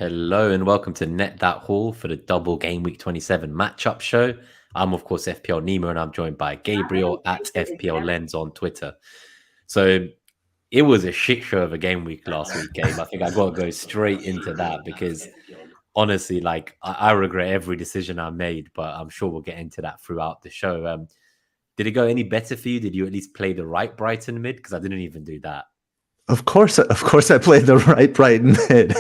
Hello and welcome to Net That Haul for the Double Gameweek 27 matchup show. I'm, of course, FPL Nemo, and I'm joined by Gabriel at FPL Lens on Twitter. So it was a shit show of a game week last week, Gabe. I think I got to go straight into that because honestly, like I regret every decision I made, but I'm sure we'll get into that throughout the show. Did it go any better for you? Did you at least play the right Brighton mid? Because I didn't even do that. Of course, I played the right Brighton mid.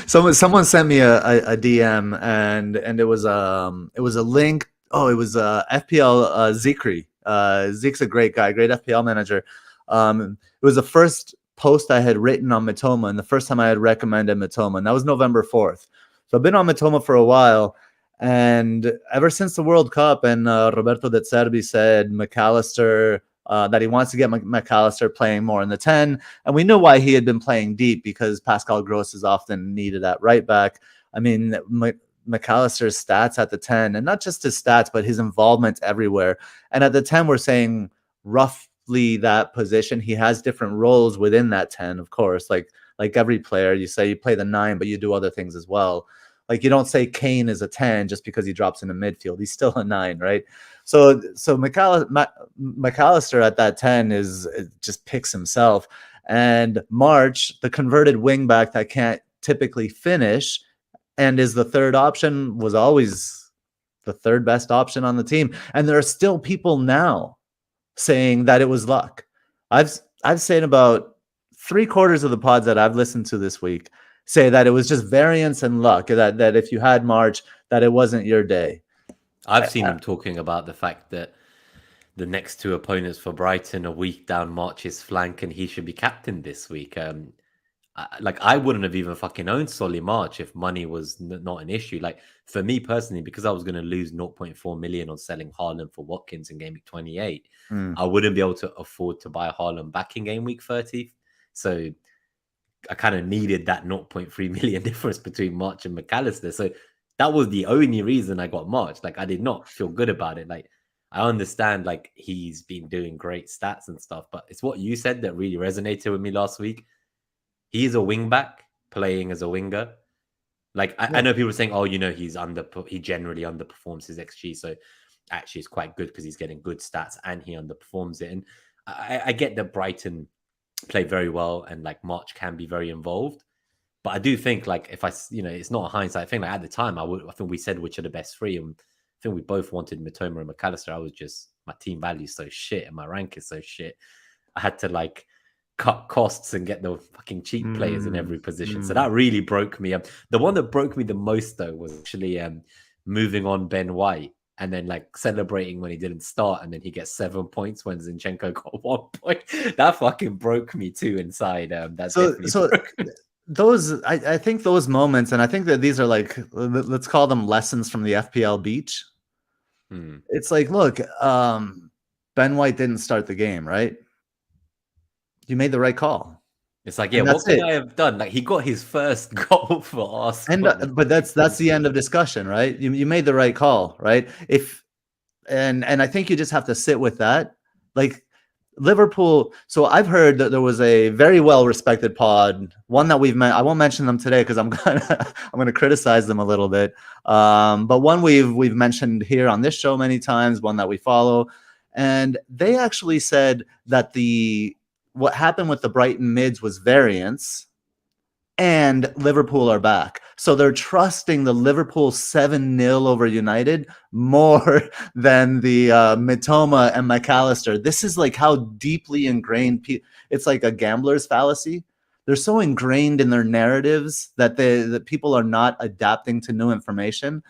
Someone sent me a DM and it was a link. Oh, it was FPL Zikri. Zeke's a great guy, great FPL manager. It was the first post I had written on Matoma, and the first time I had recommended Matoma, and that was November 4th. So I've been on Matoma for a while. And ever since the World Cup, and Roberto De Zerbi said McAllister, that he wants to get McAllister playing more in the 10. And we knew why he had been playing deep, because Pascal Gross is often needed at right back. I mean, McAllister's stats at the 10, and not just his stats, but his involvement everywhere. And at the 10, we're saying roughly that position. He has different roles within that 10, of course. Like every player, you say you play the 9, but you do other things as well. Like you don't say Kane is a 10 just because he drops into midfield. He's still a 9, right? So McAllister at that 10 just picks himself. And March, the converted wingback that can't typically finish and is the third option, was always the third best option on the team. And there are still people now saying that it was luck. I've said about 3/4 of the pods that I've listened to this week say that it was just variance and luck, that if you had March, that it wasn't your day. I've seen him talking about the fact that the next two opponents for Brighton are weak down March's flank and he should be captain this week. I wouldn't have even fucking owned Solly March if money was not an issue. Like for me personally, because I was going to lose 0.4 million on selling Haaland for Watkins in game week 28, I wouldn't be able to afford to buy Haaland back in game week 30. So I kind of needed that 0.3 million difference between March and McAllister. So that was the only reason I got March. Like I did not feel good about it. Like I understand like he's been doing great stats and stuff, but it's what you said that really resonated with me last week. He's a wing back playing as a winger. Like I know people are saying, oh, he generally underperforms his XG. So actually it's quite good because he's getting good stats and he underperforms it. And I get that Brighton play very well and like March can be very involved. But I do think like if it's not a hindsight thing. Like at the time, I think we said which are the best three. And I think we both wanted Matoma and McAllister. My team value is so shit and my rank is so shit. I had to like cut costs and get the fucking cheap players in every position. So that really broke me. The one that broke me the most though was actually moving on Ben White and then like celebrating when he didn't start and then he gets 7 points when Zinchenko got 1 point. That fucking broke me too inside. I think those moments, and I think that these are like, let's call them lessons from the FPL beach. It's like, look, Ben White didn't start the game, right? You made the right call. It's like, yeah, what could I have done? Like he got his first goal for Arsenal. But that's the end of discussion, right? You made the right call, right? And I think you just have to sit with that. Like Liverpool. So I've heard that there was a very well-respected pod, one that I won't mention them today because I'm gonna criticize them a little bit. But one we've mentioned here on this show many times, one that we follow, and they actually said that what happened with the Brighton mids was variance, and Liverpool are back. So they're trusting the Liverpool 7-0 over United more than the Mitoma and McAllister. This is like how deeply ingrained it's like a gambler's fallacy. They're so ingrained in their narratives that people are not adapting to new information.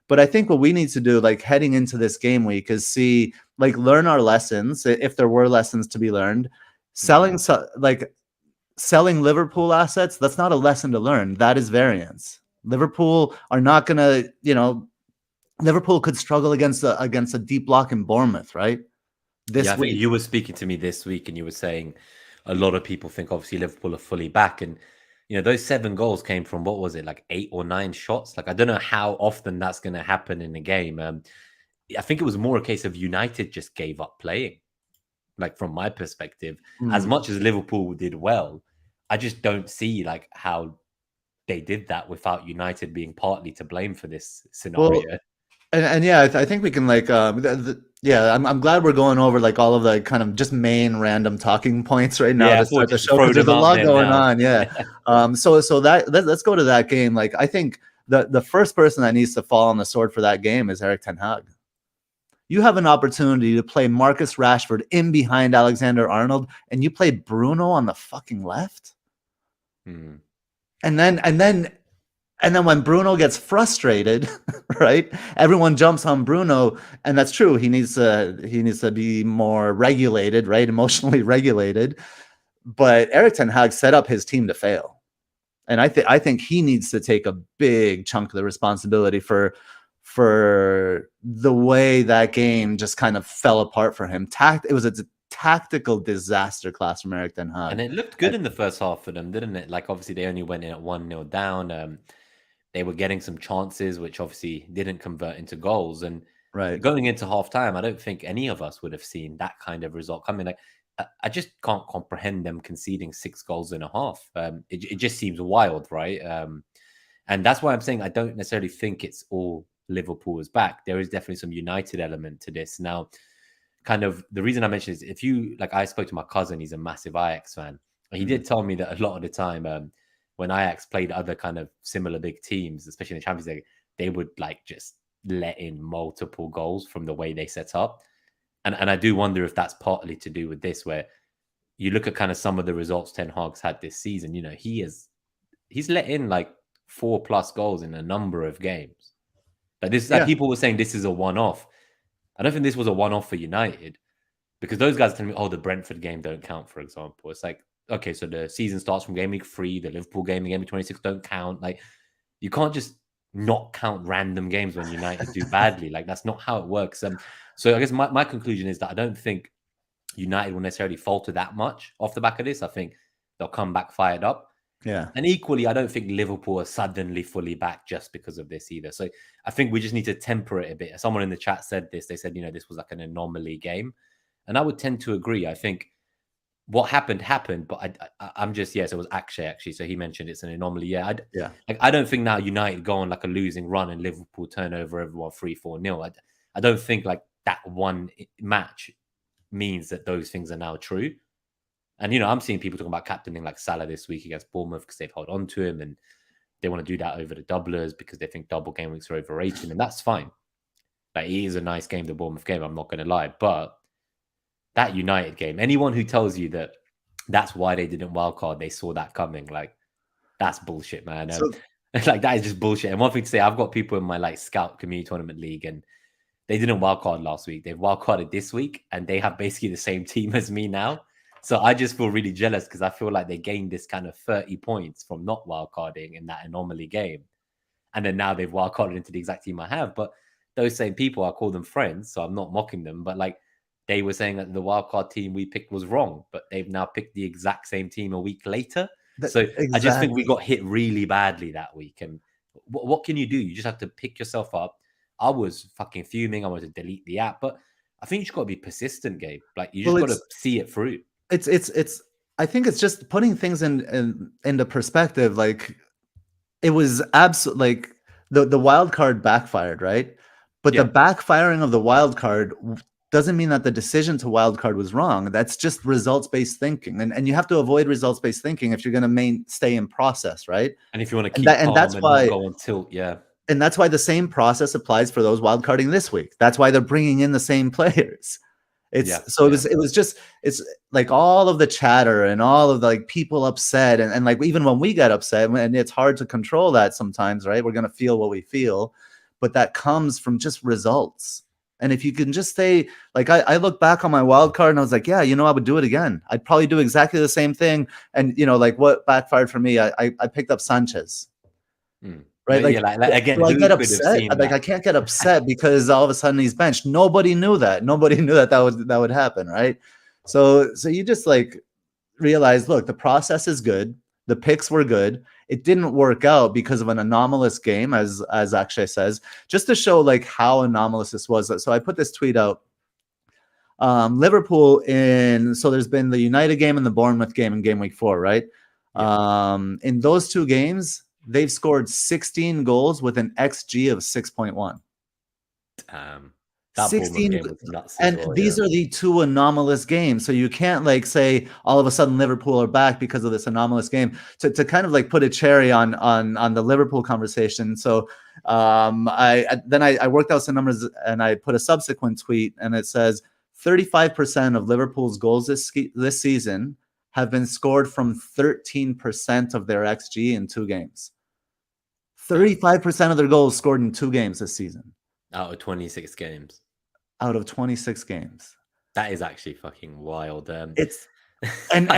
But I think what we need to do, like heading into this game week, is learn our lessons, if there were lessons to be learned. Selling Liverpool assets, that's not a lesson to learn. That is variance. Liverpool are not going to, Liverpool could struggle against a deep block in Bournemouth, right? I think you were speaking to me this week and you were saying a lot of people think obviously Liverpool are fully back. And, those 7 goals came from, what was it, like 8 or 9 shots? Like, I don't know how often that's going to happen in a game. I think it was more a case of United just gave up playing. Like from my perspective, as much as Liverpool did well, I just don't see like how they did that without United being partly to blame for this scenario. Well, and yeah, I think we can like yeah, I'm glad we're going over like all of the kind of just main random talking points right now Yeah, I to thought start the just show throw because there's them a out lot there going now. on. Yeah. So let's go to that game. Like I think the first person that needs to fall on the sword for that game is Erik ten Hag. You have an opportunity to play Marcus Rashford in behind Alexander Arnold, and you play Bruno on the fucking left. Hmm. And then when Bruno gets frustrated, right? Everyone jumps on Bruno, and that's true. He needs to be more regulated, right? Emotionally regulated. But Erik ten Hag set up his team to fail, and I think he needs to take a big chunk of the responsibility for the way that game just kind of fell apart for him. It was a tactical disaster class from Erik ten Hag. And it looked good in the first half for them, didn't it? Like obviously they only went in at 1-0 down. They were getting some chances, which obviously didn't convert into goals. And Right. going into halftime, I don't think any of us would have seen that kind of result coming. Like, I just can't comprehend them conceding 6 goals in a half. It just seems wild, right? And that's why I'm saying I don't necessarily think it's all Liverpool is back. There is definitely some United element to this. Now, kind of the reason I mentioned is if you, like, I spoke to my cousin, he's a massive Ajax fan. And he did tell me that a lot of the time, when Ajax played other kind of similar big teams, especially in the Champions League, they would like just let in multiple goals from the way they set up. And I do wonder if that's partly to do with this, where you look at kind of some of the results Ten Hag's had this season. You know, he's let in like 4+ goals in a number of games. Like this, like Yeah. people were saying this is a one-off. I don't think this was a one-off for United, because those guys tell me, oh, the Brentford game don't count, for example. It's like, okay, so the season starts from game week 3, the Liverpool game, the game week 26 don't count. Like, you can't just not count random games when United do badly. Like, that's not how it works. So I guess my conclusion is that I don't think United will necessarily falter that much off the back of this. I think they'll come back fired up. Yeah. And equally, I don't think Liverpool are suddenly fully back just because of this either. So I think we just need to temper it a bit. Someone in the chat said this. They said, this was like an anomaly game. And I would tend to agree. I think what happened, but I'm just, yes, it was Akshay actually. So he mentioned it's an anomaly. Yeah. I don't think now United go on like a losing run and Liverpool turn over everyone 3-4-0. I don't think like that one match means that those things are now true. And, I'm seeing people talking about captaining like Salah this week against Bournemouth because they've held on to him and they want to do that over the doublers because they think double game weeks are overrated. And that's fine. Like, it is a nice game, the Bournemouth game. I'm not going to lie. But that United game, anyone who tells you that that's why they didn't wildcard, they saw that coming, like, that's bullshit, man. Like, that is just bullshit. And one thing to say, I've got people in my like Scout Community Tournament League and they didn't wildcard last week. They've wildcarded this week and they have basically the same team as me now. So I just feel really jealous because I feel like they gained this kind of 30 points from not wildcarding in that anomaly game. And then now they've wildcarded into the exact team I have. But those same people, I call them friends, so I'm not mocking them. But like, they were saying that the wildcard team we picked was wrong, but they've now picked the exact same team a week later. Exactly. I just think we got hit really badly that week. And what can you do? You just have to pick yourself up. I was fucking fuming. I wanted to delete the app, but I think you just got to be persistent, Gabe. Like, you just got to see it through. It's I think it's just putting things into perspective. Like, it was absolutely like the wild card backfired, right? But the backfiring of the wild card doesn't mean that the decision to wild card was wrong. That's just results-based thinking. And you have to avoid results-based thinking if you're going to stay in process, right? And if you want to keep calm and not go on tilt, And that's why the same process applies for those wild carding this week. That's why they're bringing in the same players. It was like all of the chatter and all of the like people upset and like even when we get upset, and it's hard to control that sometimes, right? We're gonna feel what we feel, but that comes from just results. And if you can just stay like I look back on my wild card and I was like, yeah, I would do it again. I'd probably do exactly the same thing. And like what backfired for me, I picked up Sanchez. Right, like again, I get upset. Like, I can't get upset because all of a sudden he's benched. Nobody knew that. Nobody knew that would happen, right? So you just like realize, look, the process is good. The picks were good. It didn't work out because of an anomalous game, as Akshay says, just to show like how anomalous this was. So I put this tweet out. Liverpool so there's been the United game and the Bournemouth game in game week 4, right? In those 2 games, they've scored 16 goals with an XG of 6.1. That Bournemouth 16, game was nuts as and well. these are the 2 anomalous games. So you can't like say all of a sudden Liverpool are back because of this anomalous game. To kind of like put a cherry on the Liverpool conversation. So I worked out some numbers and I put a subsequent tweet, and it says 35% of Liverpool's goals this season have been scored from 13% of their XG in 2 games. 35% of their goals scored in 2 games this season. Out of 26 games. Out of 26 games. That is actually fucking wild. It's and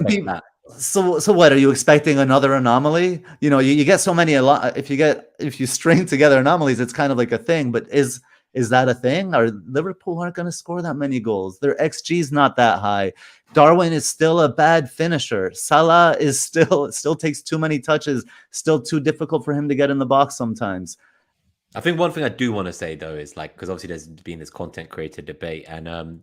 people, so what are you expecting, another anomaly? You know, you get so many if you string together anomalies, it's kind of like a thing. But is that a thing? Or Liverpool aren't going to score that many goals? Their XG is not that high. Darwin is still a bad finisher. Salah is still takes too many touches. Still too difficult for him to get in the box sometimes. I think one thing I do want to say though is like, because obviously there's been this content creator debate, and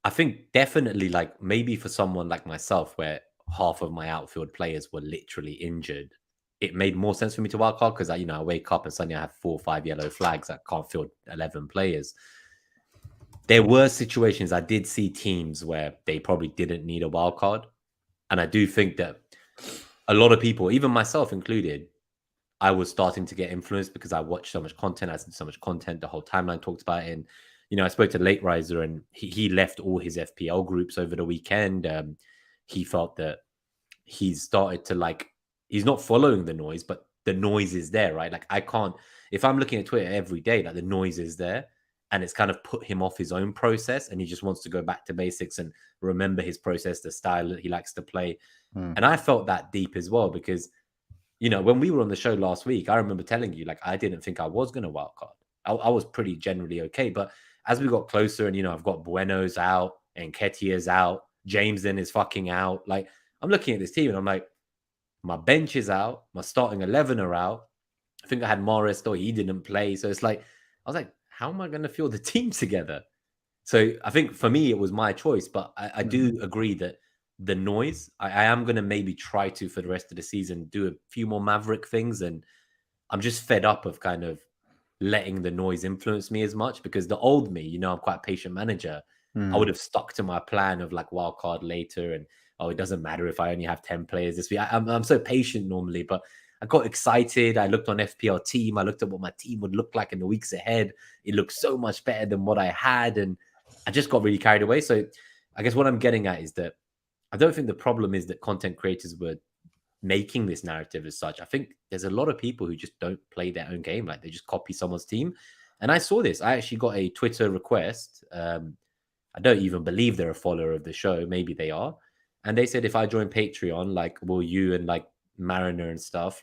I think definitely like maybe for someone like myself where half of my outfield players were literally injured, it made more sense for me to wildcard because I wake up and suddenly I have 4 or 5 yellow flags. I can't field 11 players. There were situations I did see teams where they probably didn't need a wildcard, and I do think that a lot of people, even myself included, I was starting to get influenced because I watched so much content. I said so much content. The whole timeline talked about it. And, I spoke to Late Riser, and he left all his FPL groups over the weekend. He felt that he's started to he's not following the noise, but the noise is there, right? Like if I'm looking at Twitter every day, like the noise is there, and it's kind of put him off his own process, and he just wants to go back to basics and remember his process, the style that he likes to play. And I felt that deep as well because, when we were on the show last week, I remember telling you, I didn't think I was going to wildcard. I was pretty generally okay. But as we got closer and, I've got Bueno's out and Nketiah's out, Jameson is fucking out. I'm looking at this team and I'm like, my bench is out. My starting 11 are out. I think I had Morris, though he didn't play. So it's I was like, how am I going to field the team together? So I think for me, it was my choice. But I do agree that the noise, I am going to maybe try to, for the rest of the season, do a few more Maverick things. And I'm just fed up of kind of letting the noise influence me as much because the old me, I'm quite a patient manager. I would have stuck to my plan of wildcard later. And, it doesn't matter if I only have 10 players this week. I'm so patient normally, but I got excited. I looked on FPL team. I looked at what my team would look like in the weeks ahead. It looked so much better than what I had. And I just got really carried away. So I guess what I'm getting at is that I don't think the problem is that content creators were making this narrative as such. I think there's a lot of people who just don't play their own game. They just copy someone's team. And I saw this. I actually got a Twitter request. I don't even believe they're a follower of the show. Maybe they are. And they said, if I join Patreon, will you and Mariner and stuff,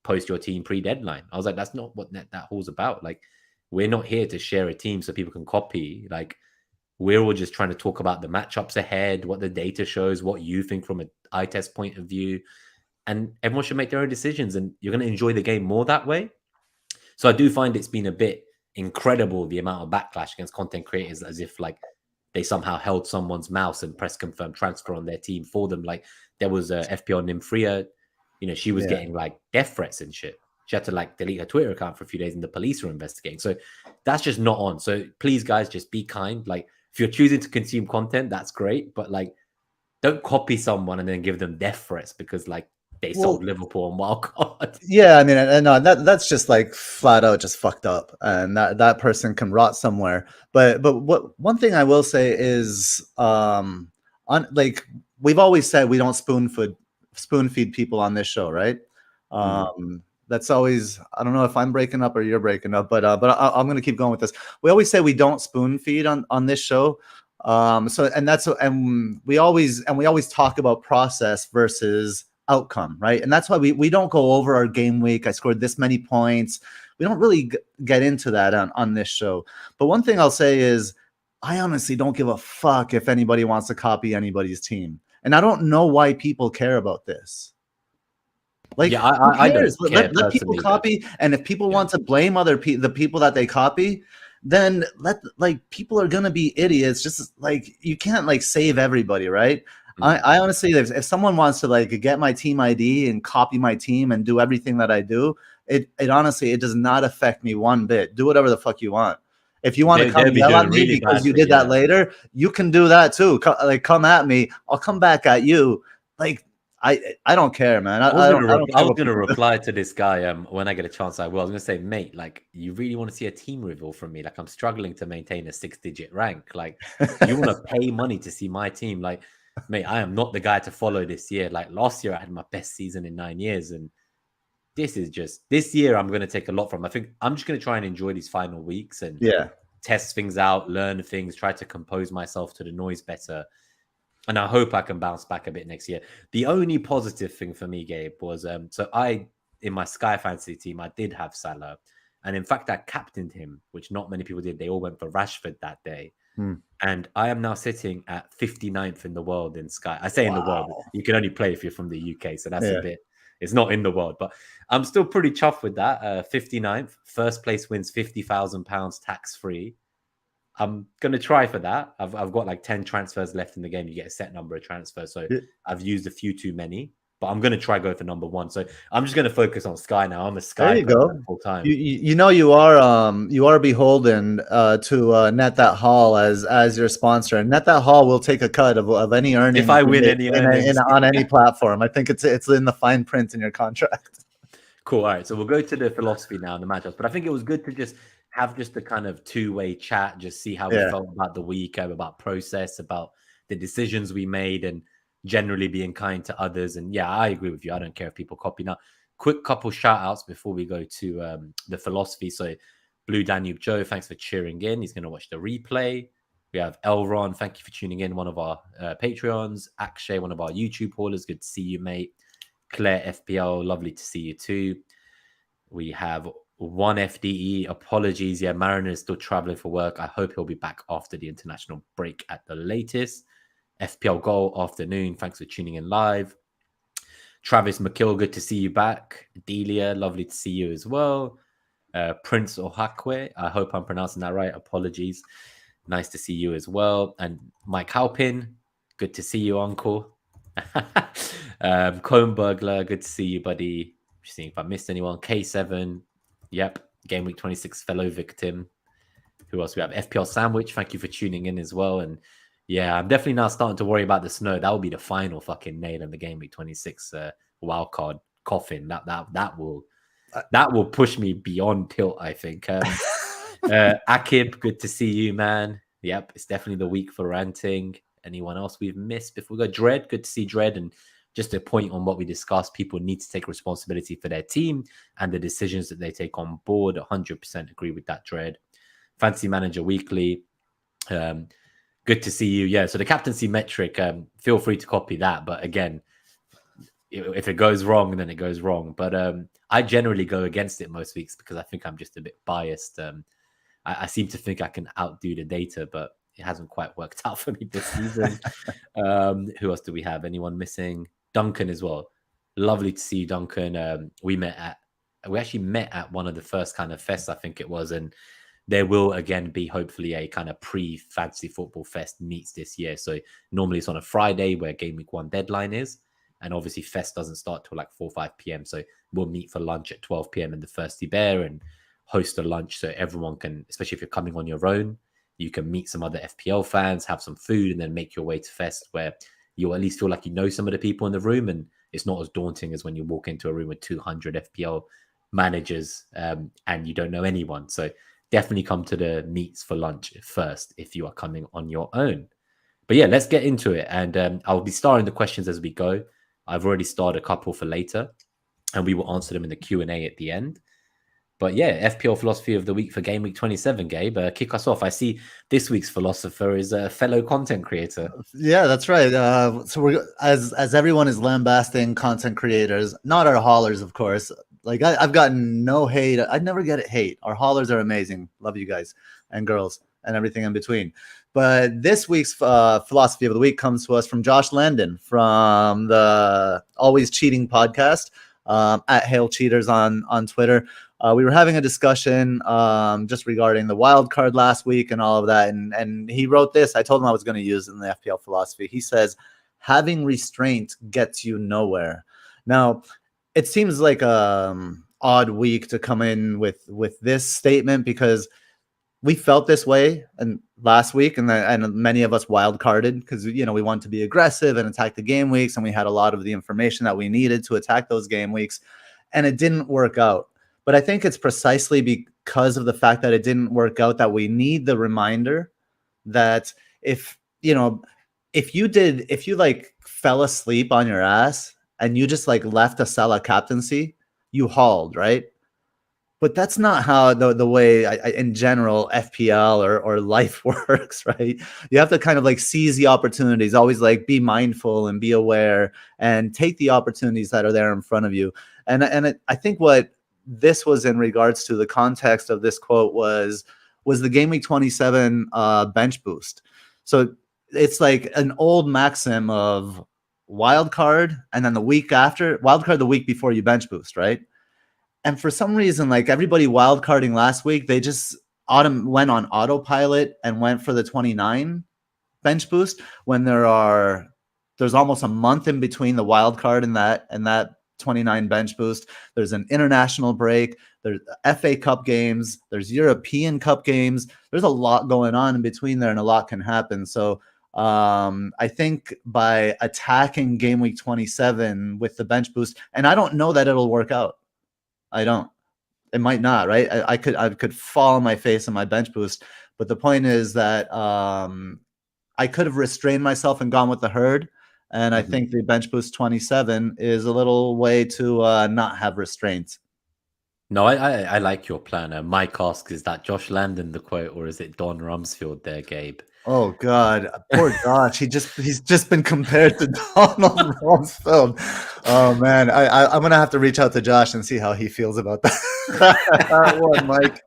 post your team pre-deadline? I was like, that's not what Net That Haul's about. We're not here to share a team so people can copy. We're all just trying to talk about the matchups ahead, what the data shows, what you think from an eye test point of view. And everyone should make their own decisions and you're going to enjoy the game more that way. So I do find it's been a bit incredible, the amount of backlash against content creators, as if they somehow held someone's mouse and press confirm transfer on their team for them. There was a FPL Nymphria, she was getting death threats and shit. She had to delete her Twitter account for a few days and the police were investigating. So that's just not on. So please guys, just be kind. If you're choosing to consume content, that's great. But don't copy someone and then give them death threats because they sold Liverpool on wildcard. Yeah, I mean, and no, that's just flat out just fucked up, and that person can rot somewhere. But what one thing I will say is, we've always said we don't spoon feed people on this show, right? That's always, I don't know if I'm breaking up or you're breaking up, but I'm going to keep going with this. We always say we don't spoon feed on this show. We always talk about process versus outcome, right? And that's why we don't go over our game week. I scored this many points. We don't really get into that on this show. But one thing I'll say is I honestly don't give a fuck if anybody wants to copy anybody's team. And I don't know why people care about this. I don't care. Let people copy, and if people want to blame the people that they copy, then people are gonna be idiots. Just you can't save everybody, right? I honestly, if someone wants to like get my team ID and copy my team and do everything that I do, it honestly, it does not affect me one bit. Do whatever the fuck you want. If you want to come They'll be yell at doing me really because you badly, did that later, you can do that too. Come at me. I'll come back at you. Like I don't care, man. I don't care what gonna people do. reply to this guy when I get a chance. I will. I was gonna say, mate, like you really want to see a team reveal from me? Like I'm struggling to maintain a 6-digit rank. Like you want to pay money to see my team? Like, mate, I am not the guy to follow this year. Like last year, I had my best season in 9 years, and this year. I'm gonna take a lot from. I think I'm just gonna try and enjoy these final weeks and Yeah. test things out, learn things, try to compose myself to the noise better. And I hope I can bounce back a bit next year. The only positive thing for me, Gabe, was so in my Sky Fantasy team, I did have Salah. And in fact, I captained him, which not many people did. They all went for Rashford that day. And I am now sitting at 59th in the world in Sky. I say in the world, you can only play if you're from the UK. So that's a bit, it's not in the world. But I'm still pretty chuffed with that. 59th, first place wins £50,000 tax-free. I'm going to try for that. I've got like 10 transfers left in the game. You get a set number of transfers. So I've used a few too many, but I'm going to try go for number one. So I'm just going to focus on Sky now. I'm a Sky There you go. full time. You know you are beholden to Net That Haul as your sponsor, and Net That Haul will take a cut of any earnings if I win any earnings on any platform. I think it's in the fine print in your contract. Cool. All right, so we'll go to the philosophy now and the matchups. But I think it was good to just have just a kind of two-way chat, just see how we felt about the week, about process, about the decisions we made, and generally being kind to others. And yeah, I agree with you. I don't care if people copy. Now, quick couple shout outs before we go to the philosophy. So Blue Danube Joe, thanks for cheering in. He's going to watch the replay. We have Elron, thank you for tuning in, one of our Patreons. Akshay, one of our YouTube haulers, good to see you, mate. Claire FPL, lovely to see you too. We have one FDE, apologies. Yeah, Mariner is still traveling for work. I hope he'll be back after the international break at the latest. FPL Goal afternoon, thanks for tuning in live. Travis McKill, good to see you back. Delia, lovely to see you as well. Prince Ohakwe, I hope I'm pronouncing that right. Apologies. Nice to see you as well. And Mike Halpin, good to see you, uncle. Cone Burglar, good to see you, buddy. Just seeing if I missed anyone. K7, yep. Game week 26 fellow victim. Who else we have? FPL Sandwich, thank you for tuning in as well. And yeah, I'm definitely now starting to worry about the snow. That will be the final fucking nail in the game week 26 wildcard coffin. That will push me beyond tilt, I think. Akib, good to see you, man. Yep, it's definitely the week for ranting. Anyone else we've missed before we go? Dread, good to see Dread. And just a point on what we discussed, people need to take responsibility for their team and the decisions that they take on board. 100% agree with that, Dread. Fantasy Manager Weekly, good to see you. Yeah, so the captaincy metric, feel free to copy that. But again, if it goes wrong, then it goes wrong. But I generally go against it most weeks because I think I'm just a bit biased. I seem to think I can outdo the data, but it hasn't quite worked out for me this season. Who else do we have? Anyone missing? Duncan as well. Lovely to see you, Duncan. We actually met at one of the first kind of fests, I think it was, and there will again be hopefully a kind of pre-fantasy football fest meets this year. So normally it's on a Friday where game week 1 deadline is, and obviously fest doesn't start till like 4 or 5 p.m. So we'll meet for lunch at 12 p.m. in the Thirsty Bear and host a lunch so everyone can, especially if you're coming on your own, you can meet some other FPL fans, have some food, and then make your way to fest where you at least feel like you know some of the people in the room, and it's not as daunting as when you walk into a room with 200 FPL managers and you don't know anyone. So definitely come to the meets for lunch first if you are coming on your own. But yeah, let's get into it. And I'll be starring the questions as we go. I've already starred a couple for later, and we will answer them in the Q&A at the end. But yeah, FPL philosophy of the week for game week 27, Gabe. Kick us off. I see this week's philosopher is a fellow content creator. Yeah, that's right. So we're as everyone is lambasting content creators, not our haulers, of course. Like I've gotten no hate. I'd never get hate. Our haulers are amazing. Love you guys and girls and everything in between. But this week's philosophy of the week comes to us from Josh Landon from the Always Cheating podcast at Hail Cheaters on Twitter. We were having a discussion just regarding the wild card last week and all of that. And he wrote this. I told him I was going to use it in the FPL philosophy. He says, having restraint gets you nowhere. Now, it seems like odd week to come in with this statement, because we felt this way and last week, and many of us wild carded because we want to be aggressive and attack the game weeks, and we had a lot of the information that we needed to attack those game weeks, and it didn't work out. But I think it's precisely because of the fact that it didn't work out that we need the reminder that if you like fell asleep on your ass and you just like left a Salah captaincy, you hauled, right? But that's not how the way in general FPL or life works, right? You have to kind of like seize the opportunities, always like be mindful and be aware and take the opportunities that are there in front of you. And I think what this was in regards to the context of this quote was the game week 27 bench boost. So it's like an old maxim of wild card, and then the week after wild card, the week before you bench boost, right? And for some reason, like everybody wildcarding last week, they just went on autopilot and went for the 29 bench boost when there's almost a month in between the wildcard and that 29 bench boost. There's an international break. There's FA Cup games. There's European Cup games. There's a lot going on in between there, and a lot can happen. So I think by attacking game week 27 with the bench boost, and I don't know that it'll work out. I don't. It might not, right? I could fall on my face in my bench boost, but the point is that I could have restrained myself and gone with the herd, and I think the bench boost 27 is a little way to not have restraint. No, I like your plan. Mike asks, is that Josh Landon the quote, or is it Don Rumsfeld there, Gabe? Oh God, poor Josh. He's just been compared to Donald Rumsfeld. Oh man, I'm gonna have to reach out to Josh and see how he feels about that one, Mike.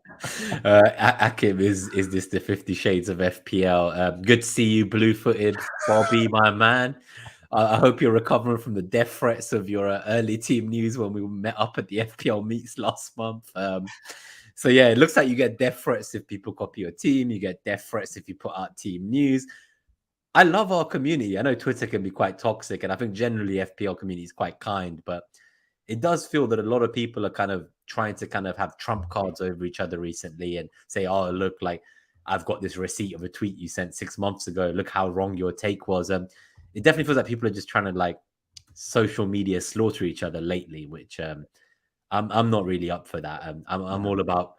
Akim, is this the 50 Shades of FPL? Good to see you, blue-footed Bobby, my man. I hope you're recovering from the death threats of your early team news when we met up at the FPL meets last month. So yeah, it looks like you get death threats if people copy your team. You get death threats if you put out team news. I love our community. I know Twitter can be quite toxic, and I think generally FPL community is quite kind, but it does feel that a lot of people are kind of trying to kind of have trump cards over each other recently and say, oh, look, like I've got this receipt of a tweet you sent 6 months ago. Look how wrong your take was. It definitely feels like people are just trying to like social media slaughter each other lately, which I'm not really up for that. I'm all about,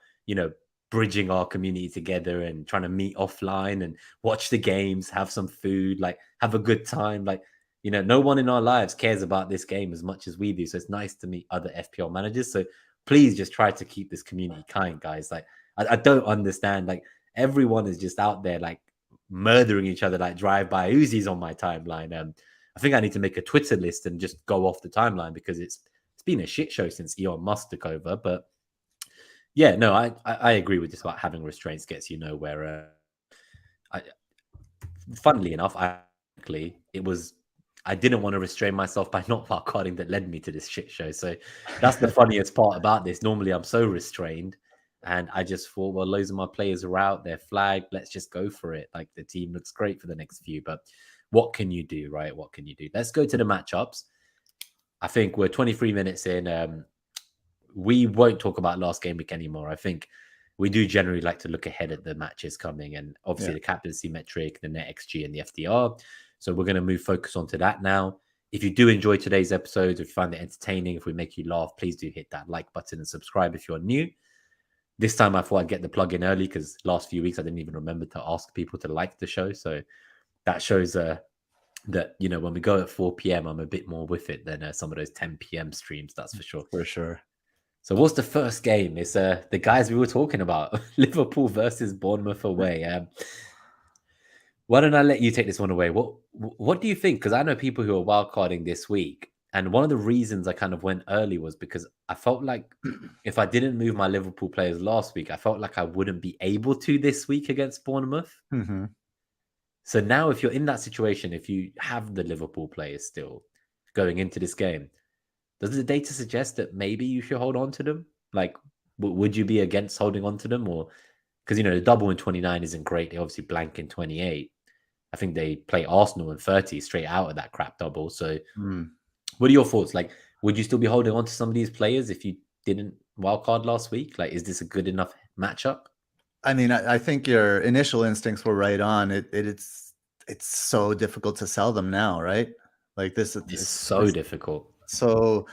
bridging our community together and trying to meet offline and watch the games, have some food, like have a good time. Like, no one in our lives cares about this game as much as we do. So it's nice to meet other FPL managers. So please just try to keep this community kind, guys. Like, I don't understand. Like, everyone is just out there, like, murdering each other, like drive-by Uzis on my timeline. I think I need to make a Twitter list and just go off the timeline because it's been a shit show since Elon Musk took over. But yeah, no, I agree with this about having restraints gets you nowhere. Funnily enough, I didn't want to restrain myself by not wildcarding that led me to this shit show. So that's the funniest part about this. Normally I'm so restrained, and I just thought, well, loads of my players are out, they're flagged, let's just go for it. Like, the team looks great for the next few, but what can you do, right? What can you do? Let's go to the matchups. I think we're 23 minutes in. We won't talk about last game week anymore. I think we do generally like to look ahead at the matches coming, and obviously the captaincy metric, the NetxG, and the FDR. So we're going to move focus onto that now. If you do enjoy today's episodes, if you find it entertaining, if we make you laugh, please do hit that like button and subscribe if you're new. This time I thought I'd get the plug in early because last few weeks I didn't even remember to ask people to like the show. So that shows that, when we go at 4 p.m., I'm a bit more with it than some of those 10 p.m. streams, that's for sure. For sure. So what's the first game? It's the guys we were talking about, Liverpool versus Bournemouth away. Why don't I let you take this one away? What do you think? Because I know people who are wildcarding this week, and one of the reasons I kind of went early was because I felt like if I didn't move my Liverpool players last week, I felt like I wouldn't be able to this week against Bournemouth. Mm-hmm. So now if you're in that situation, if you have the Liverpool players still going into this game, does the data suggest that maybe you should hold on to them? Like, would you be against holding on to them? Or because, the double in 29 isn't great. They obviously blank in 28. I think they play Arsenal in 30 straight out of that crap double. So Mm. what are your thoughts? Like, would you still be holding on to some of these players if you didn't wildcard last week? Like, is this a good enough matchup? I mean, I think your initial instincts were right on. It's so difficult to sell them now, right? Like this, It's so difficult. so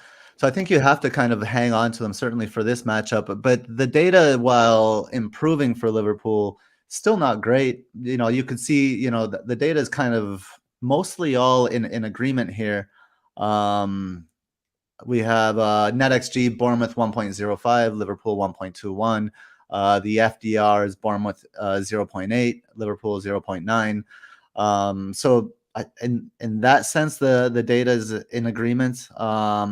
I think you have to kind of hang on to them, certainly for this matchup. But the data, while improving for Liverpool, still not great. You know, you could see, you know, the data is kind of mostly all in agreement here. We have NetxG, Bournemouth 1.05, Liverpool 1.21. The FDR is Bournemouth 0.8, Liverpool 0.9. So in that sense, the data is in agreement.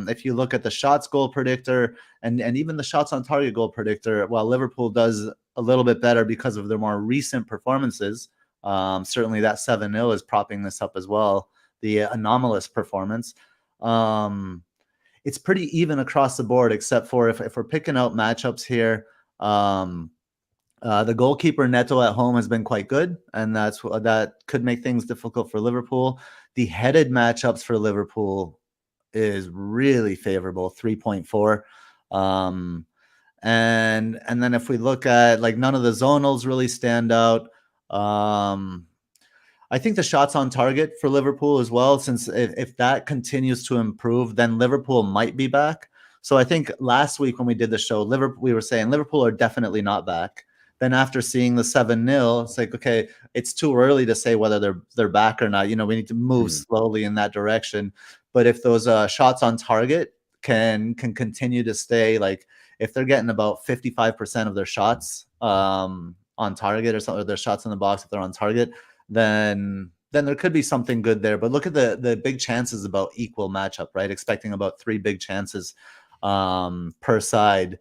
If you look at the shots goal predictor and even the shots on target goal predictor, while Liverpool does a little bit better because of their more recent performances, certainly that 7-0 is propping this up as well. The anomalous performance. It's pretty even across the board, except for if we're picking out matchups here. The goalkeeper Neto at home has been quite good, and that could make things difficult for Liverpool. The headed matchups for Liverpool is really favorable, 3.4. And then if we look at, like, none of the zonals really stand out. I think the shots on target for Liverpool as well, since if that continues to improve, then Liverpool might be back. So I think last week when we did the show, we were saying Liverpool are definitely not back. Then after seeing the 7-0, it's like, okay, it's too early to say whether they're back or not. You know, we need to move slowly in that direction. But if those shots on target can continue to stay, like if they're getting about 55% of their shots on target, or something, or their shots in the box if they're on target, then there could be something good there. But look at the big chances, about equal matchup, right? Expecting about 3 big chances per side.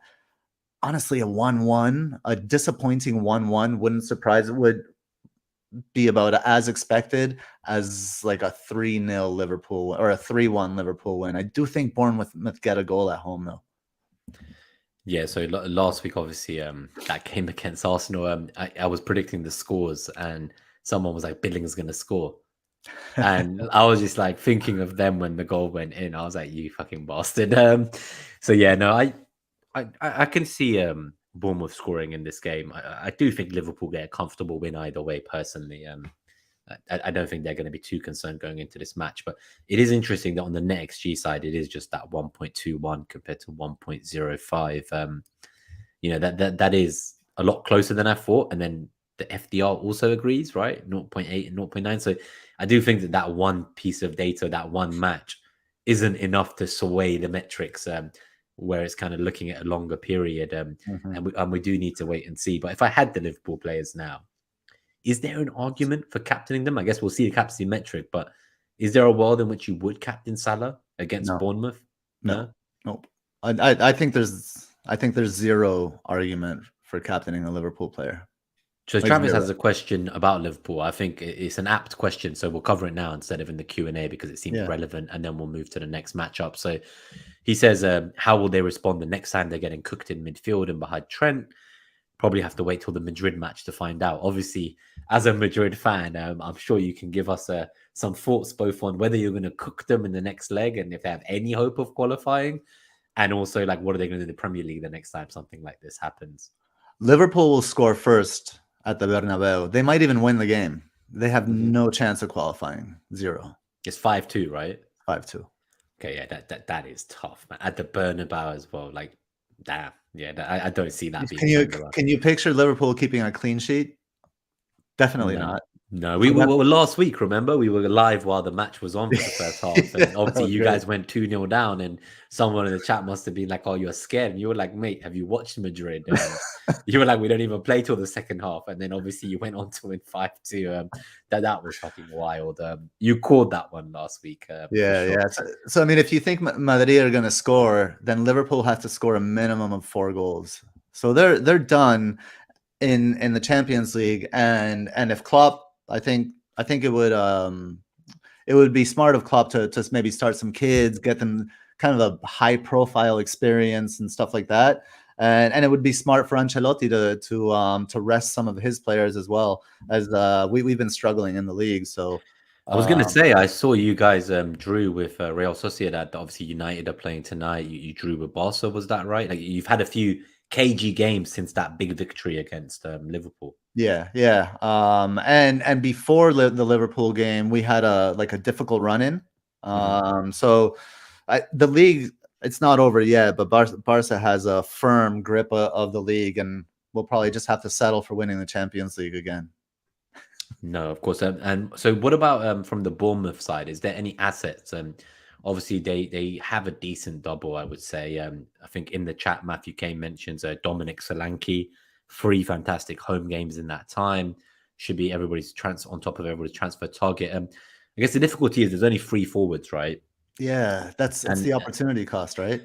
Honestly, a 1-1, a disappointing 1-1 wouldn't surprise. It would be about as expected as like a 3-0 Liverpool or a 3-1 Liverpool win. I do think Bournemouth get a goal at home though. Yeah, so last week, obviously, that game against Arsenal, I was predicting the scores, and someone was like, Billing's going to score. And I was just like thinking of them when the goal went in. I was like, you fucking bastard. So yeah, no, I can see Bournemouth scoring in this game. I do think Liverpool get a comfortable win either way, personally. I don't think they're going to be too concerned going into this match. But it is interesting that on the NetxG side, it is just that 1.21 compared to 1.05. You know, that is a lot closer than I thought. And then the FDR also agrees, right? 0.8 and 0.9. So I do think that one piece of data, that one match, isn't enough to sway the metrics, where it's kind of looking at a longer period. And we do need to wait and see. But if I had the Liverpool players now, is there an argument for captaining them? I guess we'll see the captaincy metric, but is there a world in which you would captain Salah against Bournemouth? No. I think there's zero argument for captaining a Liverpool player. So like Travis has a question about Liverpool. I think it's an apt question, so we'll cover it now instead of in the Q&A because it seems relevant, and then we'll move to the next matchup. So he says, how will they respond the next time they're getting cooked in midfield and behind Trent? Probably have to wait till the Madrid match to find out. Obviously, as a Madrid fan, I'm sure you can give us some thoughts both on whether you're going to cook them in the next leg and if they have any hope of qualifying, and also like what are they going to do in the Premier League the next time something like this happens. Liverpool will score first at the Bernabeu. They might even win the game. They have no chance of qualifying. 0. It's 5-2, right? 5-2. Okay, yeah, that is tough, man. At the Bernabeu as well, like, damn. Yeah, I don't see that being. Can you picture Liverpool keeping a clean sheet? Definitely not. No, we were last week, remember? We were live while the match was on for the first half. And obviously you guys went 2-0 down, and someone in the chat must have been like, oh, you're scared. And you were like, mate, have you watched Madrid? You were like, we don't even play till the second half. And then obviously you went on to win 5-2. That was fucking wild. You called that one last week. Yeah. So, I mean, if you think Madrid are going to score, then Liverpool has to score a minimum of 4 goals. So they're done in the Champions League. And if Klopp, I think it would be smart of Klopp to maybe start some kids, get them kind of a high profile experience and stuff like that. and it would be smart for Ancelotti to rest some of his players as well, as we've been struggling in the league. So I was going to say, I saw you guys drew with Real Sociedad. Obviously, United are playing tonight. You drew with Barca, was that right? Like you've had a few cagey games since that big victory against Liverpool. yeah. And before the Liverpool game, we had a difficult run in. So the league, it's not over yet, but Barca has a firm grip of the league, and we'll probably just have to settle for winning the Champions League again. No, of course. And so, what about from the Bournemouth side? Is there any assets? Obviously, they have a decent double, I would say. I think in the chat, Matthew Kane mentions Dominic Solanke, 3 fantastic home games in that time. Should be everybody's on top of everybody's transfer target. I guess the difficulty is there's only 3 forwards, right? Yeah, it's the opportunity cost, right?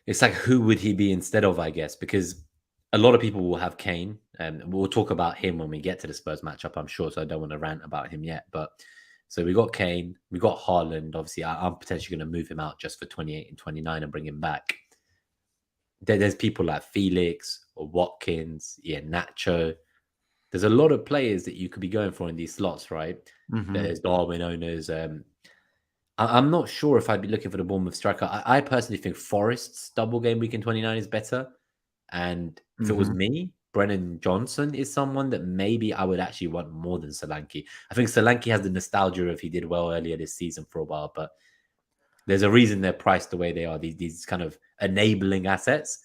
It's like, who would he be instead of, I guess, because a lot of people will have Kane, and we'll talk about him when we get to the Spurs matchup, I'm sure, so I don't want to rant about him yet. But so we got Kane, we got Haaland. Obviously, I'm potentially going to move him out just for 28 and 29 and bring him back. There's people like Felix or Watkins, Nacho. There's a lot of players that you could be going for in these slots, right? There's Darwin owners. I'm not sure if I'd be looking for the Bournemouth striker. I personally think Forest's double game week in 29 is better. And if it was me, Brennan Johnson is someone that maybe I would actually want more than Solanke. I think Solanke has the nostalgia of he did well earlier this season for a while, but there's a reason they're priced the way they are. These kind of enabling assets.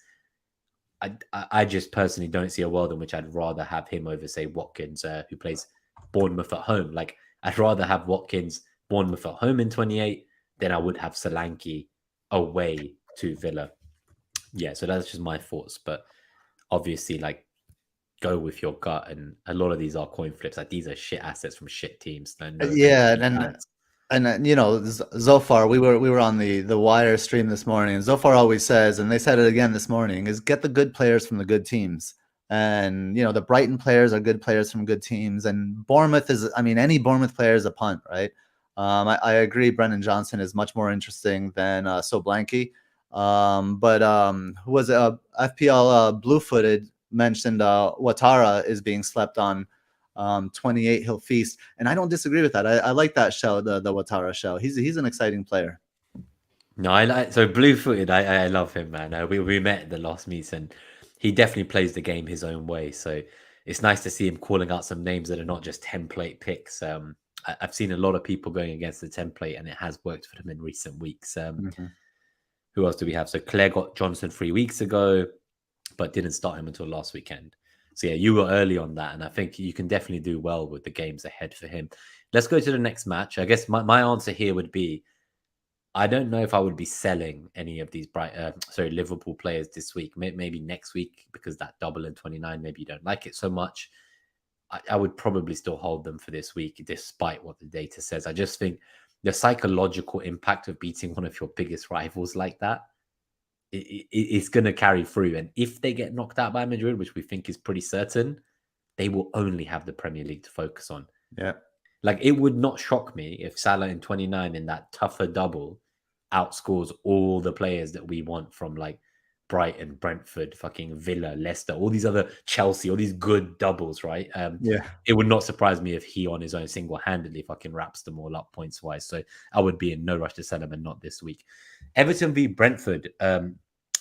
I just personally don't see a world in which I'd rather have him over, say, Watkins, who plays Bournemouth at home. Like, I'd rather have Watkins, Bournemouth at home in 28 than I would have Solanke away to Villa. Yeah, so that's just my thoughts. But obviously, like, go with your gut. And a lot of these are coin flips. Like, these are shit assets from shit teams. And you know, Zofar, we were on the Wire stream this morning, and Zofar always says, and they said it again this morning, is get the good players from the good teams. And the Brighton players are good players from good teams, and Bournemouth is, any Bournemouth player is a punt, right? I agree. Brendan Johnson is much more interesting than Solanke. Who was FPL Bluefooted mentioned Ouattara is being slept on. 28 he'll feast, and I don't disagree with that. I like that show, the Ouattara show. He's an exciting player. No, I like Blue-footed. I love him, man. We met at the last meet, and he definitely plays the game his own way. So it's nice to see him calling out some names that are not just template picks. I've seen a lot of people going against the template, and it has worked for them in recent weeks. Who else do we have? So Claire got Johnson 3 weeks ago, but didn't start him until last weekend. So yeah, you were early on that, and I think you can definitely do well with the games ahead for him. Let's go to the next match. I guess my answer here would be, I don't know if I would be selling any of these Liverpool players this week. Maybe next week, because that double in 29, maybe you don't like it so much. I would probably still hold them for this week, despite what the data says. I just think the psychological impact of beating one of your biggest rivals like that, it's going to carry through. And if they get knocked out by Madrid, which we think is pretty certain, they will only have the Premier League to focus on. Yeah. Like, it would not shock me if Salah in 29 in that tougher double outscores all the players that we want from, like, Brighton, Brentford, fucking Villa, Leicester, all these other Chelsea, all these good doubles, right? It would not surprise me if he on his own single-handedly fucking wraps them all up points-wise. So I would be in no rush to sell him, and not this week. Everton v Brentford.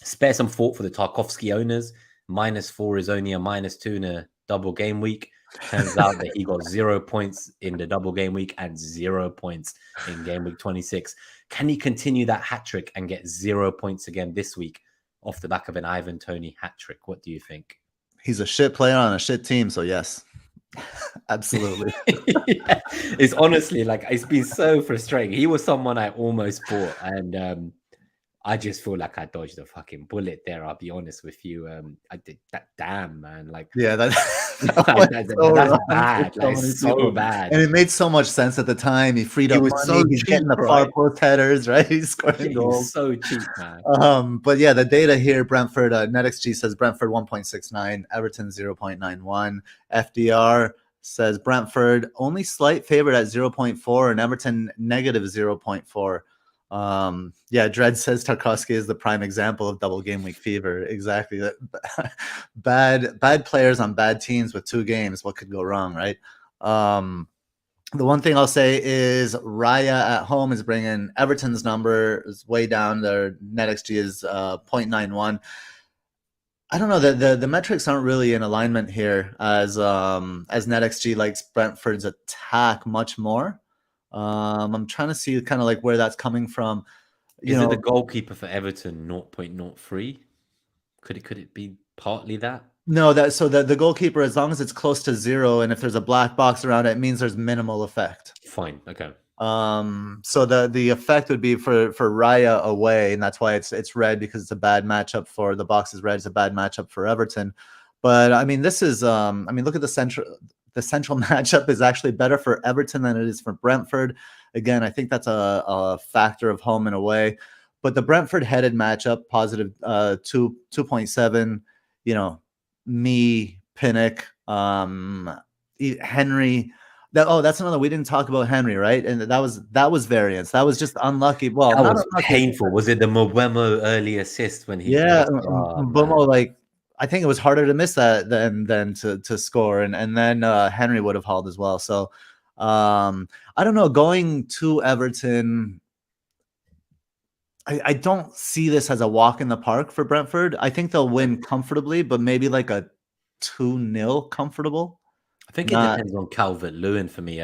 Spare some thought for the Tarkovsky owners. -4 is only a -2 in a double game week. Turns out that he got 0 points in the double game week and 0 points in game week 26. Can he continue that hat trick and get 0 points again this week off the back of an Ivan Toney hat trick? What do you think? He's a shit player on a shit team, so yes. Absolutely. Yeah. It's honestly, like, it's been so frustrating. He was someone I almost bought, and I just feel like I dodged a fucking bullet there. I'll be honest with you. I did that. Damn, man. Like, yeah, that's bad. Like, so bad. And it made so much sense at the time. He freed up money. So he's cheap, getting the far post headers, right? He's scoring He goals. was so cheap, man. But yeah, the data here, Brentford, NetxG says Brentford 1.69, Everton 0.91, FDR says Brentford only slight favorite at 0.4, and Everton negative 0.4. Yeah, Dred says Tarkowski is the prime example of double game week fever. Exactly. Bad players on bad teams with 2 games. What could go wrong, right? The one thing I'll say is Raya at home is bringing Everton's number is way down. Their NetxG is 0.91. I don't know, the metrics aren't really in alignment here as NetxG likes Brentford's attack much more. I'm trying to see kind of like where that's coming from. Is it the goalkeeper for Everton 0.03? Could it be partly that? No, the goalkeeper, as long as it's close to 0 and if there's a black box around it, it means there's minimal effect. Fine, okay. So the effect would be for Raya away, and that's why it's red, because it's a bad matchup for the box is red. It's a bad matchup for Everton. But I mean, this is look at the central matchup is actually better for Everton than it is for Brentford. Again, I think that's a factor of home and away. But the Brentford headed matchup, positive 2.7. You know, me, Pinnock, Henry. That's another. We didn't talk about Henry, right? And that was variance. That was just unlucky. Well, that was painful. Was it the Mbeumo early assist when he? Yeah, Mbeumo, like, I think it was harder to miss that than to score, and then Henry would have hauled as well. So I don't know. Going to Everton, I don't see this as a walk in the park for Brentford. I think they'll win comfortably, but maybe like a 2-0 comfortable. I think it depends on Calvert-Lewin for me.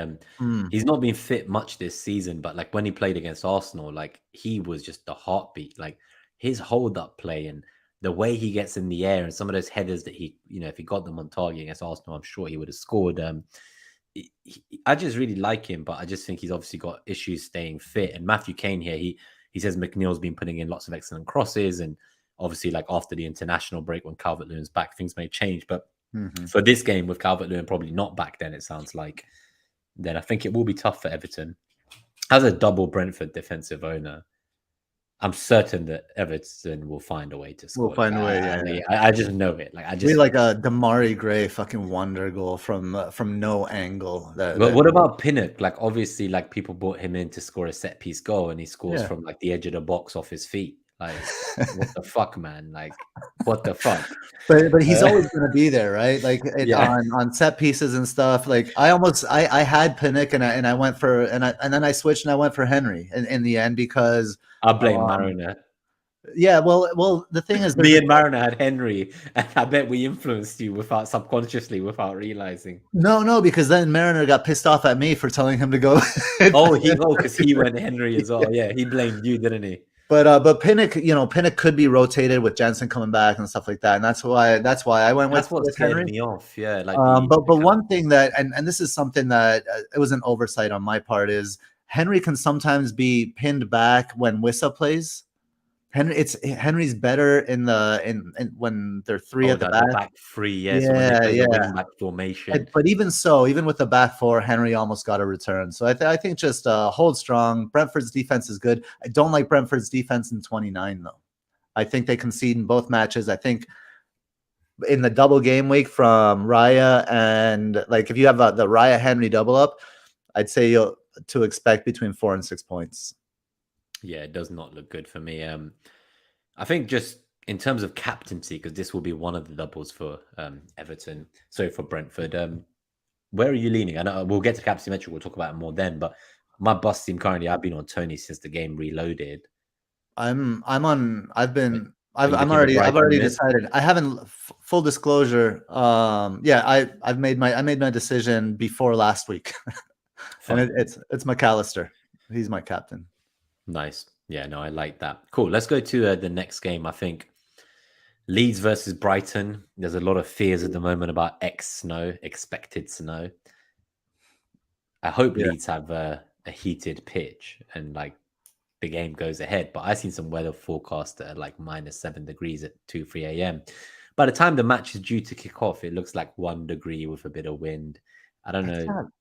He's not been fit much this season, but like when he played against Arsenal, like he was just the heartbeat. Like his hold-up play and the way he gets in the air and some of those headers that he, if he got them on target against Arsenal, I'm sure he would have scored. I just really like him, but I just think he's obviously got issues staying fit. And Matthew Kane here, he says McNeil's been putting in lots of excellent crosses, and obviously like after the international break when Calvert-Lewin's back, things may change, but for this game with Calvert-Lewin probably not back then, it sounds like, then I think it will be tough for Everton. As a double Brentford defensive owner, I'm certain that Everton will find a way to score. We'll find a way. Yeah. I just know it. Like a Damari Gray fucking wonder goal from no angle. But what about Pinnock? Like obviously, like people brought him in to score a set piece goal, and he scores from like the edge of the box off his feet. Like what the fuck, man? Like what the fuck? But he's always going to be there, right? Like on set pieces and stuff. Like I had Pinnock and I went for and then I switched and I went for Henry in the end because I blame Mariner. Yeah, well, the thing is, me and Mariner had Henry, and I bet we influenced you subconsciously without realizing. No, because then Mariner got pissed off at me for telling him to go. because he went Henry as well. Yeah, he blamed you, didn't he? But Pinnock, Pinnock could be rotated with Jensen coming back and stuff like that, and that's why I went with what scared me off. Yeah, like but one thing that and this is something that it was an oversight on my part is Henry can sometimes be pinned back when Wissa plays. Henry's better in when they're 3 at the back 3, yeah. So when back formation. But even so, even with the back 4, Henry almost got a return. So I think just hold strong. Brentford's defense is good. I don't like Brentford's defense in 29 though. I think they concede in both matches. I think in the double game week from Raya, and like if you have the Raya Henry double up, I'd say you'll to expect between 4 and 6 points. Yeah, it does not look good for me. I think just in terms of captaincy, because this will be one of the doubles for Everton, for Brentford. Where are you leaning? I know we'll get to captaincy metric. We'll talk about it more then. But my bus team currently, I've been on Tony since the game reloaded. I've already decided. I haven't full disclosure. I made my decision before last week, and it's McAllister. He's my captain. Nice. Yeah, no, I like that. Cool. Let's go to the next game. I think Leeds versus Brighton. There's a lot of fears at the moment about expected snow. I hope Leeds have a heated pitch and like the game goes ahead. But I've seen some weather forecast at like -7 degrees at 2-3 a.m. By the time the match is due to kick off, it looks like 1 degree with a bit of wind. I don't know.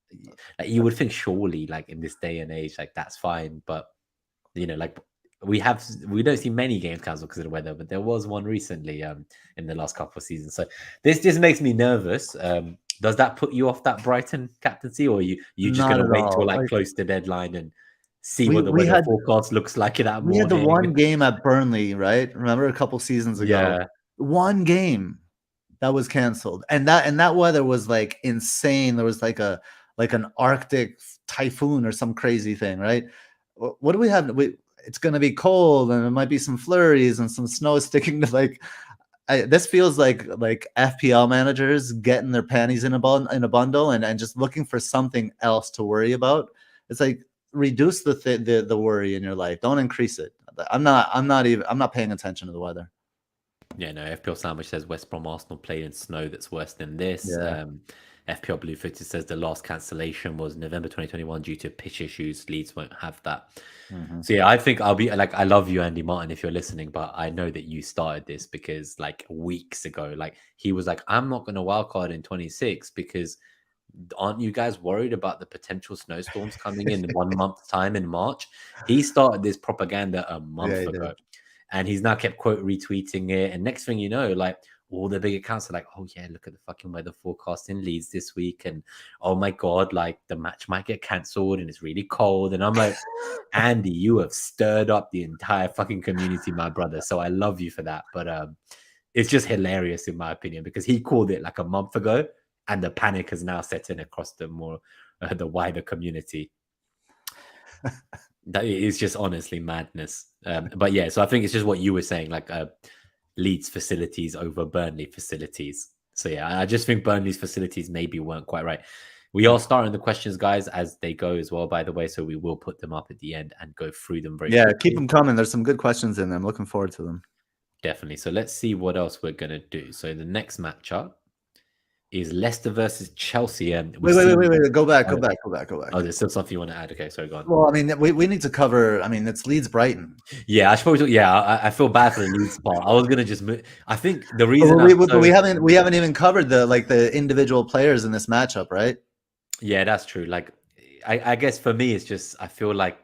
Like, you would think surely, like in this day and age, like that's fine, but like we don't see many games cancelled because of the weather, but there was one recently in the last couple of seasons. So this just makes me nervous. Does that put you off that Brighton captaincy, or you just going to wait till like close to deadline and see we what the we weather had forecast looks like in that we had the morning. one game at Burnley, right? Remember a couple seasons ago? Yeah. One game that was canceled, and that weather was like insane. There was like an Arctic typhoon or some crazy thing, right? What do we have? It's going to be cold, and it might be some flurries and some snow sticking to like. This feels like FPL managers getting their panties in a bundle and just looking for something else to worry about. It's like reduce the worry in your life. Don't increase it. I'm not paying attention to the weather. Yeah, no, FPL Sandwich says West Brom Arsenal played in snow that's worse than this. Yeah. FPL Blue Footed says the last cancellation was November 2021 due to pitch issues. Leeds won't have that. Mm-hmm. So yeah, I think I'll be like, I love you, Andy Martin, if you're listening, but I know that you started this because like weeks ago, like he was like, I'm not going to wildcard in 26 because aren't you guys worried about the potential snowstorms coming in 1 month's time in March? He started this propaganda a month ago. And he's now kept quote retweeting it. And next thing you know, like all the big accounts are like, oh yeah, look at the fucking weather forecast in Leeds this week. And oh my God, like the match might get cancelled and it's really cold. And I'm like, Andy, you have stirred up the entire fucking community, my brother. So I love you for that. But it's just hilarious in my opinion, because he called it like a month ago and the panic has now set in across the the wider community. That is just honestly madness. But yeah, so I think it's just what you were saying, like Leeds facilities over Burnley facilities. So yeah, I just think Burnley's facilities maybe weren't quite right. We are starting the questions, guys, as they go as well, by the way. So we will put them up at the end and go through them very quickly. Keep them coming. There's some good questions in there. I'm looking forward to them. Definitely. So let's see what else we're going to do. So the next matchup is Leicester versus Chelsea. And wait. Go back. Oh, there's still something you want to add? Okay, sorry, go on. Well, I mean, we need to cover. I mean, it's Leeds Brighton. Yeah, I suppose. Yeah, I feel bad for the Leeds part. I was gonna just move. I think the reason we haven't even covered the individual players in this matchup, right? Yeah, that's true. Like, I guess for me, it's just I feel like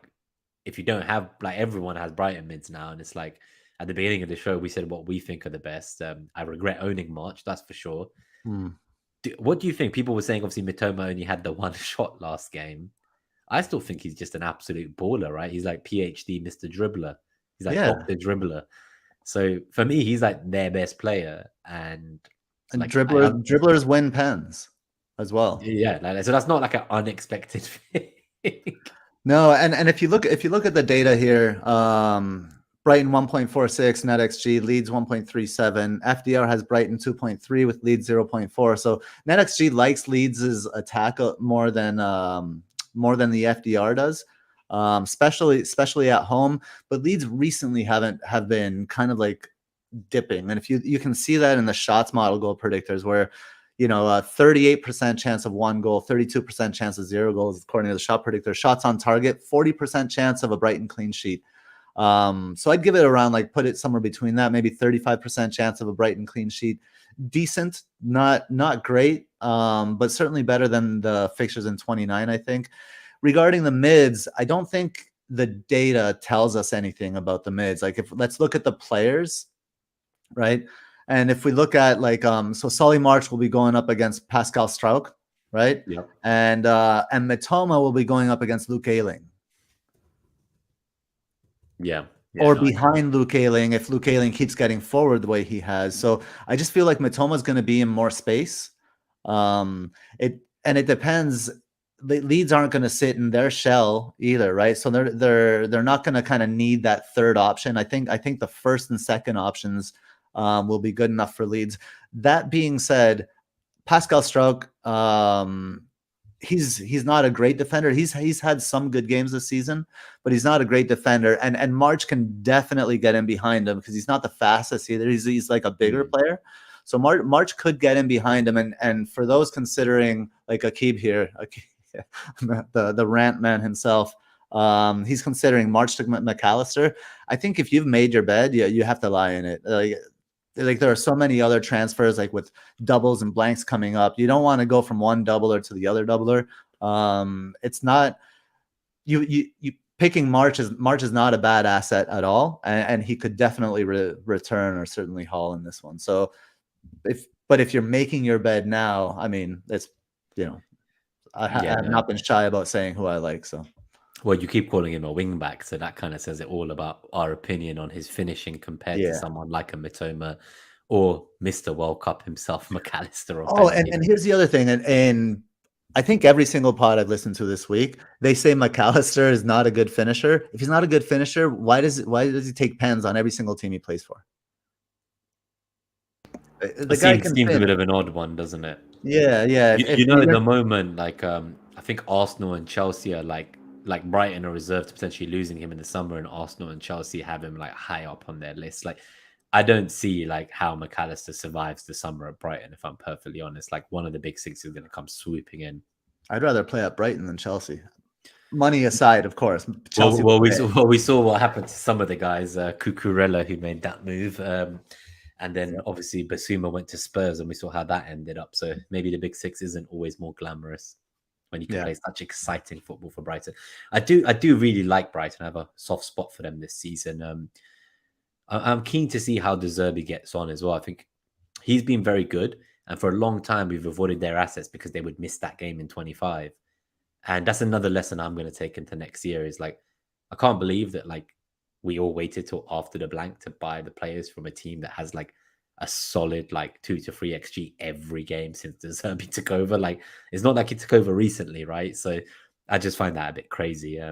if you don't have like everyone has Brighton mids now, and it's like at the beginning of the show we said what we think are the best. I regret owning March, that's for sure. What do you think? People were saying obviously Mitoma only had the one shot last game. I still think he's just an absolute baller, right? He's like PhD Mr. Dribbler. He's like Dr. Dribbler. So for me, he's like their best player. And like, dribblers win pens as well. Yeah, so that's not like an unexpected thing. No, and if you look at the data here, Brighton 1.46 NetxG, Leeds 1.37. FDR has Brighton 2.3 with Leeds 0.4. So NetxG likes Leeds' attack more than the FDR does, especially at home. But Leeds recently have been kind of like dipping, and if you can see that in the shots model goal predictors, where 38% chance of 1 goal, 32% chance of 0 goals according to the shot predictor. Shots on target, 40% chance of a Brighton clean sheet. So I'd give it around, like, put it somewhere between that, maybe 35% chance of a Brighton clean sheet. Decent, not great, but certainly better than the fixtures in 29, I think. Regarding the mids, I don't think the data tells us anything about the mids. Like, let's look at the players, right? And if we look at so Solly March will be going up against Pascal Struijk, right? Yep. And Mitoma will be going up against Luke Ayling. Yeah. Or behind Luke Ayling if Luke Ayling keeps getting forward the way he has. So I just feel like Mitoma is going to be in more space. It depends. The Leeds aren't going to sit in their shell either, right? So they're not going to kind of need that third option. I think the first and second options will be good enough for Leeds. That being said, Pascal Struijk, he's not a great defender. He's had some good games this season, but he's not a great defender. And March can definitely get in behind him because he's not the fastest either. He's like a bigger player. So March could get in behind him. And for those considering, like Akib here, the rant man himself, he's considering March to McAllister. I think if you've made your bed, you have to lie in it. Like there are so many other transfers, like with doubles and blanks coming up. You don't want to go from one doubler to the other doubler. It's not you picking March is not a bad asset at all, and he could definitely return or certainly haul in this one. So if you're making your bed now, I mean, it's I have not been shy about saying who I like. So Well, you keep calling him a wing back, so that kind of says it all about our opinion on his finishing compared to Yeah. someone like a Mitoma or Mr. World Cup himself, McAllister or Oh, Penalty. and here's the other thing, and I think every single pod I've listened to this week, they say McAllister is not a good finisher. If he's not a good finisher, why does he take pens on every single team he plays for? The It guy seems can a bit finish. of an odd one, doesn't it? Yeah, yeah. You know, at the moment, like I think Arsenal and Chelsea are like Brighton are reserved to potentially losing him in the summer, and Arsenal and Chelsea have him like high up on their list. Like, I don't see like how McAllister survives the summer at Brighton. If I'm perfectly honest, like one of the big six is going to come swooping in. I'd rather play at Brighton than Chelsea. Money aside, of course. Well, Chelsea. we saw what happened to some of the guys, Cucurella, who made that move. And then obviously Basuma went to Spurs, and we saw how that ended up. So maybe the big six isn't always more glamorous when you can play such exciting football for Brighton. I do really like Brighton. I have a soft spot for them this season. I'm keen to see how De Zerbi gets on as well. I think he's been very good, and for a long time we've avoided their assets because they would miss that game in 25. And that's another lesson I'm going to take into next year is like, I can't believe that like we all waited till after the blank to buy the players from a team that has like a solid like 2 to 3 XG every game since De Zerbi took over. Like, it's not like he took over recently, right? So I just find that a bit crazy.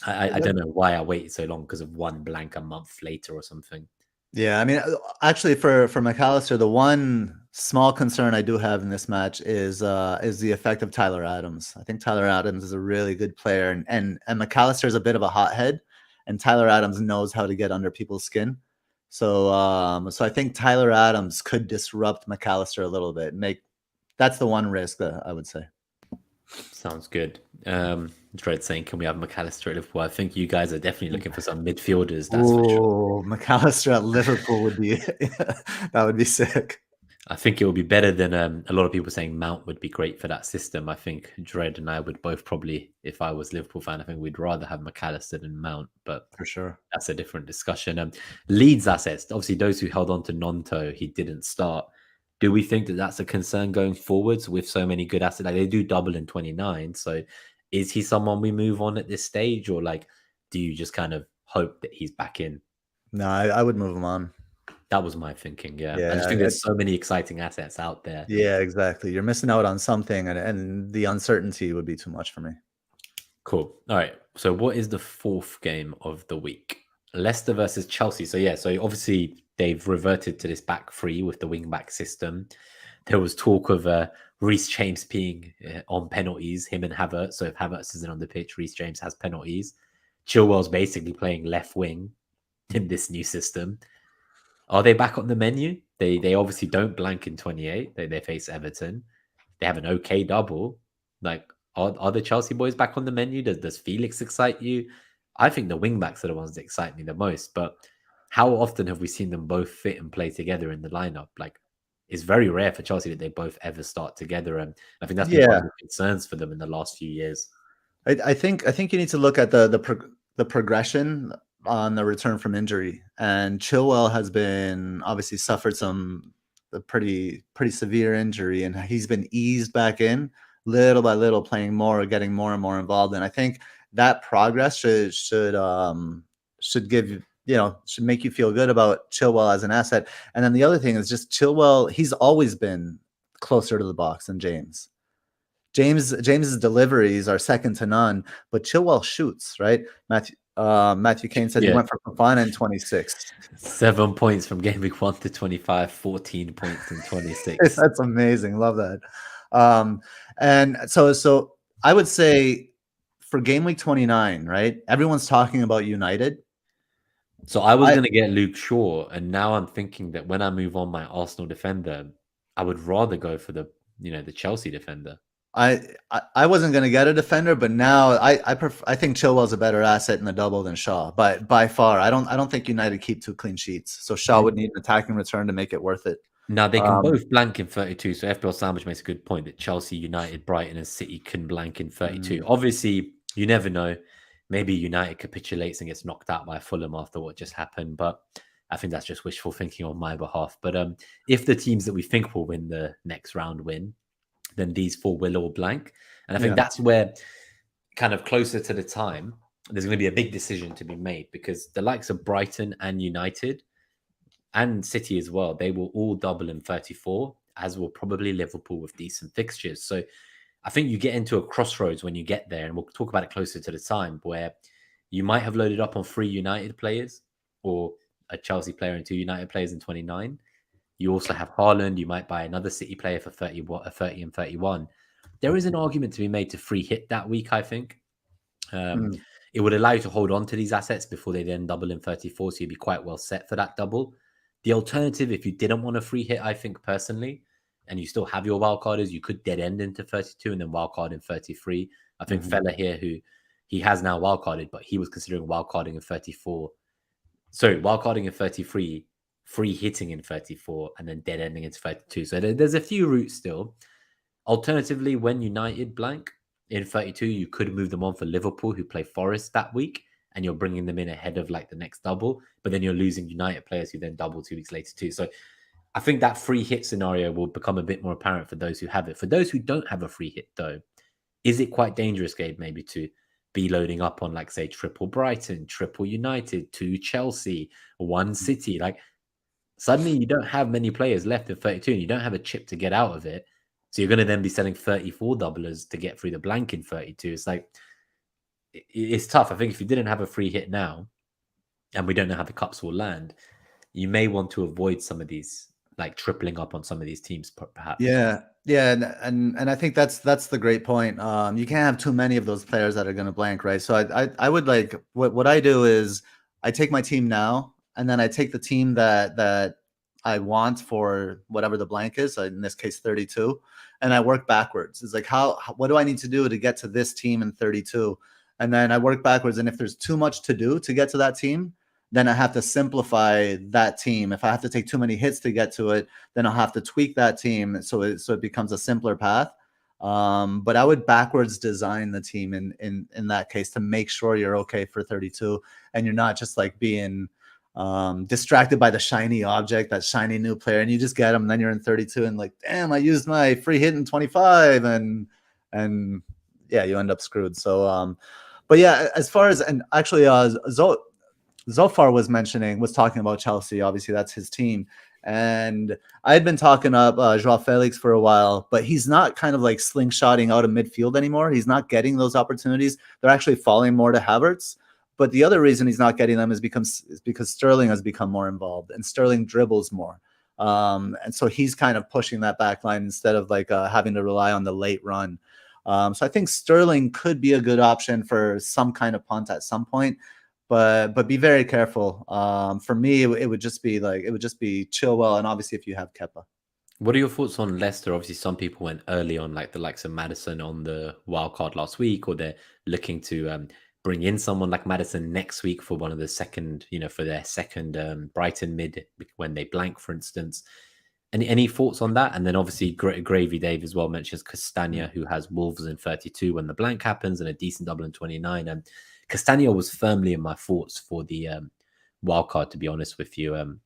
I don't know why I waited so long because of one blank a month later or something. Yeah, I mean, actually, for McAllister, the one small concern I do have in this match is the effect of Tyler Adams. I think Tyler Adams is a really good player, and McAllister is a bit of a hothead, and Tyler Adams knows how to get under people's skin. So I think Tyler Adams could disrupt McAllister a little bit. That's the one risk that I would say. Sounds good. Dread saying, can we have McAllister at Liverpool? I think you guys are definitely looking for some midfielders, that's for sure. McAllister at Liverpool would be that would be sick. I think it would be better than a lot of people saying Mount would be great for that system. I think Dread and I would both probably, if I was a Liverpool fan, I think we'd rather have McAllister than Mount, but for sure, that's a different discussion. Leeds assets, obviously those who held on to Nonto, he didn't start. Do we think that that's a concern going forwards with so many good assets? Like, they do double in 29. So is he someone we move on at this stage, or like, do you just kind of hope that he's back in? No, I would move him on. That was my thinking. Yeah. I just think there's so many exciting assets out there. Yeah, exactly. You're missing out on something, and the uncertainty would be too much for me. Cool. All right. So what is the fourth game of the week? Leicester versus Chelsea. So yeah, so obviously they've reverted to this back three with the wing back system. There was talk of Reece James being on penalties, him and Havertz. So if Havertz isn't on the pitch, Reece James has penalties. Chilwell's basically playing left wing in this new system. Are they back on the menu? They obviously don't blank in 28. They face Everton. They have an okay double. Like, are the Chelsea boys back on the menu? Does Felix excite you? I think the wingbacks are the ones that excite me the most. But how often have we seen them both fit and play together in the lineup? Like, it's very rare for Chelsea that they both ever start together. And I think that's been one of the concerns for them in the last few years. I think you need to look at the progression on the return from injury, and Chilwell has been obviously suffered a pretty severe injury, and he's been eased back in little by little, playing more, getting more and more involved. And I think that progress should give should make you feel good about Chilwell as an asset. And then the other thing is just Chilwell, he's always been closer to the box than James. James's deliveries are second to none, but Chilwell shoots, right? Matthew Kane said he went for Fofana in 26. 7 points from game week 1 to 25, 14 points in 26. That's amazing. Love that. And so I would say for game week 29, right? Everyone's talking about United. So I was going to get Luke Shaw, and now I'm thinking that when I move on my Arsenal defender, I would rather go for the Chelsea defender. I wasn't going to get a defender, but now I think Chilwell's a better asset in the double than Shaw, but by far. I don't think United keep 2 clean sheets, so Shaw would need an attacking return to make it worth it. Now they can both blank in 32. So FPL Sandwich makes a good point that Chelsea, United, Brighton, and City can blank in 32. Obviously, you never know. Maybe United capitulates and gets knocked out by Fulham after what just happened, but I think that's just wishful thinking on my behalf. But if the teams that we think will win the next round win, then these 4 will all blank. And I think that's where kind of closer to the time, there's going to be a big decision to be made because the likes of Brighton and United and City as well, they will all double in 34, as will probably Liverpool with decent fixtures. So I think you get into a crossroads when you get there, and we'll talk about it closer to the time, where you might have loaded up on 3 United players or a Chelsea player and 2 United players in 29. You also have Haaland. You might buy another City player for 30 and 31. There is an argument to be made to free hit that week, I think. It would allow you to hold on to these assets before they then double in 34, so you'd be quite well set for that double. The alternative, if you didn't want a free hit, I think personally, and you still have your wildcarders, you could dead end into 32 and then wildcard in 33. I think Fella here, who he has now wildcarded, but he was considering wildcarding in 34. Sorry, wildcarding in 33, free hitting in 34, and then dead ending into 32. So there's a few routes still. Alternatively, when United blank in 32, you could move them on for Liverpool, who play Forest that week, and you're bringing them in ahead of like the next double, but then you're losing United players who then double 2 weeks later too. So I think that free hit scenario will become a bit more apparent for those who have it. For those who don't have a free hit though, is it quite dangerous, Gabe, maybe to be loading up on like, say, triple Brighton, triple United, 2 Chelsea, 1 City? Like suddenly you don't have many players left in 32 and you don't have a chip to get out of it. So you're going to then be selling 34 doublers to get through the blank in 32. It's like, it's tough. I think if you didn't have a free hit now, and we don't know how the cups will land, you may want to avoid some of these, like tripling up on some of these teams, perhaps. Yeah, and I think that's the great point. You can't have too many of those players that are going to blank, right? So I would like what I do is I take my team now, and then I take the team that I want for whatever the blank is. So in this case, 32, and I work backwards. It's like what do I need to do to get to this team in 32? And then I work backwards. And if there's too much to do to get to that team, then I have to simplify that team. If I have to take too many hits to get to it, then I'll have to tweak that team so it becomes a simpler path. But I would backwards design the team in that case to make sure you're okay for 32 and you're not just like being distracted by the shiny object, that shiny new player, and you just get them. And then you're in 32 and like, damn, I used my free hit in 25, and yeah, you end up screwed. So, but yeah, as far as, and actually, Zofar was talking about Chelsea. Obviously, that's his team. And I had been talking up Joao Felix for a while, but he's not kind of like slingshotting out of midfield anymore. He's not getting those opportunities. They're actually falling more to Havertz. But the other reason he's not getting them is because Sterling has become more involved and Sterling dribbles more. And so he's kind of pushing that back line instead of like having to rely on the late run. So I think Sterling could be a good option for some kind of punt at some point. But be very careful. For me, it would just be Chilwell, and obviously if you have Kepa. What are your thoughts on Leicester? Obviously, some people went early on, like the likes of Maddison on the wild card last week, or they're looking to bring in someone like Maddison next week for one of the second, for their second Brighton mid when they blank, for instance. Any thoughts on that? And then obviously Gravy Dave as well mentions Castagna, who has Wolves in 32 when the blank happens and a decent double in 29. And Castagna was firmly in my thoughts for the wild card, to be honest with you.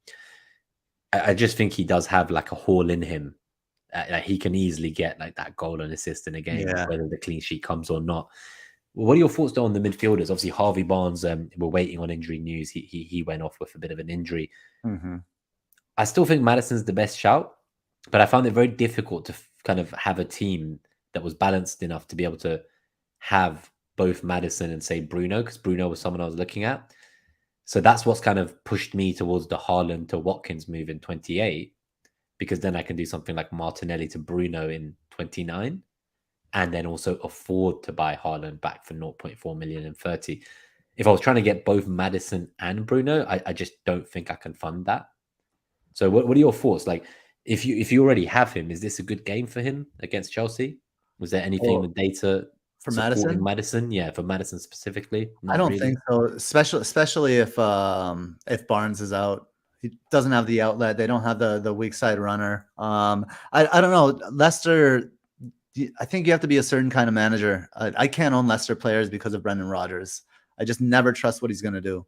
I just think he does have like a haul in him. He can easily get like that goal and assist in a game, whether the clean sheet comes or not. What are your thoughts on the midfielders? Obviously, Harvey Barnes, we're waiting on injury news. He went off with a bit of an injury. Mm-hmm. I still think Maddison's the best shout, but I found it very difficult to kind of have a team that was balanced enough to be able to have both Maddison and say Bruno, because Bruno was someone I was looking at. So that's what's kind of pushed me towards the Haaland to Watkins move in 28, because then I can do something like Martinelli to Bruno in 29, and then also afford to buy Haaland back for 0.4 million in 30. If I was trying to get both Maddison and Bruno, I just don't think I can fund that. So what are your thoughts? Like, if you already have him, is this a good game for him against Chelsea? Was there anything in the data for Maddison? Yeah, for Maddison specifically. I don't think so. Especially if Barnes is out, he doesn't have the outlet. They don't have the weak side runner. I don't know. Leicester, I think you have to be a certain kind of manager. I can't own Leicester players because of Brendan Rodgers. I just never trust what he's going to do,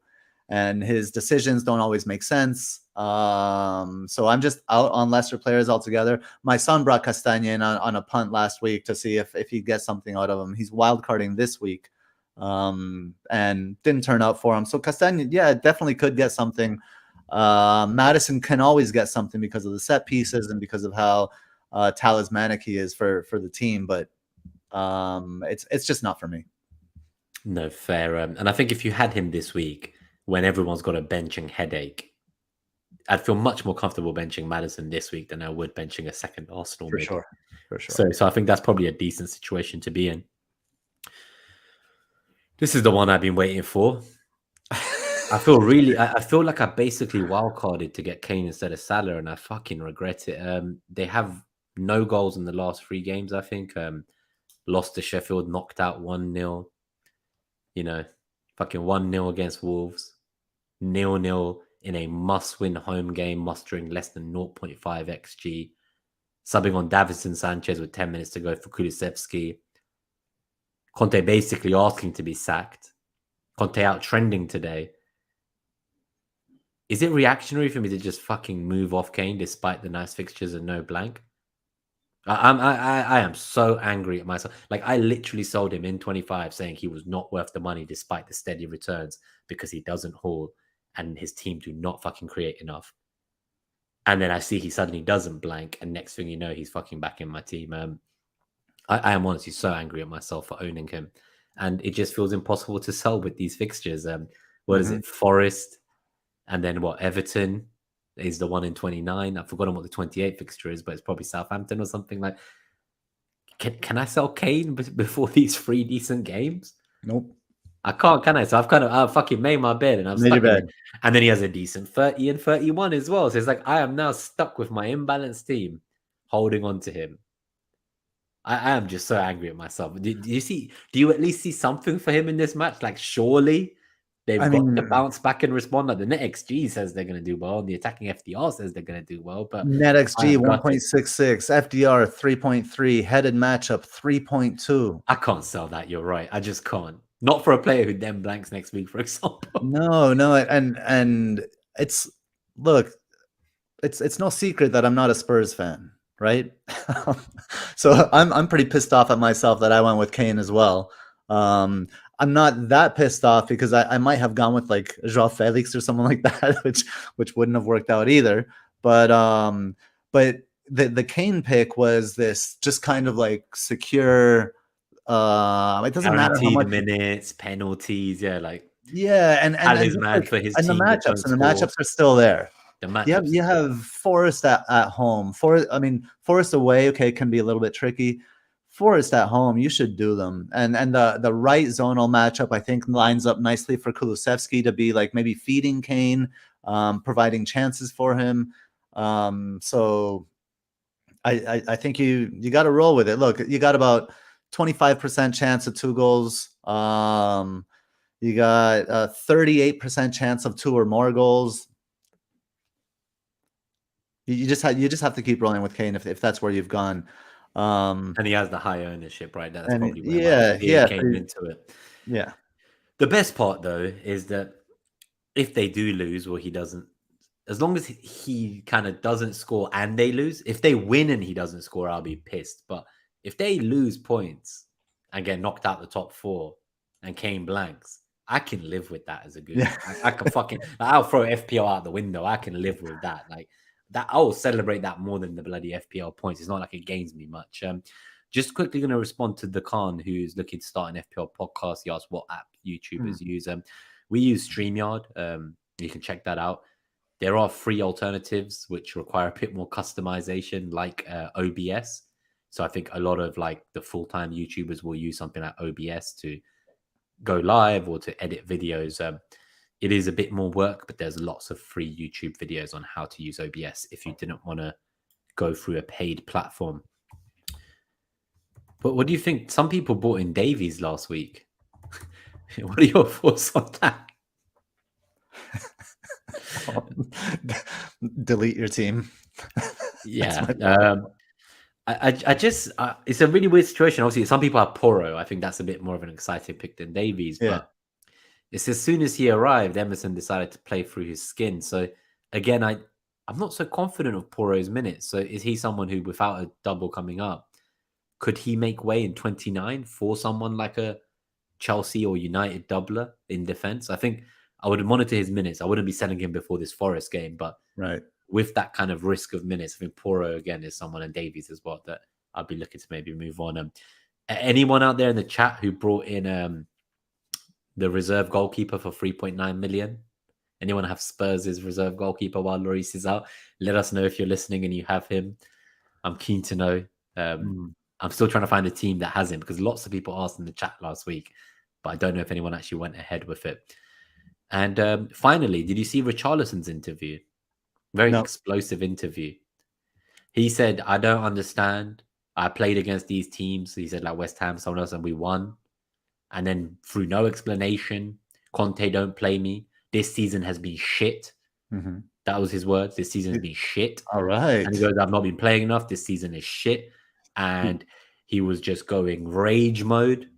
and his decisions don't always make sense. So I'm just out on Leicester players altogether. My son brought Castagna in on a punt last week to see if he gets something out of him. He's wildcarding this week. and didn't turn out for him. So Castagna, yeah, definitely could get something. Madison can always get something because of the set pieces and because of how talismanic he is for the team. But it's just not for me. No, fair. And I think if you had him this week, when everyone's got a benching headache, I'd feel much more comfortable benching Madison this week than I would benching a second Arsenal For mid. sure. For sure. So I think that's probably a decent situation to be in. This is the one I've been waiting for. I feel like I basically wildcarded to get Kane instead of Salah, and I fucking regret it. They have no goals in the last 3 games, I think. Lost to Sheffield, knocked out 1-0. Fucking 1-0 against Wolves. 0-0 in a must-win home game, mustering less than 0.5 XG. Subbing on Davinson Sanchez with 10 minutes to go for Kulusevski. Conte basically asking to be sacked. Conte out trending today. Is it reactionary for me to just fucking move off Kane despite the nice fixtures and no blank? I am so angry at myself. Like, I literally sold him in 25 saying he was not worth the money despite the steady returns because he doesn't haul and his team do not fucking create enough. And then I see he suddenly doesn't blank, and next thing you know, he's fucking back in my team. I am honestly so angry at myself for owning him, and it just feels impossible to sell with these fixtures. What is it? Forest, and then what? Everton is the one in 29. I've forgotten what the 28 fixture is, but it's probably Southampton or something like. Can I sell Kane before these 3 decent games? Nope. I can't, can I? So I've fucking made my bed and I'm Made stuck your in bed. it. And then he has a decent 30 and 31 as well. So it's like I am now stuck with my imbalanced team, holding on to him. I am just so angry at myself. Do you at least see something for him in this match? Like, surely they've got to bounce back and respond. Like, the NetxG says they're going to do well, and the attacking FDR says they're going to do well. But NetxG 1.66, FDR 3.3, headed matchup 3.2. I can't sell that. You're right. I just can't. Not for a player who then blanks next week, for example. No, and it's it's no secret that I'm not a Spurs fan, right? So I'm pretty pissed off at myself that I went with Kane as well. I'm not that pissed off because I might have gone with like Joao Felix or someone like that, which wouldn't have worked out either. But the Kane pick was this just kind of like secure. It doesn't matter how much minutes, penalties, and the matchups are still there. You have Forest at home. Forest away, okay, can be a little bit tricky. Forest at home, you should do them. And the right zonal matchup, I think, lines up nicely for Kulusevski to be like maybe feeding Kane, providing chances for him. So I think you got to roll with it. Look, you got about 25% chance of 2 goals. You got a 38% chance of 2 or more goals. You just have to keep rolling with Kane if that's where you've gone. And he has the high ownership, right? That's probably where came into it. Yeah. The best part though is that if they do lose, well, he doesn't. As long as he kind of doesn't score and they lose, if they win and he doesn't score, I'll be pissed. But if they lose points and get knocked out the top 4 and Kane blanks, I can live with that as a good. Yeah. I can fucking. I'll throw FPL out the window. I can live with that. Like that, I will celebrate that more than the bloody FPL points. It's not like it gains me much. Just quickly going to respond to the Khan who's looking to start an FPL podcast. He asked what app YouTubers use. We use StreamYard. You can check that out. There are free alternatives which require a bit more customization, like OBS. So I think a lot of like the full-time YouTubers will use something like OBS to go live or to edit videos. It is a bit more work, but there's lots of free YouTube videos on how to use OBS if you didn't want to go through a paid platform. But what do you think? Some people bought in Davies last week. What are your thoughts on that? Delete your team. Yeah. I just it's a really weird situation. Obviously, some people have Porro. I think that's a bit more of an exciting pick than Davies. Yeah. But it's as soon as he arrived, Emerson decided to play through his skin. So again, I'm not so confident of Porro's minutes. So is he someone who, without a double coming up, could he make way in 29 for someone like a Chelsea or United doubler in defense. I think I would monitor his minutes. I wouldn't be selling him before this Forest game, but Right. with that kind of risk of minutes, I think Poro again is someone, and Davies as well, that I'd be looking to maybe move on. Anyone out there in the chat who brought in the reserve goalkeeper for 3.9 million? Anyone have Spurs' reserve goalkeeper while Lloris is out? Let us know if you're listening and you have him. I'm keen to know. I'm still trying to find a team that has him because lots of people asked in the chat last week, but I don't know if anyone actually went ahead with it. And finally, did you see Richarlison's interview? Very explosive interview. He said, I don't understand. I played against these teams. He said, like West Ham, someone else, and we won. And then through no explanation, Conte don't play me. This season has been shit. That was his words. This season has been shit. All right. And he goes, I've not been playing enough. This season is shit. And he was just going rage mode.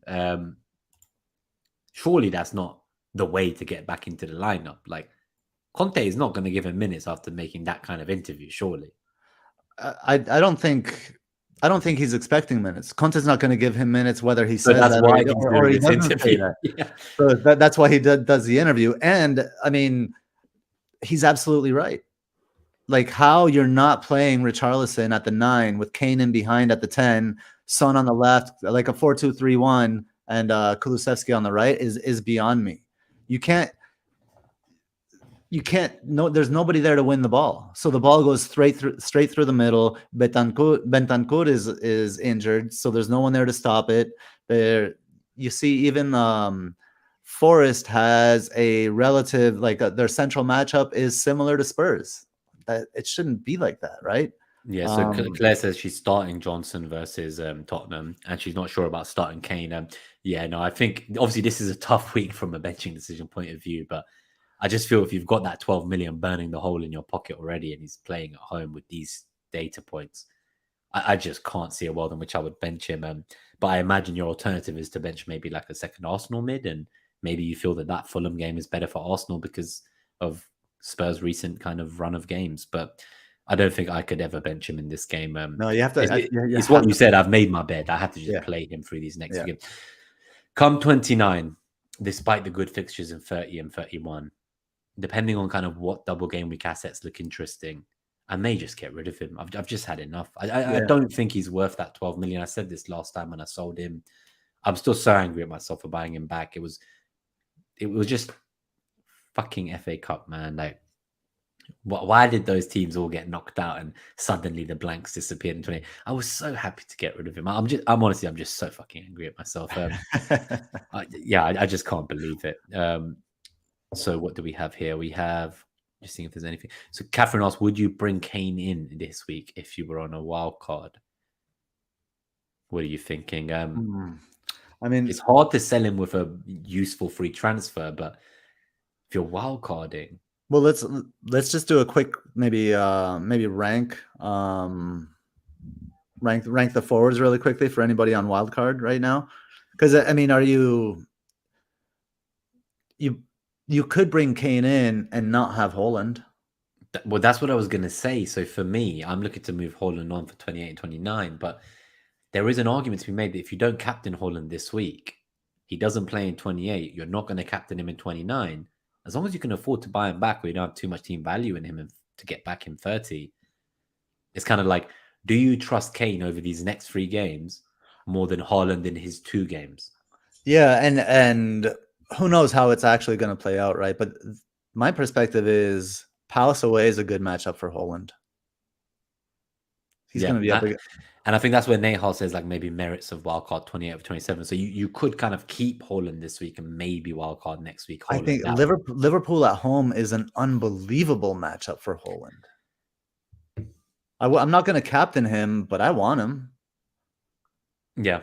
Surely that's not the way to get back into the lineup. Like, Conte is not going to give him minutes after making that kind of interview, surely. I don't think he's expecting minutes. Conte's not going to give him minutes, whether he says that's that why or he doesn't say that. Yeah. So that's why he does the interview. And I mean, he's absolutely right. Like, how you're not playing Richarlison at the 9 with Kane in behind at the 10, Son on the left, like a 4-2-3-1, and Kulusevski on the right is beyond me. You can't. No, there's nobody there to win the ball. So the ball goes straight through the middle. Bentancur is injured, so there's no one there to stop it. There, you see, even Forest has a relative, like their central matchup is similar to Spurs. It shouldn't be like that, right? Yeah, so Claire says she's starting Johnson versus Tottenham, and she's not sure about starting Kane. Yeah, no, I think obviously this is a tough week from a benching decision point of view, but I just feel if you've got that 12 million burning the hole in your pocket already and he's playing at home with these data points, I just can't see a world in which I would bench him. But I imagine your alternative is to bench maybe like a second Arsenal mid, and maybe you feel that Fulham game is better for Arsenal because of Spurs' recent kind of run of games. But I don't think I could ever bench him in this game. No, you have to. It's what you said. I've made my bed. I have to just play him through these next games. Come 29, despite the good fixtures in 30 and 31, depending on kind of what double game week assets look interesting, I may just get rid of him. I've just had enough. I don't think he's worth that 12 million. I said this last time when I sold him. I'm still so angry at myself for buying him back. It was just fucking FA Cup, man. Like, why did those teams all get knocked out and suddenly the blanks disappeared in 20? I was so happy to get rid of him. I'm just so fucking angry at myself. I just can't believe it. So what do we have here? We have, just seeing if there's anything. So Catherine asked, would you bring Kane in this week if you were on a wild card? What are you thinking? I mean, it's hard to sell him with a useful free transfer, but if you're wild carding, well, let's just do a quick maybe rank the forwards really quickly for anybody on wildcard right now, because I mean, are you could bring Kane in and not have Haaland. Well, that's what I was going to say. So for me, I'm looking to move Haaland on for 28 and 29, but there is an argument to be made that if you don't captain Haaland this week, he doesn't play in 28, you're not going to captain him in 29. As long as you can afford to buy him back or you don't have too much team value in him to get back in 30, it's kind of like, do you trust Kane over these next 3 games more than Haaland in his 2 games? Yeah, and who knows how it's actually going to play out, right? But my perspective is Palace away is a good matchup for Haaland. He's going to be up against. And I think that's where Nahal says like maybe merits of wildcard 28 of 27. So you could kind of keep Haaland this week and maybe wildcard next week. I think Liverpool at home is an unbelievable matchup for Haaland. I'm not going to captain him, but I want him. Yeah.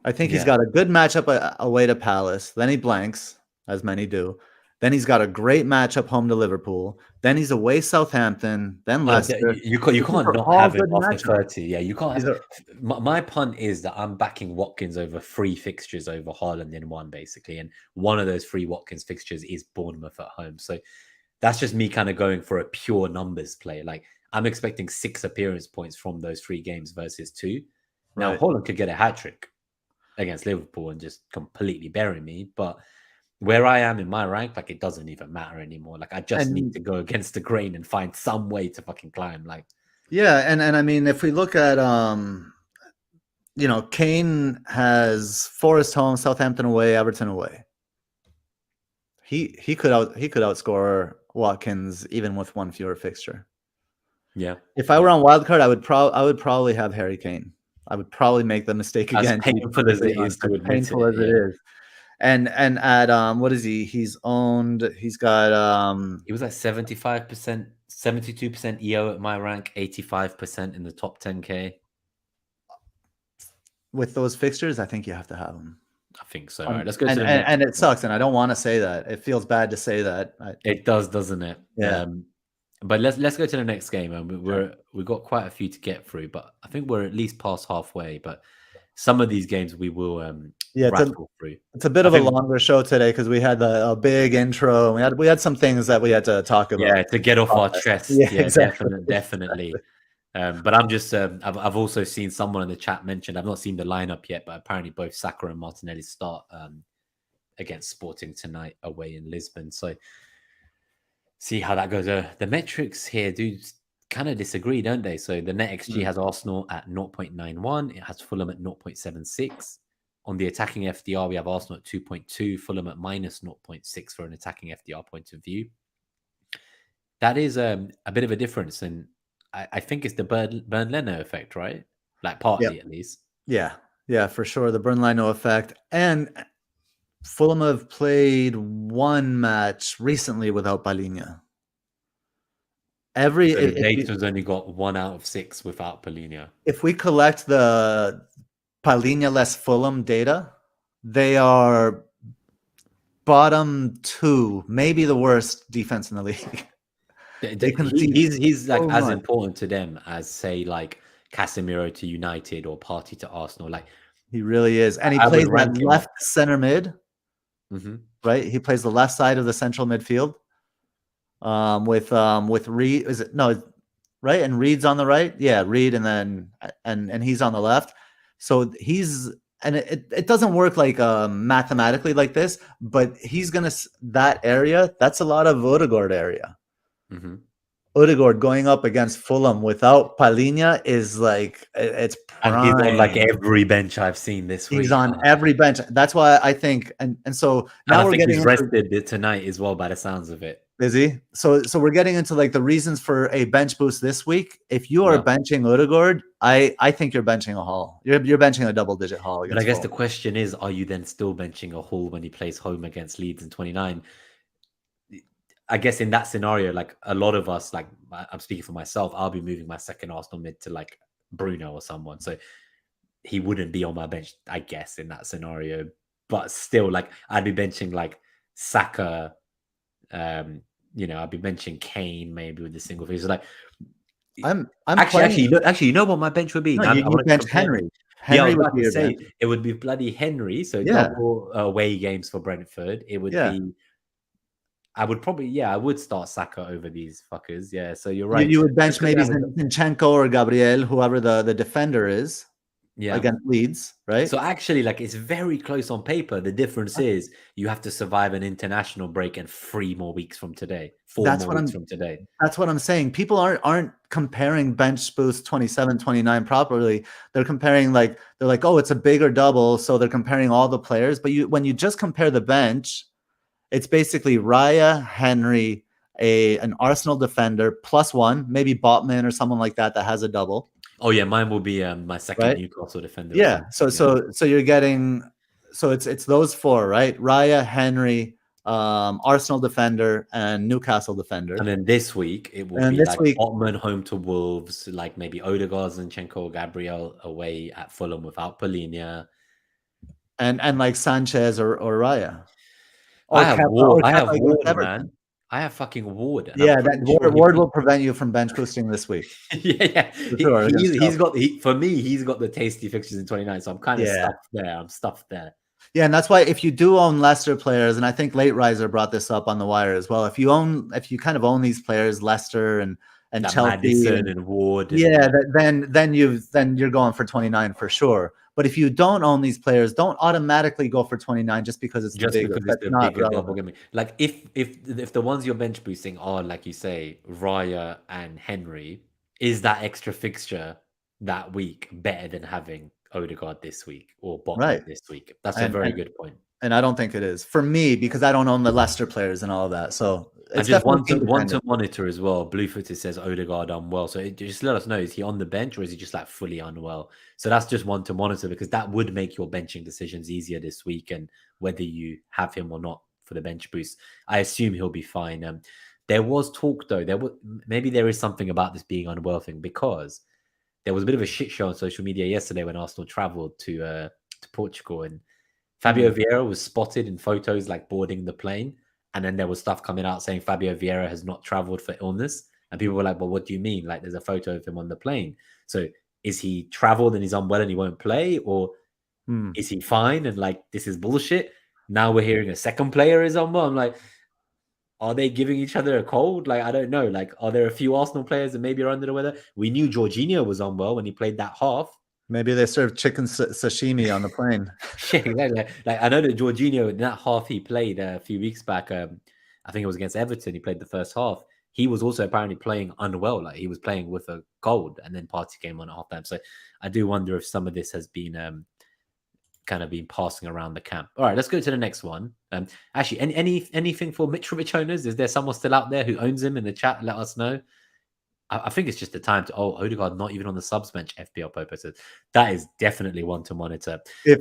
I think he's got a good matchup away to Palace. Then he blanks, as many do. Then he's got a great matchup home to Liverpool. Then he's away Southampton. Then Leicester. You can't not have him off the 30. Yeah, you can't. My punt is that I'm backing Watkins over 3 fixtures over Haaland in 1, basically. And one of those 3 Watkins fixtures is Bournemouth at home. So that's just me kind of going for a pure numbers play. Like, I'm expecting 6 appearance points from those 3 games versus 2. Now, Haaland could get a hat-trick. against Liverpool and just completely bury me. But where I am in my rank, like, it doesn't even matter anymore. Like, I just need to go against the grain and find some way to fucking climb. Like, yeah, and I mean, if we look at Kane has Forest home, Southampton away, Everton away. He could outscore Watkins even with one fewer fixture. Yeah. If I were on Wildcard, I would probably have Harry Kane. I would probably make the mistake again. As painful as it is to admit painful as it is. And at what is he? He's owned. He's got he was like 75%, 72% EO at my rank, 85% in the top 10K. With those fixtures, I think you have to have him. I think so. All right, let's go to the next. And it sucks, and I don't want to say that. It feels bad to say that. It does, doesn't it? Yeah. But let's go to the next game, and we've got quite a few to get through, but I think we're at least past halfway. But some of these games we will rattle through. It's a bit of a longer show today because we had a big intro. We had some things that we had to talk about. Yeah, to get off our chest. Yeah, exactly. Definitely. But I'm just I've also seen someone in the chat mentioned, I've not seen the lineup yet, but apparently both Saka and Martinelli start against Sporting tonight away in Lisbon. So see how that goes. The metrics here do kind of disagree, don't they? So the NetxG has Arsenal at 0.91. It has Fulham at 0.76. On the attacking FDR, we have Arsenal at 2.2, Fulham at minus 0.6 for an attacking FDR point of view. That is a bit of a difference. And I think it's the Bernd Leno effect, right? Like partly at least. Yeah, for sure. The Bernd Leno effect. And Fulham have played one match recently without Palhinha. Dayton's only got 1 out of 6 without Palhinha. If we collect the Palhinha less Fulham data, they are bottom 2, maybe the worst defense in the league. He's like as important to them as, say, like Casemiro to United or Partey to Arsenal. Like, he really is, and he plays that left center mid. Right, he plays the left side of the central midfield. With Reed, is it no? Right, and Reed's on the right. Yeah, Reed, and then and he's on the left. So he's, and it doesn't work like mathematically like this, but he's gonna, that area. That's a lot of Odegaard area. Odegaard going up against Fulham without Palhinha is like, it's prime. And he's on like every bench I've seen this week. He's on every bench. That's why I think, and so now we're getting he's rested tonight as well by the sounds of it. Is he? So we're getting into like the reasons for a bench boost this week. If you are benching Odegaard, I think you're benching a Hall. You're benching a double-digit Hall. But I guess the question is, are you then still benching a Hall when he plays home against Leeds in 29? I guess in that scenario, like a lot of us, like I'm speaking for myself, I'll be moving my second Arsenal mid to like Bruno or someone. So he wouldn't be on my bench, I guess, in that scenario. But still, like I'd be benching like Saka. I'd be benching Kane maybe with the single figures. Like I'm actually, you know what my bench would be? No, you bench Henry. Henry would be say it would be bloody Henry. So double away games for Brentford. It would be. I would probably, I would start Saka over these fuckers. Yeah, so you're right. You would bench maybe Zinchenko or Gabriel, whoever the defender is. Against Leeds, right? So actually, like, it's very close on paper. The difference is you have to survive an international break and 3 more weeks from today. 4 more weeks from today. That's what I'm saying. People aren't comparing bench boost 27, 29 properly. They're comparing they're like, oh, it's a bigger double, so they're comparing all the players. But when you just compare the bench, it's basically Raya, Henry, an Arsenal defender +1, maybe Botman or someone like that has a double. Oh yeah, mine will be my second Newcastle defender. Yeah, so you're getting, so it's those 4, right? Raya, Henry, Arsenal defender, and Newcastle defender. And then this week it will be like Botman home to Wolves, like maybe Odegaard, Zinchenko, or Gabriel away at Fulham without Palhinha, and like Sanchez or Raya. I have Ward, man. I have fucking Ward. That Ward will prevent you from bench boosting this week. Yeah. Sure, he's got the tasty fixtures in 29, so I'm kind of stuffed there. Yeah, and that's why if you do own Leicester players, and I think Late Riser brought this up on the wire as well. If you kind of own these players, Leicester and Chelsea Maddison and Ward, then you're going for 29 for sure. But if you don't own these players, don't automatically go for 29 just because it's the Just bigger. because it's That's the not bigger double relevant. game. Like if the ones you're bench boosting are, like you say, Raya and Henry, is that extra fixture that week better than having Odegaard this week or Botman Right. this week? That's a And very and good point. and I don't think it is for me because I don't own the Leicester players and all of that. So And it's just definitely one team to dependent. monitor as well. Bluefooted says Odegaard unwell, so just let us know, is he on the bench or is he just like fully unwell? So that's just one to monitor because that would make your benching decisions easier this week and whether you have him or not for the bench boost. I assume he'll be fine. There was talk though. Maybe there is something about this being unwell thing because there was a bit of a shit show on social media yesterday when Arsenal travelled to Portugal and Fabio Mm. Vieira was spotted in photos like boarding the plane. And then there was stuff coming out saying Fabio Vieira has not traveled for illness. And people were like, well, what do you mean? Like, there's a photo of him on the plane. So is he traveled and he's unwell and he won't play? Or Mm. is he fine? And like, this is bullshit. Now we're hearing a second player is unwell. I'm like, are they giving each other a cold? Like, I don't know. Like, are there a few Arsenal players that maybe are under the weather? We knew Jorginho was unwell when he played that half. Maybe they serve chicken sashimi on the plane. Shit, exactly. Like I know that Jorginho in that half he played a few weeks back. I think it was against Everton. He played the first half. He was also apparently playing unwell. Like he was playing with a cold, and then Partey came on at halftime. So I do wonder if some of this has been kind of been passing around the camp. All right, let's go to the next one. Actually, anything for Mitrovic owners? Is there someone still out there who owns him in the chat? Let us know. I think it's just the time to. Oh, Odegaard not even on the subs bench. FPL purposes. That is definitely one to monitor. I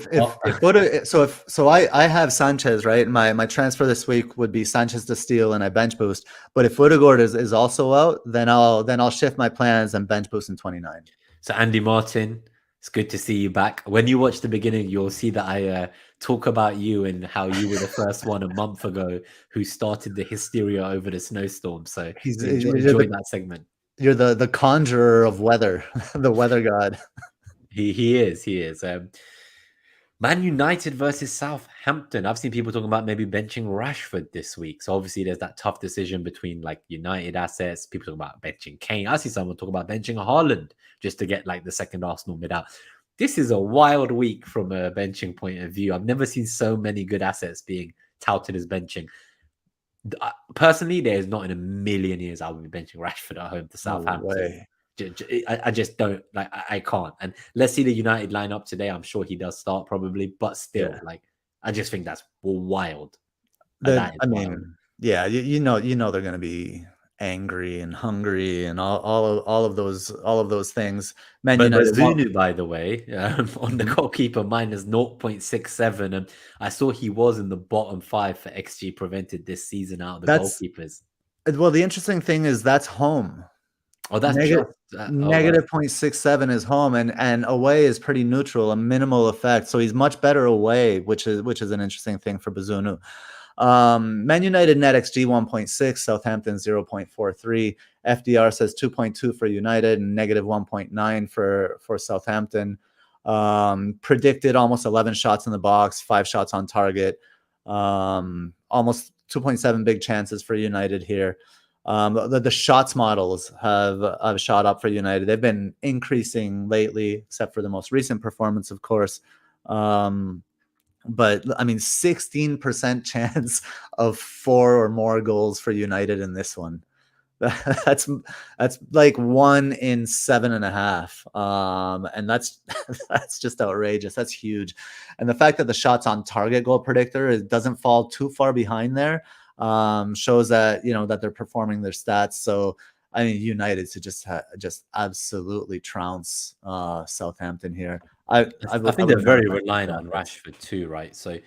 have Sanchez, right? My transfer this week would be Sanchez to steal and I bench boost. But if Odegaard is also out, then I'll shift my plans and bench boost in 29. So Andy Martin, it's good to see you back. When you watch the beginning, you'll see that I talk about you and how you were the first one a month ago who started the hysteria over the snowstorm. So enjoy that segment. You're the conjurer of weather, the weather god. He is. Man United versus Southampton. I've seen people talking about maybe benching Rashford this week. So obviously there's that tough decision between like United assets. People talking about benching Kane. I see someone talk about benching Haaland just to get like the second Arsenal mid out. This is a wild week from a benching point of view. I've never seen so many good assets being touted as benching. Personally, there's not in a million years I would be benching Rashford at home to Southampton. I just don't like. I can't. And let's see the United lineup today. I'm sure he does start probably, but still, like I just think that's wild. Wild. Yeah, you know they're going to be angry and hungry and all of those things. Man United, Vunu, by the way, on the goalkeeper minus 0.67, and I saw he was in the bottom 5 for XG prevented this season out of the goalkeepers. Well, the interesting thing is that's home. Oh, that's negative 0.67 is home, and away is pretty neutral, a minimal effect. So he's much better away, which is an interesting thing for Bazunu. Man United NetxG 1.6, Southampton 0.43. FDR says 2.2 for United and negative 1.9 for Southampton. Predicted almost 11 shots in the box, 5 shots on target. Almost 2.7 big chances for United here. The shots models have shot up for United. They've been increasing lately, except for the most recent performance, of course. But I mean, 16% chance of 4 or more goals for United in this one. That's like 1 in 7.5. And that's just outrageous. That's huge. And the fact that the shots on target goal predictor doesn't fall too far behind there shows that that they're performing their stats. So I mean, United to just absolutely trounce Southampton here. I think they're very reliant on Rashford too, right? So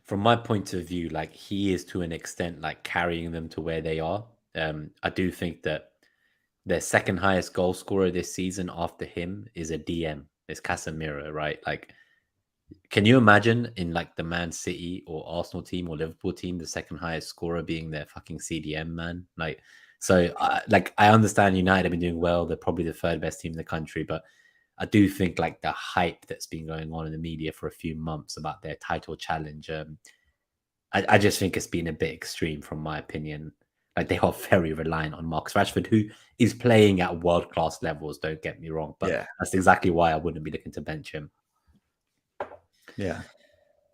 from my point of view, like he is to an extent like carrying them to where they are. I do think that their second highest goal scorer this season after him is a DM. It's Casemiro, right? Like, can you imagine in like the Man City or Arsenal team or Liverpool team, the second highest scorer being their fucking CDM, man? Like, so I understand United have been doing well. They're probably the third best team in the country, but I do think like the hype that's been going on in the media for a few months about their title challenge, I just think it's been a bit extreme from my opinion. Like they are very reliant on Marcus Rashford, who is playing at world-class levels, don't get me wrong, but that's exactly why I wouldn't be looking to bench him. Yeah.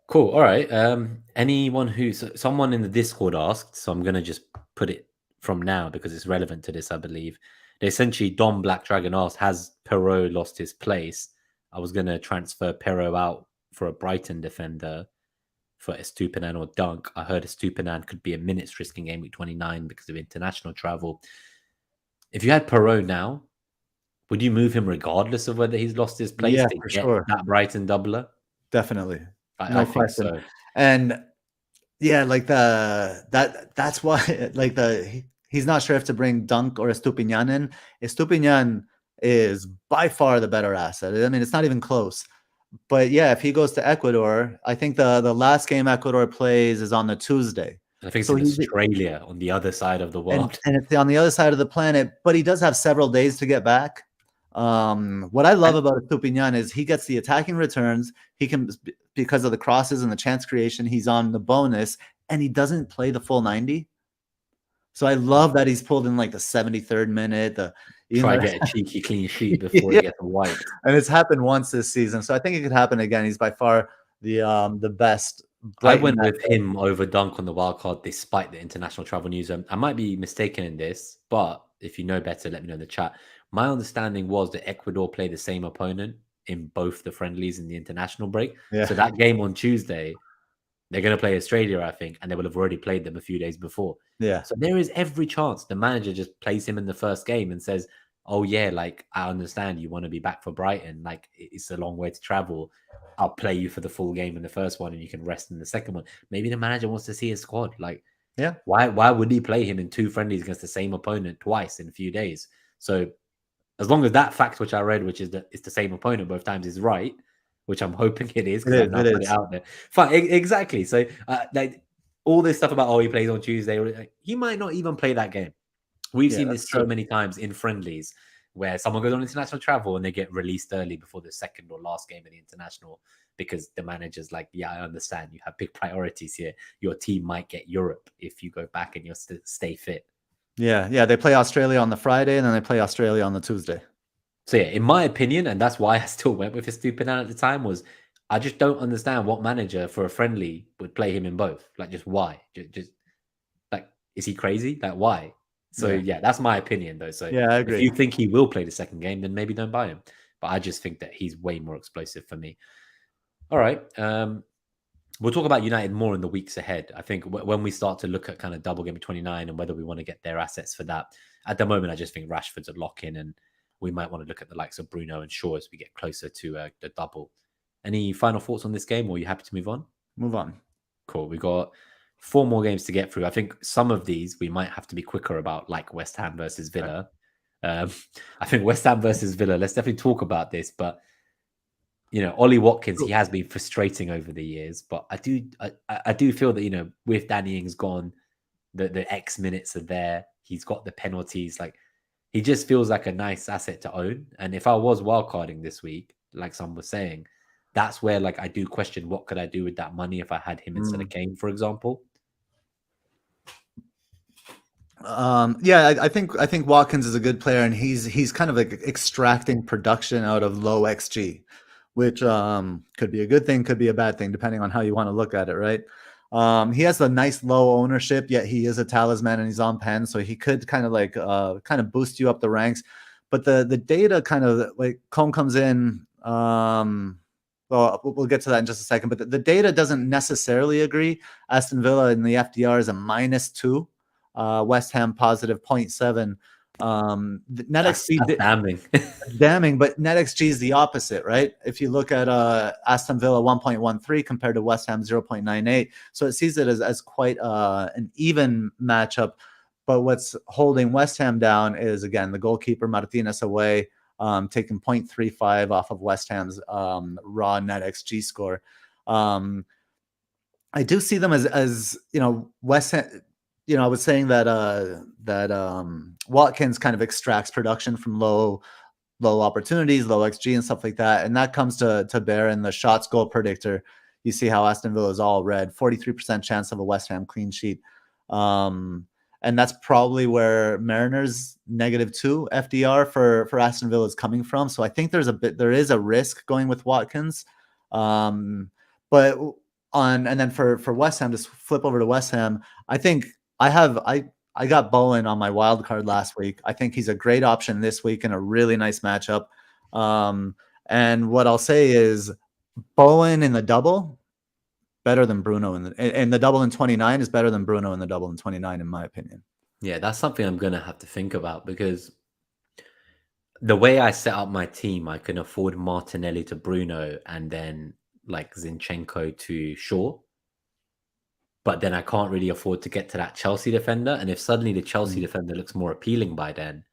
Cool. All right. Anyone someone in the Discord asked, so I'm gonna just put it from now because it's relevant to this, I believe. They essentially Don Black Dragon asked, has Perot lost his place? I was gonna transfer Perot out for a Brighton defender for Estupinan or Dunk. I heard Estupinan could be a minutes risk in game week 29 because of international travel. If you had Perot now, would you move him regardless of whether he's lost his place Yeah, to for get sure. that Brighton doubler? Definitely. I No think question. so. And yeah, like that's why like he's not sure if to bring Dunk or Estupinian in. Estupinian is by far the better asset. I mean, it's not even close. But yeah, if he goes to Ecuador, I think the last game Ecuador plays is on the Tuesday. I think it's So in Australia on the other side of the world. and it's on the other side of the planet, but he does have several days to get back. What I love about Estupinian is he gets the attacking returns. He can, because of the crosses and the chance creation, he's on the bonus, and he doesn't play the full 90. So I love that he's pulled in like the 73rd minute. Try get a cheeky clean sheet before Yeah. he gets wiped. And it's happened once this season, so I think it could happen again. He's by far the best. I went with him over Dunk on the wildcard despite the international travel news. I might be mistaken in this, but if you know better, let me know in the chat. My understanding was that Ecuador play the same opponent in both the friendlies and the international break. Yeah. So that game on Tuesday, they're going to play Australia, I think, and they will have already played them a few days before. Yeah. So there is every chance the manager just plays him in the first game and says, oh, yeah, like, I understand you want to be back for Brighton. Like, it's a long way to travel. I'll play you for the full game in the first one and you can rest in the second one. Maybe the manager wants to see his squad. Like, yeah, why would he play him in two friendlies against the same opponent twice in a few days? So as long as that fact, which I read, which is that it's the same opponent both times, is right, which I'm hoping it is because I've now put it out there. Fine, exactly. So like all this stuff about he plays on Tuesday, he might not even play that game. We've seen this so many times in friendlies where someone goes on international travel and they get released early before the second or last game of the international because the manager's like, yeah, I understand you have big priorities here. Your team might get Europe if you go back and you stay fit. Yeah. They play Australia on the Friday and then they play Australia on the Tuesday. So yeah, in my opinion, and that's why I still went with Estupinan at the time, was I just don't understand what manager for a friendly would play him in both. Like, just why? Just like, is he crazy? Like, why? So yeah, that's my opinion though. So yeah, I agree. If you think he will play the second game, then maybe don't buy him. But I just think that he's way more explosive for me. All right. We'll talk about United more in the weeks ahead. I think when we start to look at kind of double game 29 and whether we want to get their assets for that. At the moment, I just think Rashford's a lock-in and we might want to look at the likes of Bruno and Shaw as we get closer to the double. Any final thoughts on this game, or are you happy to move on? Move on. Cool. We've got 4 more games to get through. I think some of these we might have to be quicker about, like West Ham versus Villa. I think West Ham versus Villa, let's definitely talk about this. But, you know, Ollie Watkins, he has been frustrating over the years. But I do feel that, you know, with Danny Ings gone, the X minutes are there. He's got the penalties. Like, he just feels like a nice asset to own. And if I was wildcarding this week, like someone was saying, that's where like I do question what could I do with that money if I had him instead of Kane, for example. Yeah, I think Watkins is a good player, and he's kind of like extracting production out of low XG, which could be a good thing, could be a bad thing, depending on how you want to look at it, right? He has a nice low ownership, yet he is a talisman and he's on pen, so he could kind of like kind of boost you up the ranks. But the data kind of like comes in. Well, we'll get to that in just a second. But the data doesn't necessarily agree. Aston Villa in the FDR is a -2. West Ham positive 0.7. NetxG damning. damning, but NetxG is the opposite, right? If you look at Aston Villa 1.13 compared to West Ham 0.98, so it sees it as quite an even matchup. But what's holding West Ham down is, again, the goalkeeper Martinez away, taking 0.35 off of West Ham's raw NetxG score. I do see them as you know, West Ham. You know, I was saying that Watkins kind of extracts production from low opportunities, low XG and stuff like that. And that comes to bear in the shots goal predictor. You see how Aston Villa is all red, 43% chance of a West Ham clean sheet. And that's probably where Mariners -2 FDR for Aston Villa is coming from. So I think there is a risk going with Watkins. But and then for West Ham, just flip over to West Ham. I think I got Bowen on my wild card last week. I think he's a great option this week in a really nice matchup. And what I'll say is Bowen in the double better than Bruno in the double in 29 is better than Bruno in the double in 29 in my opinion. Yeah, that's something I'm gonna have to think about, because the way I set up my team, I can afford Martinelli to Bruno and then like Zinchenko to Shaw. But then I can't really afford to get to that Chelsea defender. And if suddenly the Chelsea defender looks more appealing by then,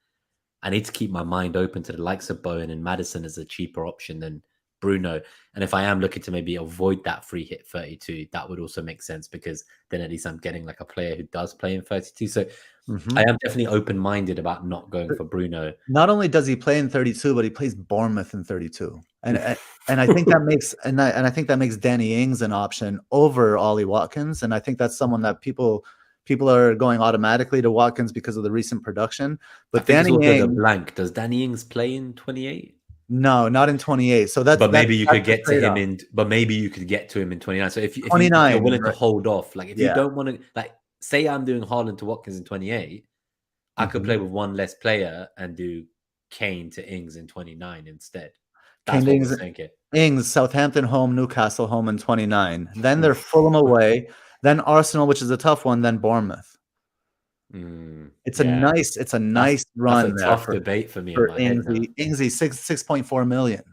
I need to keep my mind open to the likes of Bowen and Maddison as a cheaper option than Bruno. And if I am looking to maybe avoid that free hit 32, that would also make sense, because then at least I'm getting like a player who does play in 32. So I am definitely open-minded about not going for Bruno. Not only does he play in 32, but he plays Bournemouth in 32. And I think that makes I think that makes Danny Ings an option over Ollie Watkins. And I think that's someone that people are going automatically to Watkins because of the recent production. But Danny Ings, a blank. Does Danny Ings play in 28? No, not in 28. So that's maybe you could get to him in. But maybe you could get to him in 29. So if you're willing to hold off, like if you don't want to, like say I'm doing Haaland to Watkins in 28, I could play with one less player and do Kane to Ings in 29 instead. That's what we're thinking. Ings, Southampton home, Newcastle home in 29. Then they're Fulham away. Then Arsenal, which is a tough one. Then Bournemouth. It's a nice run. That's a tough debate for me. For Ingsy, 6.4 million.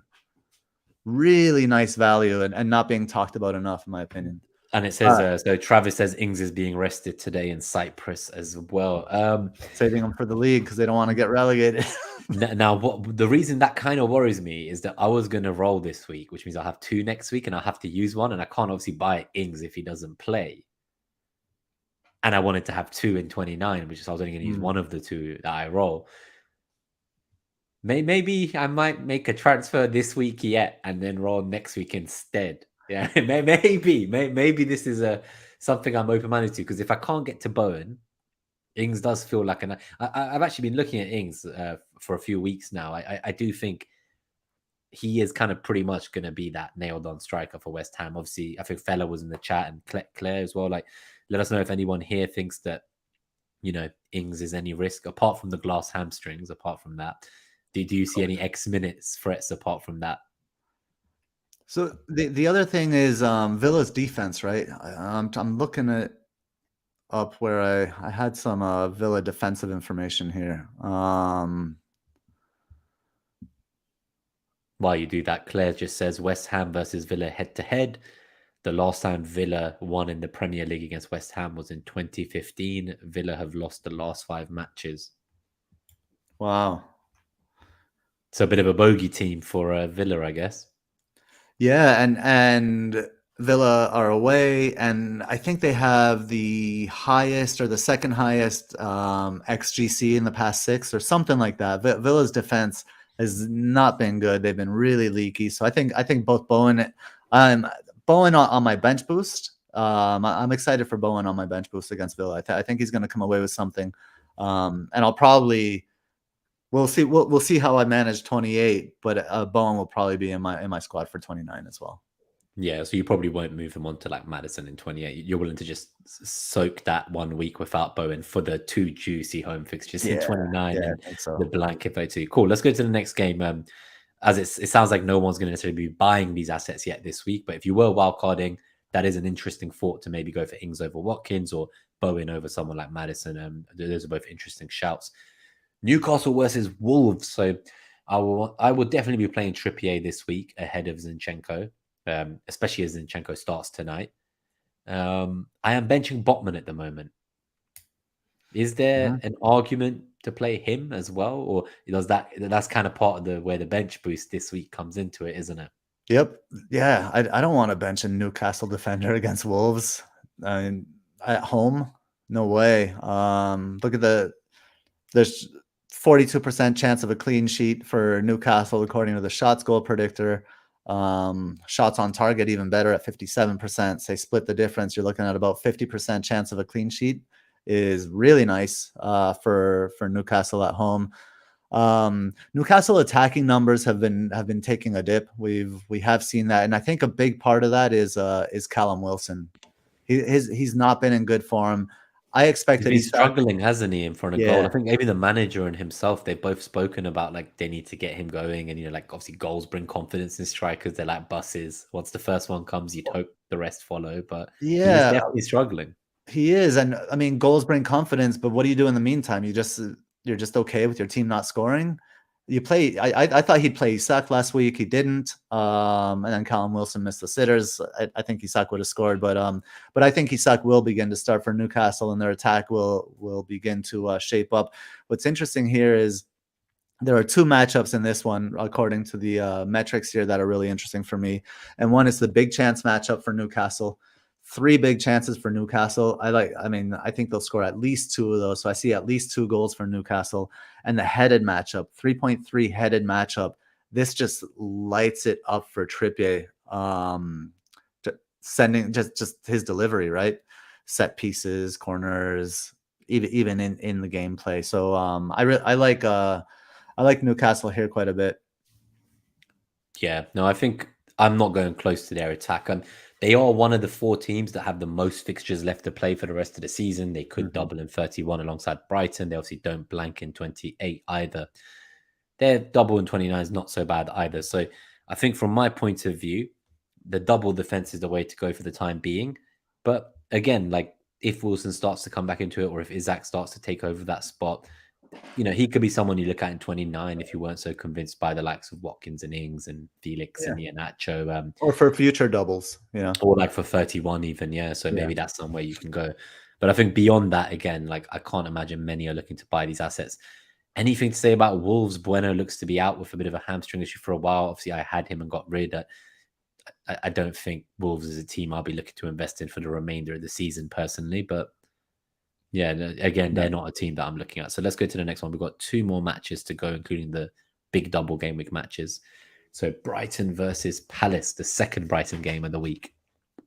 Really nice value and not being talked about enough, in my opinion. And it says, so Travis says Ings is being rested today in Cyprus as well. Saving them for the league because they don't want to get relegated. Now, the reason that kind of worries me is that I was going to roll this week, which means I'll have 2 next week and I'll have to use one. And I can't obviously buy Ings if he doesn't play. And I wanted to have 2 in 29, which is I was only going to use one of the 2 that I roll. Maybe I might make a transfer this week yet and then roll next week instead. Yeah, maybe this is something I'm open-minded to, because if I can't get to Bowen, Ings does feel like I've actually been looking at Ings for a few weeks now. I do think he is kind of pretty much going to be that nailed-on striker for West Ham. Obviously, I think Fella was in the chat and Claire as well. Like, let us know if anyone here thinks that, you know, Ings is any risk apart from the glass hamstrings. Apart from that, do you see any X minutes threats apart from that? So the other thing is Villa's defense, right? I'm looking at up where I had some Villa defensive information here. While you do that, Claire just says West Ham versus Villa head-to-head. The last time Villa won in the Premier League against West Ham was in 2015. Villa have lost the last 5 matches. Wow. So a bit of a bogey team for Villa, I guess. Yeah, and Villa are away, and I think they have the highest or the second highest XGC in the past 6 or something like that. Villa's defense has not been good. They've been really leaky. So I think both Bowen on my bench boost. I'm excited for Bowen on my bench boost against Villa. I think he's going to come away with something, and I'll probably. We'll see. We'll see how I manage 28, but Bowen will probably be in my squad for 29 as well. Yeah, so you probably won't move him on to like Maddison in 28. You're willing to just soak that 1 week without Bowen for the 2 juicy home fixtures in 29 and the blank if 32. Cool. Let's go to the next game. As it sounds like no one's going to necessarily be buying these assets yet this week, but if you were wildcarding, that is an interesting thought to maybe go for Ings over Watkins or Bowen over someone like Maddison. Those are both interesting shouts. Newcastle versus Wolves. So I will definitely be playing Trippier this week ahead of Zinchenko, especially as Zinchenko starts tonight. I am benching Botman at the moment. Is there an argument to play him as well, or that's kind of part of where the bench boost this week comes into it, isn't it? Yep. Yeah, I don't want to bench a Newcastle defender against Wolves at home. No way. Look at there's 42% chance of a clean sheet for Newcastle, according to the shots goal predictor. Shots on target, even better at 57%. Say split the difference, you're looking at about 50% chance of a clean sheet. Is really nice for Newcastle at home. Newcastle attacking numbers have been taking a dip. We have seen that, and I think a big part of that is Callum Wilson. He's not been in good form. I He's expected been Isak. struggling, hasn't he, in front of goal? I Yeah, think maybe the manager and himself, they've both spoken about like they need to get him going, and like obviously goals bring confidence in strikers. They're like buses. Once the first one comes, you'd hope the rest follow, but he is yeah, definitely struggling. he is. And I mean, goals bring confidence, but what do you do in the meantime? You're just okay with your team not scoring. You play. I thought he'd play Isak last week. He didn't. And then Callum Wilson missed the sitters. I think Isak would have scored, but I think Isak will begin to start for Newcastle, and their attack will begin to shape up. What's interesting here is there are two matchups in this one, according to the metrics here, that are really interesting for me. And one is the big chance matchup for Newcastle. Three big chances for Newcastle. I think they'll score at least two of those. So I see at least 2 goals for Newcastle. And the headed matchup, 3.3 headed matchup. This just lights it up for Trippier. Sending just his delivery, right? Set pieces, corners, even in the gameplay. So I like Newcastle here quite a bit. Yeah, no, I think I'm not going close to their attack. They are one of the 4 teams that have the most fixtures left to play for the rest of the season. They could double in 31 alongside Brighton. They obviously don't blank in 28 either. Their double in 29 is not so bad either. So I think from my point of view, the double defense is the way to go for the time being. But again, like if Wilson starts to come back into it, or if Isak starts to take over that spot, he could be someone you look at in 29 if you weren't so convinced by the likes of Watkins and Ings and Felix and Iheanacho. Or for future doubles, Or like for 31 even, yeah. So Yeah. maybe that's somewhere you can go. But I think beyond that, again, like I can't imagine many are looking to buy these assets. Anything to say about Wolves? Bueno looks to be out with a bit of a hamstring issue for a while. Obviously, I had him and got rid. I don't think Wolves is a team I'll be looking to invest in for the remainder of the season personally. But yeah, again, they're not a team that I'm looking at. So let's go to the next one. We've got 2 more matches to go, including the big double game week matches. So Brighton versus Palace, the second Brighton game of the week.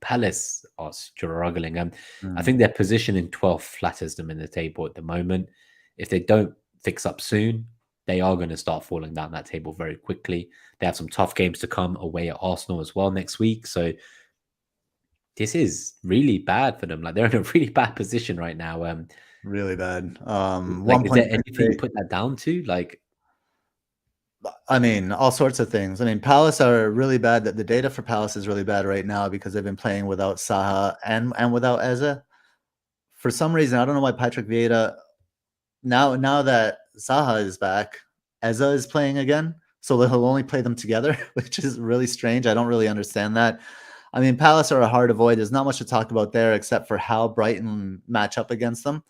Palace are struggling. I think their position in 12th flatters them in the table at the moment. If they don't fix up soon, they are going to start falling down that table very quickly. They have some tough games to come away at Arsenal as well next week. So this is really bad for them. Like they're in a really bad position right now. Really bad. Like, is there anything you put that down to? Like, I mean, all sorts of things. I mean, Palace are really bad. That the data for Palace is really bad right now because they've been playing without Saha and without Eze. For some reason, I don't know why Patrick Vieira. Now that Saha is back, Eze is playing again, so he'll only play them together, which is really strange. I don't really understand that. I mean, Palace are a hard avoid. There's not much to talk about there except for how Brighton match up against them.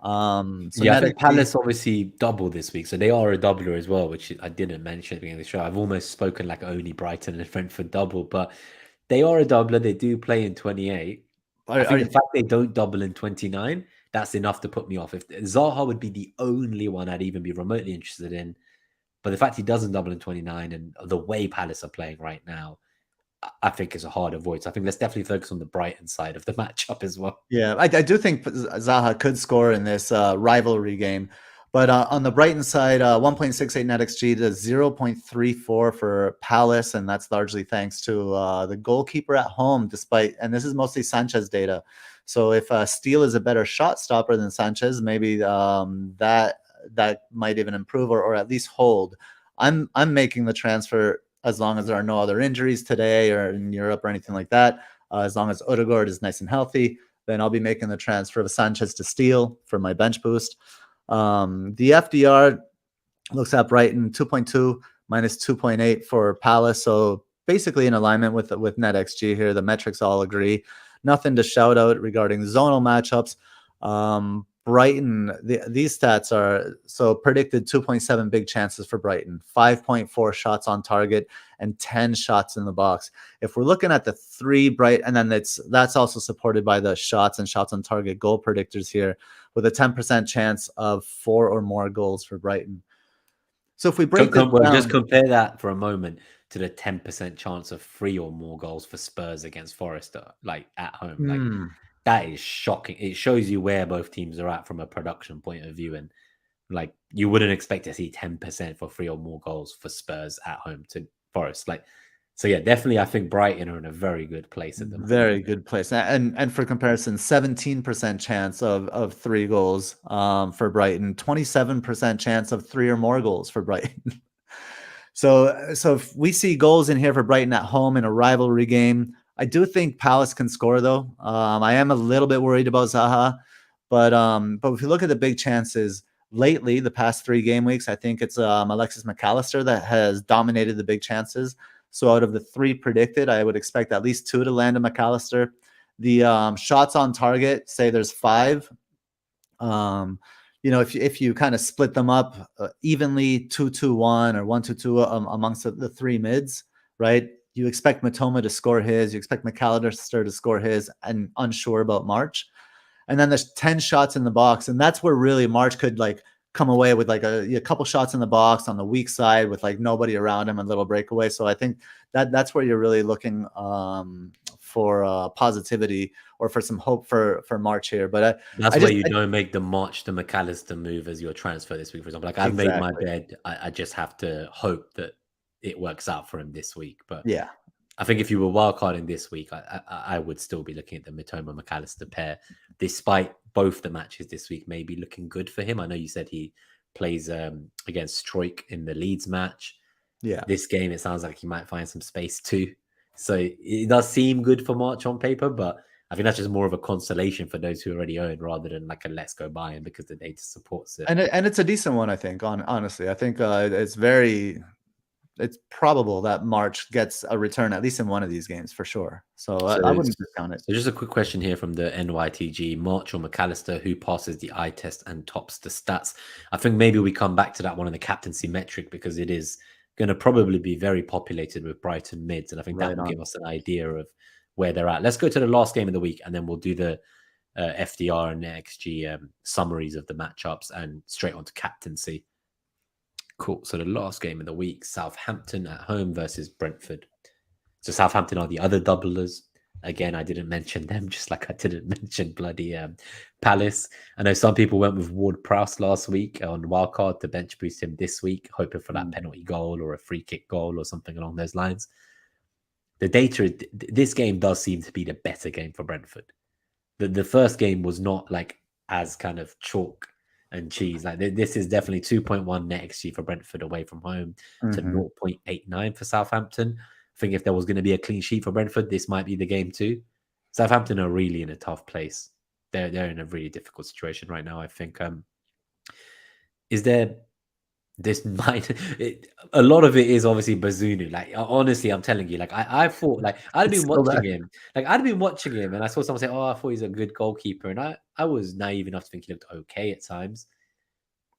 So yeah, I think Palace obviously double this week, so they are a doubler as well, which I didn't mention at the beginning of the show. I've almost spoken like only Brighton and Brentford double, but they are a doubler. They do play in 28. I think the fact they don't double in 29, that's enough to put me off. If Zaha would be the only one I'd even be remotely interested in, but the fact he doesn't double in 29 and the way Palace are playing right now, I think is a hard avoid. So I think let's definitely focus on the Brighton side of the matchup as well. Yeah, I do think Zaha could score in this rivalry game. But on the Brighton side, 1.68 NetxG to 0.34 for Palace, and that's largely thanks to the goalkeeper at home, and this is mostly Sanchez data. So if Steele is a better shot stopper than Sanchez, maybe that might even improve or at least hold. I'm making the transfer as long as there are no other injuries today or in Europe or anything like that. As long as Odegaard is nice and healthy, then I'll be making the transfer of Sanchez to Steele for my bench boost. The FDR looks at Brighton 2.2 minus 2.8 for Palace. So basically in alignment with NetxG here. The metrics all agree. Nothing to shout out regarding zonal matchups. Brighton, these stats are so predicted 2.7 big chances for Brighton, 5.4 shots on target, and 10 shots in the box. If we're looking at the 3 and then that's also supported by the shots and shots on target goal predictors here, with a 10% chance of 4 or more goals for Brighton. So if we break this down, just compare that for a moment to the 10% chance of 3 or more goals for Spurs against Forest, like at home. Like that is shocking. It shows you where both teams are at from a production point of view. And Like you wouldn't expect to see 10% for 3 or more goals for Spurs at home to Forest. Like, so yeah, definitely I think Brighton are in a very good place at the moment. Very good place. And for comparison, 17% chance of 3 goals for Brighton, 27% chance of 3 or more goals for Brighton. So if we see goals in here for Brighton at home in a rivalry game, I do think Palace can score though. I am a little bit worried about Zaha, but if you look at the big chances lately, the past 3 game weeks, I think it's Alexis McAllister that has dominated the big chances. So out of the 3 predicted, I would expect at least 2 to land to McAllister. The shots on target, say there's 5. If you kind of split them up evenly, 2-2-1 or 1-2-2 amongst the 3 mids, right? You expect Matoma to score his, you expect McAllister to score his, and unsure about March. And then there's 10 shots in the box, and that's where really March could like come away with like a couple shots in the box on the weak side with like nobody around him and little breakaway. So I think that's where you're really looking for positivity or for some hope for March here. But that's why you don't make the March to McAllister move as your transfer this week, for example. Like I've made my bed. I just have to hope that it works out for him this week. But yeah, I think if you were wildcarding this week, I would still be looking at the Matoma McAllister pair, despite both the matches this week maybe looking good for him. I know you said he plays against Stroik in the Leeds match. Yeah. This game, it sounds like he might find some space too. So it does seem good for March on paper, but I think that's just more of a consolation for those who already own rather than like a let's go buy him because the data supports it. And it's a decent one, I think. Honestly, I think it's probable that March gets a return at least in one of these games for sure. So I wouldn't discount it. So just a quick question here from the NYTG: March or McAllister, who passes the eye test and tops the stats? I think maybe we come back to that one in the captaincy metric because it is going to probably be very populated with Brighton mids, and I think that will give us an idea of where they're at. Let's go to the last game of the week, and then we'll do the FDR and NetxG summaries of the matchups and straight on to captaincy. Cool. So the last game of the week, Southampton at home versus Brentford. So Southampton are the other doublers. Again, I didn't mention them, just like I didn't mention bloody Palace. I know some people went with Ward-Prowse last week on Wildcard to bench boost him this week, hoping for that penalty goal or a free kick goal or something along those lines. The data, this game does seem to be the better game for Brentford. The first game was not like as kind of chalk and cheese. Like this is definitely 2.1 NetxG for Brentford away from home to 0.89 for Southampton. I think if there was going to be a clean sheet for Brentford, this might be the game too. Southampton are really in a tough place. They're in a really difficult situation right now, I think. Is there this might a lot of it is obviously Bazunu. Like honestly, I'm telling you, like I thought like I'd been watching him. Like I'd been watching him and I saw someone say, oh, I thought he's a good goalkeeper. And I was naive enough to think he looked okay at times.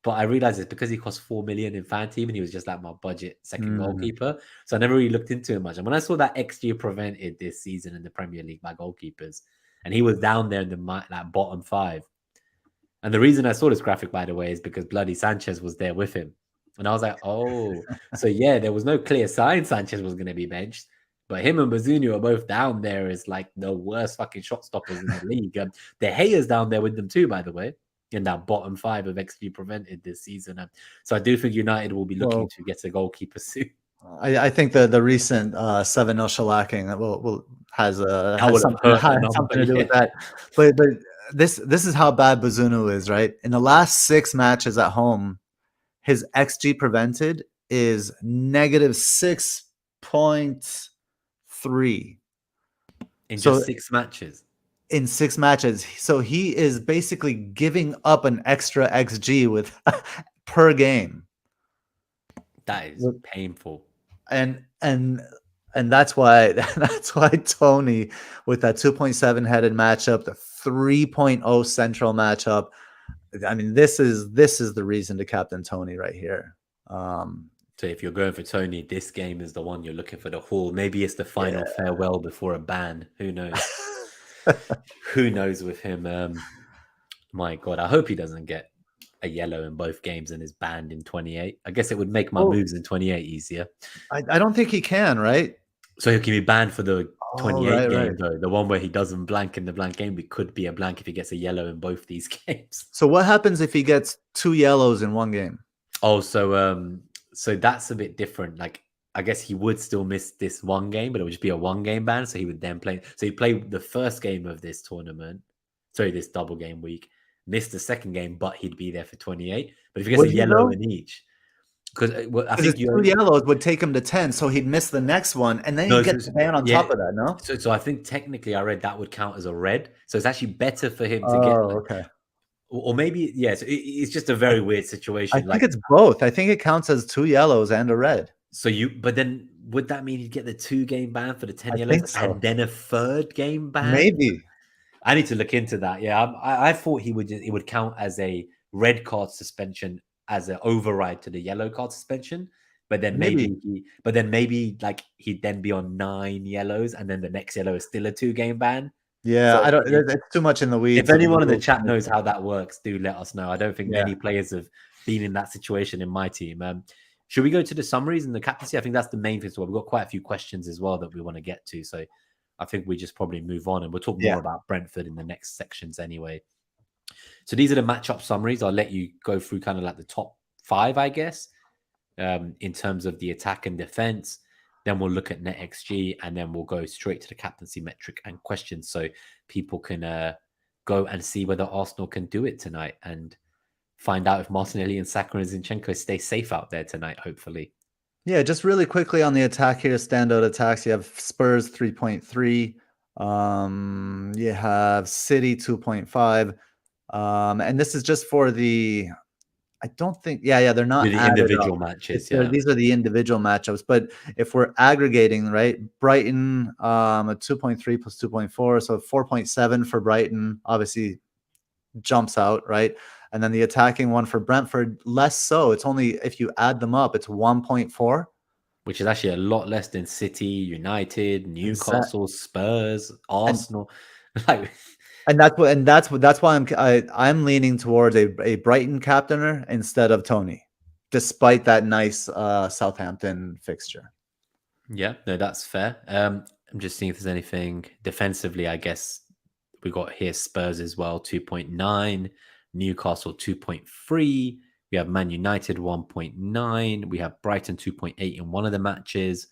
But I realized it's because he cost 4 million in fan team and he was just like my budget second goalkeeper. So I never really looked into him much. And when I saw that XG prevented this season in the Premier League by goalkeepers, and he was down there in the like bottom 5. And the reason I saw this graphic, by the way, is because bloody Sanchez was there with him. And I was like, oh, so yeah, there was no clear sign Sanchez was going to be benched. But him and Bazunu are both down there as like the worst fucking shot stoppers in the league. De Gea's down there with them too, by the way, in that bottom 5 of XG prevented this season. So I do think United will be looking to get a goalkeeper soon. I think the recent 7-0 shellacking has something to do with that. But this is how bad Bazunu is, right? In the last 6 matches at home, his XG prevented is negative 6.3. In just 6 matches? In 6 matches. So he is basically giving up an extra XG with per game. That is painful. And that's why Tony with that 2.7 headed matchup, the 3.0 central matchup. I mean, this is the reason to captain Tony right here. So if you're going for Tony, this game is the one you're looking for the haul. Maybe it's the final farewell before a ban. Who knows? Who knows with him? My God, I hope he doesn't get a yellow in both games and is banned in 28. I guess it would make my moves in 28 easier. I don't think he can, right? So he can be banned for the 28 game right. though. The one where he doesn't blank in the blank game, it could be a blank if he gets a yellow in both these games. So what happens if he gets 2 yellows in one game? Oh, so that's a bit different. Like, I guess he would still miss this one game, but it would just be a 1 game ban. So he would then play. So he'd play the first game of this tournament. Sorry, this double game week. Miss the second game, but he'd be there for 28. But if he gets Would a he yellow though? in each, because I Because think his you 2 yellows would take him to 10, so he'd miss the next one, and then no, he'd get the ban on yeah. top of that, no? So I think technically I read that would count as a red. So it's actually better for him to get, Oh, okay. or maybe yes. It's just a very weird I situation. think Like, it's both. I think it counts as 2 yellows and a red. so but then would that mean he'd get the 2 game ban for the 10 I yellows think so. and then a 3rd game ban? Maybe. I need to look into that. Yeah, I thought it would count as a red card suspension as an override to the yellow card suspension. But then maybe like he'd then be on 9 yellows, and then the next yellow is still a 2 game ban. Yeah, So I don't. It's too much in the weeds. if anyone in the chat knows how that works, do let us know. I don't think Yeah. many players have been in that situation in my team. Should we go to the summaries and the captaincy? I think that's the main thing. So we've got quite a few questions as well that we want to get to. So I think we just probably move on, and we'll talk more about Brentford in the next sections anyway. So these are the matchup summaries. I'll let you go through kind of like the top 5, I guess, in terms of the attack and defense. Then we'll look at NetxG, and then we'll go straight to the captaincy metric and questions, so people can go and see whether Arsenal can do it tonight and find out if Martinelli and Saka and Zinchenko stay safe out there tonight, hopefully. Yeah, just really quickly on the attack here, standout attacks. You have Spurs 3.3. You have City 2.5. And this is just for the, I don't think, they're not The individual matches. Yeah, these are the individual matchups. But if we're aggregating, right, Brighton a 2.3 plus 2.4, so 4.7 for Brighton, obviously jumps out, right? And then the attacking one for Brentford, less so. It's only, if you add them up, it's 1.4. Which is actually a lot less than City, United, Newcastle, Spurs, Arsenal. And that's why I'm leaning towards a Brighton captainer instead of Tony, despite that nice Southampton fixture. Yeah, no, that's fair. I'm just seeing if there's anything defensively. I guess we got here Spurs as well, 2.9, Newcastle 2.3. We have Man United 1.9. We have Brighton 2.8 in one of the matches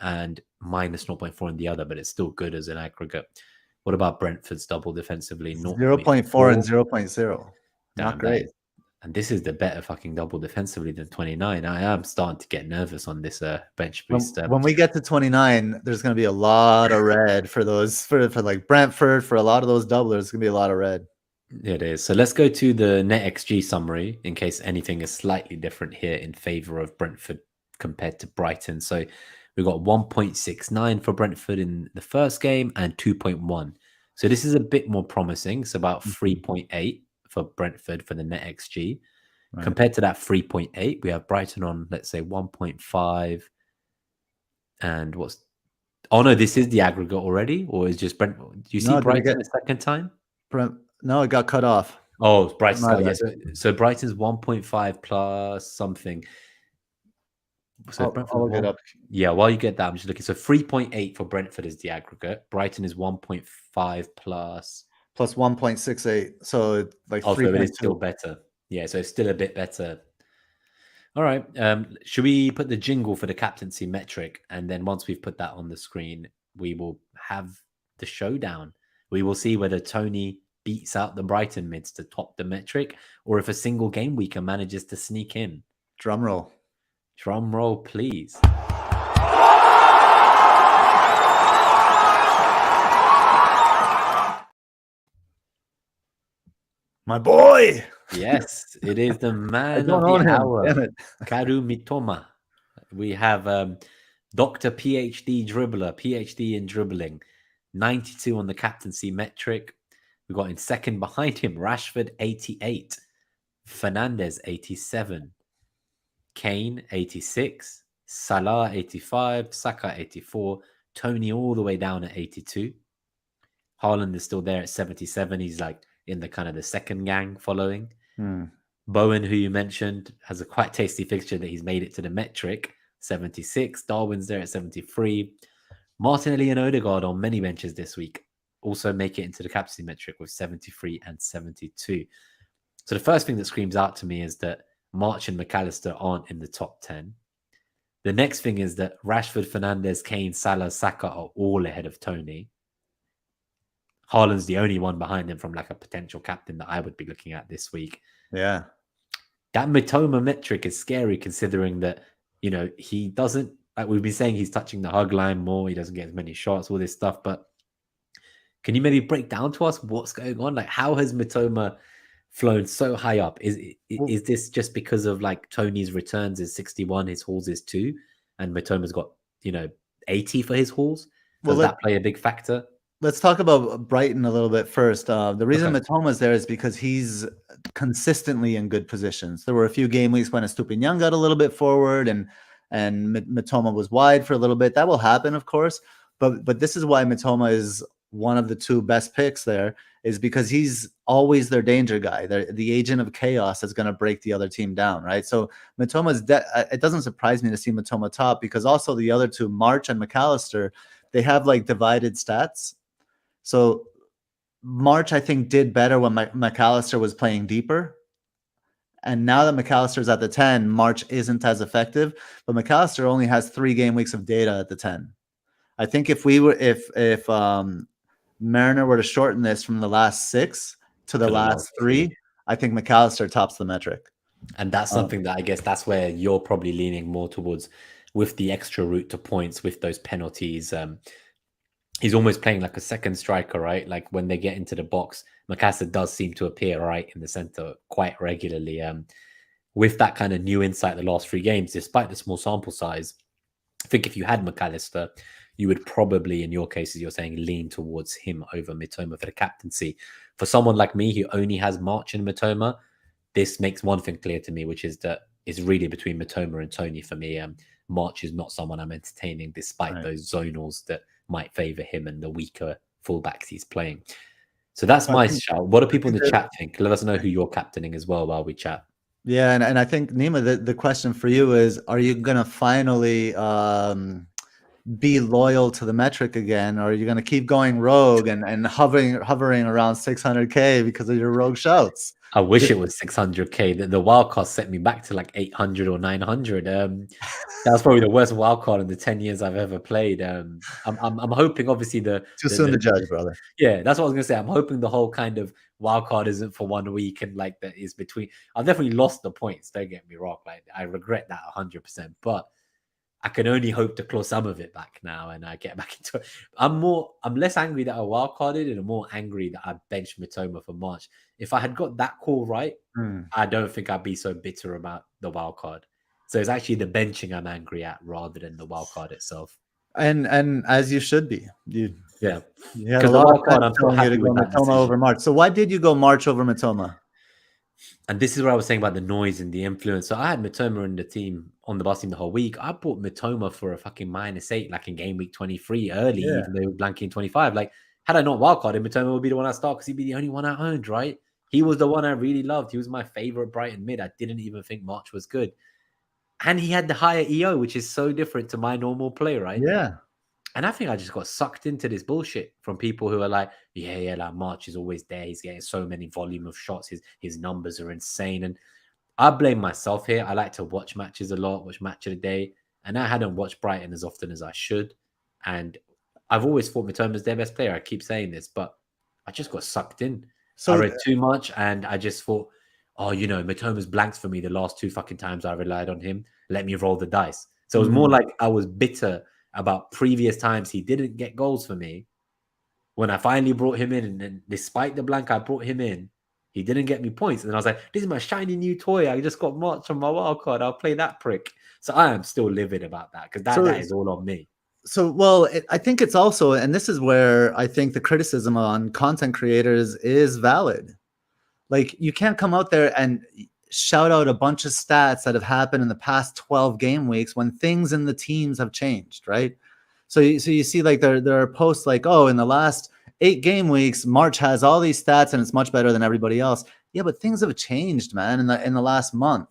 and minus 0.4 in the other, but it's still good as an aggregate. What about Brentford's double defensively? 0.4 and 0.0. Not great. And this is the better fucking double defensively than 29. I am starting to get nervous on this bench boost. When we get to 29, there's going to be a lot of red for those, for like Brentford, for a lot of those doublers. It's going to be a lot of red. It is. So let's go to the NetxG summary in case anything is slightly different here in favor of Brentford compared to Brighton. So we got 1.69 for Brentford in the first game and 2.1. So this is a bit more promising. It's about 3.8 for Brentford for the NetxG. Right. Compared to that 3.8, we have Brighton on, let's say, 1.5. And what's... Oh, no, this is the aggregate already? Or is just Brentford? Do you see Brighton a second time? No, it got cut off. Oh, Brighton. Yes. So Brighton's 1.5 plus something. So I'll get up. Yeah, while you get that, I'm just looking. So 3.8 for Brentford is the aggregate. Brighton is 1.5 plus 1.68. So like 3.2. So it is still better. Yeah, so it's still a bit better. All right. Should we put the jingle for the captaincy metric? And then once we've put that on the screen, we will have the showdown. We will see whether Tony beats out the Brighton mids to top the metric, or if a single game weeker manages to sneak in. Drum roll. Drum roll, please. My boy. Yes, it is the man of the hour, Karu Mitoma. We have Dr. PhD dribbler, PhD in dribbling, 92 on the captaincy metric. We got in second behind him, Rashford, 88. Fernandez, 87. Kane, 86. Salah, 85. Saka, 84. Tony all the way down at 82. Haaland is still there at 77. He's like in the kind of the second gang following. Bowen, who you mentioned, has a quite tasty fixture that he's made it to the metric, 76. Darwin's there at 73. Martinelli and Odegaard on many benches this week also make it into the captaincy metric with 73 and 72. So the first thing that screams out to me is that March and McAllister aren't in the top 10. The next thing is that Rashford, Fernandes, Kane, Salah, Saka are all ahead of Tony. Haaland's the only one behind him from like a potential captain that I would be looking at this week. Yeah. That Mitoma metric is scary considering that, you know, he doesn't, like we've been saying, he's touching the hug line more. He doesn't get as many shots, all this stuff. But can you maybe break down to us what's going on? Like, how has Mitoma flown so high up? Is this just because of like Tony's returns is 61, his hauls is 2, and Mitoma's got, you know, 80 for his hauls? Does that play a big factor? Let's talk about Brighton a little bit first. The reason Mitoma's there is because he's consistently in good positions. There were a few game weeks when Estupiñán got a little bit forward and Mitoma was wide for a little bit. That will happen, of course. But this is why Mitoma is one of the 2 best picks there, is because he's always their danger guy. The agent of chaos is going to break the other team down, right? So Mitoma's it doesn't surprise me to see Mitoma top, because also the other 2, March and McAllister, they have like divided stats. So March, I think, did better when McAllister was playing deeper. And now that McAllister's at the 10, March isn't as effective. But McAllister only has 3 game weeks of data at the 10. I think if Mariner were to shorten this from the last 6 to the last 3, I think McAllister tops the metric. And that's something that I guess that's where you're probably leaning more towards with the extra route to points, with those penalties. He's almost playing like a second striker, right? Like when they get into the box, McAllister does seem to appear right in the center quite regularly. With that kind of new insight the last 3 games, despite the small sample size, I think if you had McAllister, you would probably, in your cases, you're saying, lean towards him over Mitoma for the captaincy. For someone like me who only has March and Mitoma, this makes one thing clear to me, which is that it's really between Mitoma and Tony for me. March is not someone I'm entertaining, despite those zonals that might favor him and the weaker fullbacks he's playing. So that's my shout. What do people in the chat think? Let us know who you're captaining as well while we chat. Yeah, and I think, Nima, the question for you is, are you going to finally be loyal to the metric again, or are you going to keep going rogue and hovering around 600k because of your rogue shouts? I wish it was 600k. The wildcard set me back to like 800 or 900. That was probably the worst wildcard in the 10 years I've ever played. I'm hoping, obviously, too soon to judge, brother. Yeah, that's what I was gonna say. I'm hoping the whole kind of wildcard isn't for 1 week and like that is between. I've definitely lost the points. Don't get me wrong. Like I regret that 100%, but I can only hope to claw some of it back now and I get back into it. I'm less angry that I wildcarded and I'm more angry that I benched Mitoma for March. If I had got that call right, I don't think I'd be so bitter about the wildcard. So it's actually the benching I'm angry at rather than the wildcard itself. And as you should be. You had a lot of wildcard, I'm still happy with that Mitoma over March. So why did you go March over Mitoma? And this is where I was saying about the noise and the influence. So I had Mitoma in the team, on the bus team the whole week. I bought Mitoma for a fucking -8, like in game week 23 early, even though they were blanking 25. Like, had I not wildcarded, Mitoma would be the one I start because he'd be the only one I owned, right? He was the one I really loved. He was my favorite Brighton mid. I didn't even think March was good. And he had the higher EO, which is so different to my normal play, right? Yeah. And I think I just got sucked into this bullshit from people who are like, like March is always there. He's getting so many volume of shots. His numbers are insane. And I blame myself here. I like to watch matches a lot, watch match of the day. And I hadn't watched Brighton as often as I should. And I've always thought Mitoma's their best player. I keep saying this, but I just got sucked in. So I read too much and I just thought, oh, Mitoma's blanks for me the last 2 fucking times I relied on him. Let me roll the dice. So it was more like I was bitter about previous times he didn't get goals for me. When I finally brought him in, and then despite the blank I brought him in, he didn't get me points. And then I was like, this is my shiny new toy. I just got March on my wild card. I'll play that prick. So I am still livid about that because that is all on me. So, well, I think it's also, and this is where I think the criticism on content creators is valid. Like, you can't come out there and shout out a bunch of stats that have happened in the past 12 game weeks when things in the teams have changed, right? So you see, like, there are posts like, oh, in the last 8 game weeks, March has all these stats and it's much better than everybody else. Yeah, but things have changed, man, in the last month.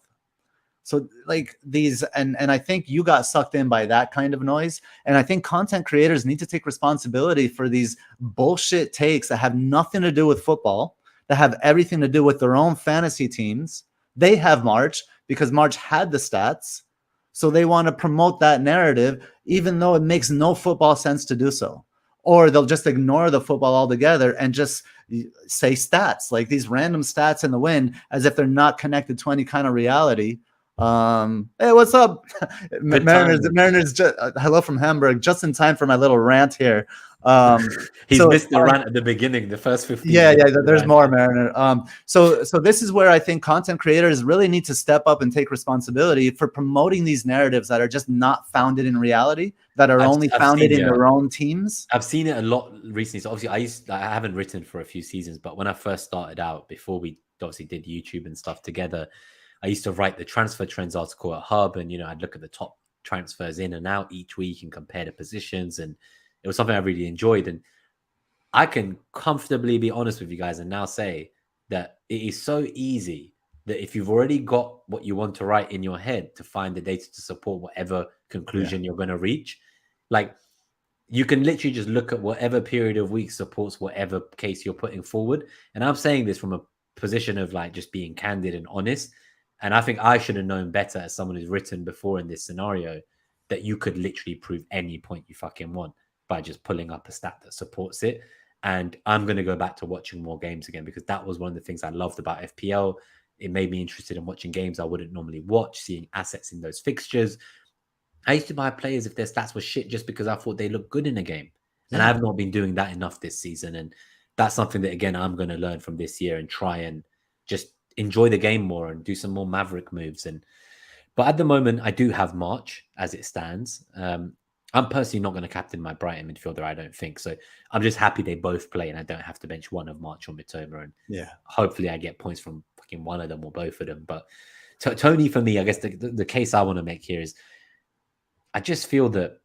So like these, and I think you got sucked in by that kind of noise. And I think content creators need to take responsibility for these bullshit takes that have nothing to do with football, that have everything to do with their own fantasy teams. They have March because March had the stats. So they want to promote that narrative, even though it makes no football sense to do so. Or they'll just ignore the football altogether and just say stats, like these random stats in the wind, as if they're not connected to any kind of reality. Hey, what's up? Mariners, hello from Hamburg, just in time for my little rant here. He's missed the rant at the beginning, the first 15 minutes. Yeah, there's more, Mariner. So this is where I think content creators really need to step up and take responsibility for promoting these narratives that are just not founded in reality, that are only founded in their own teams. I've seen it a lot recently. So obviously I haven't written for a few seasons, but when I first started out, before we obviously did YouTube and stuff together, I used to write the transfer trends article at Hub, and I'd look at the top transfers in and out each week and compare the positions, and it was something I really enjoyed. And I can comfortably be honest with you guys and now say that it is so easy that if you've already got what you want to write in your head, to find the data to support whatever conclusion you're going to reach. Like, you can literally just look at whatever period of weeks supports whatever case you're putting forward. And I'm saying this from a position of like just being candid and honest. And I think I should have known better as someone who's written before in this scenario that you could literally prove any point you fucking want by just pulling up a stat that supports it. And I'm going to go back to watching more games again, because that was one of the things I loved about FPL. It made me interested in watching games I wouldn't normally watch, seeing assets in those fixtures. I used to buy players if their stats were shit just because I thought they looked good in a game. And I have not been doing that enough this season. And that's something that, again, I'm going to learn from this year and try and just enjoy the game more and do some more maverick moves. But at the moment, I do have March as it stands. I'm personally not going to captain my Brighton midfielder, I don't think. So I'm just happy they both play and I don't have to bench one of March or Mitoma. And hopefully I get points from fucking one of them or both of them. But Tony, for me, I guess the case I want to make here is I just feel that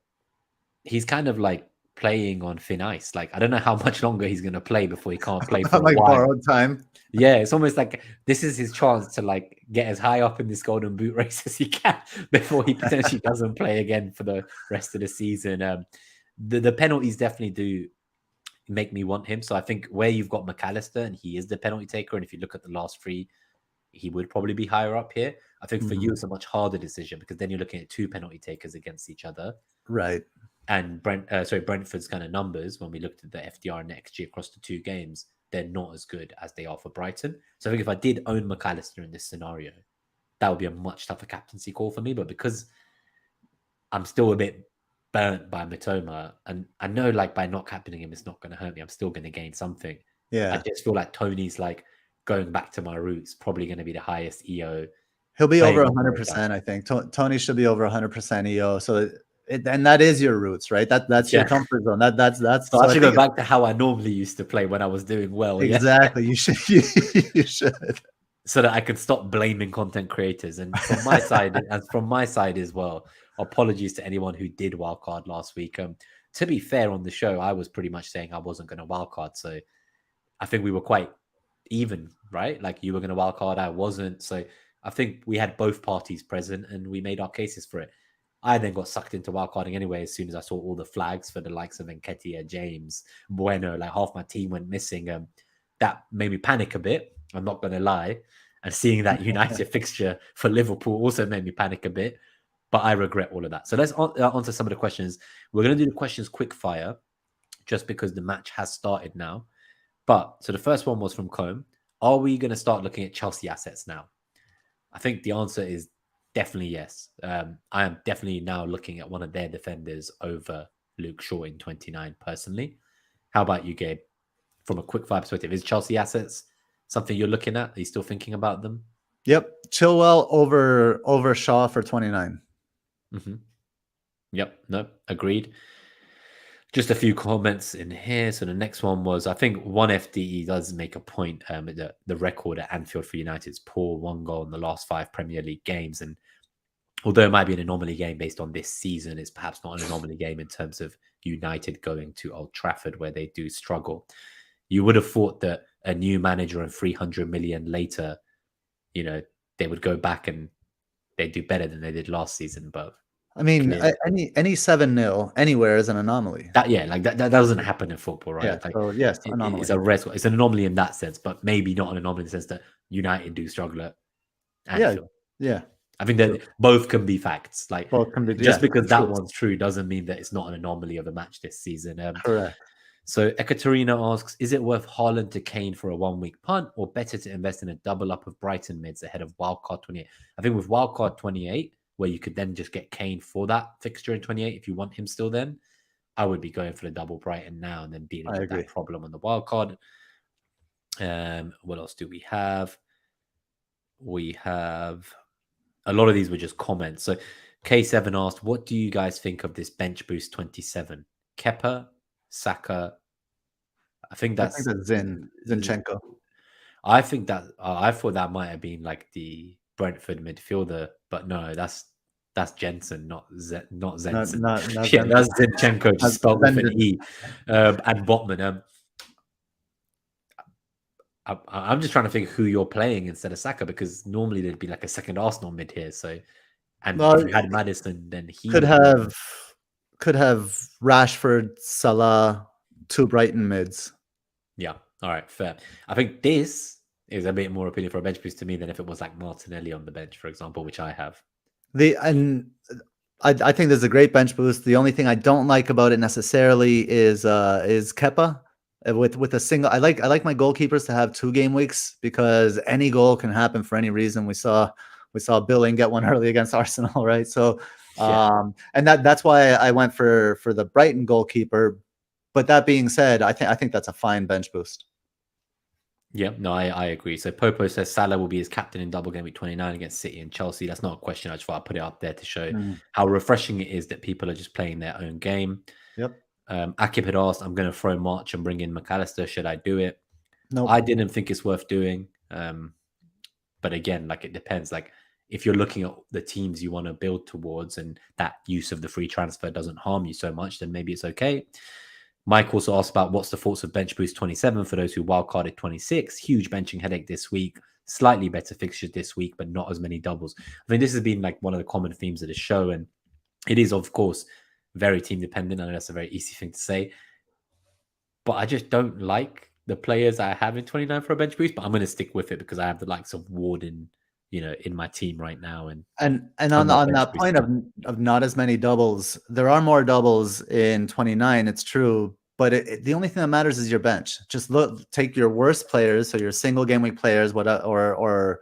he's kind of like playing on thin ice. Like, I don't know how much longer he's going to play before he can't play for like a while. Borrowed time. Yeah, it's almost like this is his chance to like get as high up in this golden boot race as he can before he potentially doesn't play again for the rest of the season. The penalties definitely do make me want him. So I think where you've got McAllister and he is the penalty taker, and if you look at the last three, he would probably be higher up here. I think for you, it's a much harder decision because then you're looking at two penalty takers against each other. Right. And Brentford's kind of numbers, when we looked at the FDR and NetxG across the two games, they're not as good as they are for Brighton. So I think if I did own McAllister in this scenario, that would be a much tougher captaincy call for me. But because I'm still a bit burnt by Mitoma, and I know like by not captaining him, it's not going to hurt me. I'm still going to gain something. Yeah. I just feel like Tony's like going back to my roots, probably going to be the highest EO. He'll be over 100%, I think. Tony should be over 100% EO. So and that is your roots, right? That's your comfort zone. That's. So I should go back to how I normally used to play when I was doing well. Exactly. You should. You should. So that I can stop blaming content creators. And from my side, as well, apologies to anyone who did wildcard last week. To be fair, on the show, I was pretty much saying I wasn't going to wildcard. So I think we were quite even, right? Like, you were going to wildcard, I wasn't. So I think we had both parties present and we made our cases for it. I then got sucked into wildcarding anyway as soon as I saw all the flags for the likes of Nketiah, James, Bueno. Like, half my team went missing. That made me panic a bit, I'm not going to lie. And seeing that United fixture for Liverpool also made me panic a bit. But I regret all of that. So let's answer some of the questions. We're going to do the questions quick fire just because the match has started now. But so the first one was from Combe. Are we going to start looking at Chelsea assets now? I think the answer is definitely yes. I am definitely now looking at one of their defenders over Luke Shaw in 29 personally. How about you, Gabe? From a quick fire perspective, is Chelsea assets something you're looking at? Are you still thinking about them? Yep. Chilwell over Shaw for 29. Yep. No, agreed. Just a few comments in here. So the next one was, I think one FDE does make a point. The record at Anfield for United's poor, 1 goal in the last 5 Premier League games. And although it might be an anomaly game based on this season, it's perhaps not an anomaly game in terms of United going to Old Trafford where they do struggle. You would have thought that a new manager and 300 million later, they would go back and they do better than they did last season. But I mean, clearly, any 7-0 anywhere is an anomaly. that doesn't happen in football, right? Yeah. Like So yes, it's anomaly. a rare, it's an anomaly in that sense, but maybe not an anomaly in the sense that United do struggle at Yeah. Anfield. Yeah. I think True. that both can be facts. Like Both can be. just Yeah. because that True. one's true doesn't mean that it's not an anomaly of a match this season. Correct. So Ekaterina asks, is it worth Haaland to Kane for a 1-week punt or better to invest in a double up of Brighton mids ahead of Wildcard 28? I think with Wildcard 28, where you could then just get Kane for that fixture in 28 if you want him still then, I would be going for the double Brighton now and then dealing I with agree. that problem on the Wildcard. What else do we have? We have a lot of these were just comments. So K7 asked, what do you guys think of this bench boost 27? Kepa, Saka, I think that's Zinchenko. I think that I thought that might have been like the Brentford midfielder, but no, that's Jensen, not Zensen. Not Yeah, that's Zinchenko, just spelled with an E. And Botman. I'm just trying to think who you're playing instead of Saka, because normally there'd be like a second Arsenal mid here. So, and if you had Maddison, then he could have Rashford, Salah, 2 Brighton mids. Yeah. All right. Fair. I think this is a bit more appealing for a bench boost to me than if it was like Martinelli on the bench, for example, which I have. I think there's a great bench boost. The only thing I don't like about it necessarily is Kepa. With a single, I like my goalkeepers to have 2 game weeks because any goal can happen for any reason. We saw Billing get one early against Arsenal, right? So, and that's why I went for the Brighton goalkeeper. But that being said, I think that's a fine bench boost. Yeah, no, I agree. So Popo says Salah will be his captain in Double Gameweek 29 against City and Chelsea. That's not a question. I just thought I'd put it up there to show how refreshing it is that people are just playing their own game. Yep. Akib had asked, I'm going to throw March and bring in McAllister. Should I do it? No, I didn't think it's worth doing. But again, like it depends. Like if you're looking at the teams you want to build towards and that use of the free transfer doesn't harm you so much, then maybe it's okay. Mike also asked about what's the thoughts of bench boost 27 for those who wildcarded 26. Huge benching headache this week. Slightly better fixtures this week, but not as many doubles. I mean, this has been like one of the common themes of the show, and it is, of course, very team dependent. I know that's a very easy thing to say, but I just don't like the players I have in 29 for a bench boost. But I'm going to stick with it because I have the likes of Warden, in my team right now, and on that point of not as many doubles, there are more doubles in 29. It's true, but the only thing that matters is your bench. Just take your worst players, so your single game week players, or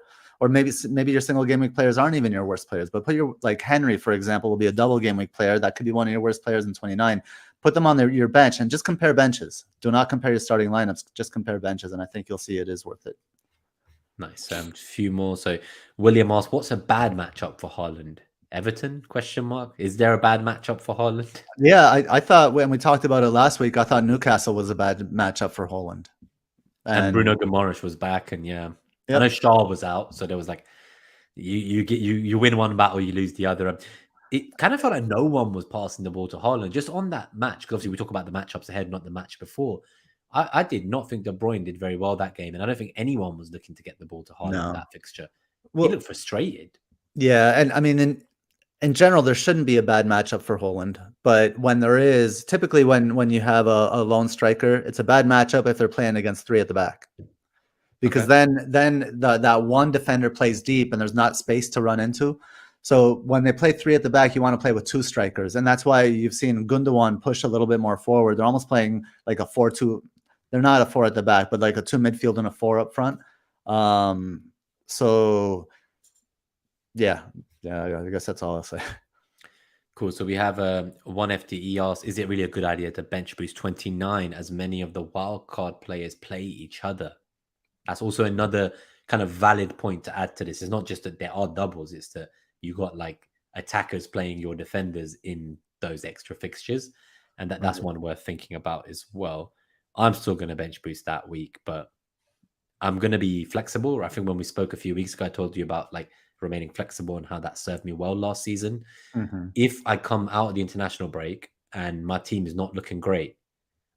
maybe your single game week players aren't even your worst players, but put your, like Henry, for example, will be a double game week player. That could be one of your worst players in 29. Put them on your bench and just compare benches. Do not compare your starting lineups. Just compare benches, and I think you'll see it is worth it. Nice. A few more. So William asked, what's a bad matchup for Haaland? Everton? ? Is there a bad matchup for Haaland? Yeah, I thought when we talked about it last week, I thought Newcastle was a bad matchup for Haaland. And Bruno Guimaraes was back, and I know Shaw was out, so there was like you win one battle, you lose the other. It kind of felt like no one was passing the ball to Haaland just on that match, because obviously we talk about the matchups ahead, not the match before. I did not think De Bruyne did very well that game, and I don't think anyone was looking to get the ball to Haaland in that fixture. He looked frustrated. Yeah, and I mean, in general, there shouldn't be a bad matchup for Haaland, but when there is, typically when you have a lone striker, it's a bad matchup if they're playing against 3 at the back, because then that one defender plays deep and there's not space to run into. So when they play 3 at the back, you want to play with 2 strikers, and that's why you've seen Gundogan push a little bit more forward. They're almost playing like a 4-2. They're not a 4 at the back, but like a 2 midfield and a 4 up front. So yeah, I guess that's all I'll say. Cool. So we have one FDE asks, is it really a good idea to bench boost 29 as many of the wildcard players play each other? That's also another kind of valid point to add to this. It's not just that there are doubles, it's that you got like attackers playing your defenders in those extra fixtures. And that's one worth thinking about as well. I'm still going to bench boost that week, but I'm going to be flexible. I think when we spoke a few weeks ago, I told you about like remaining flexible and how that served me well last season. If I come out of the international break and my team is not looking great,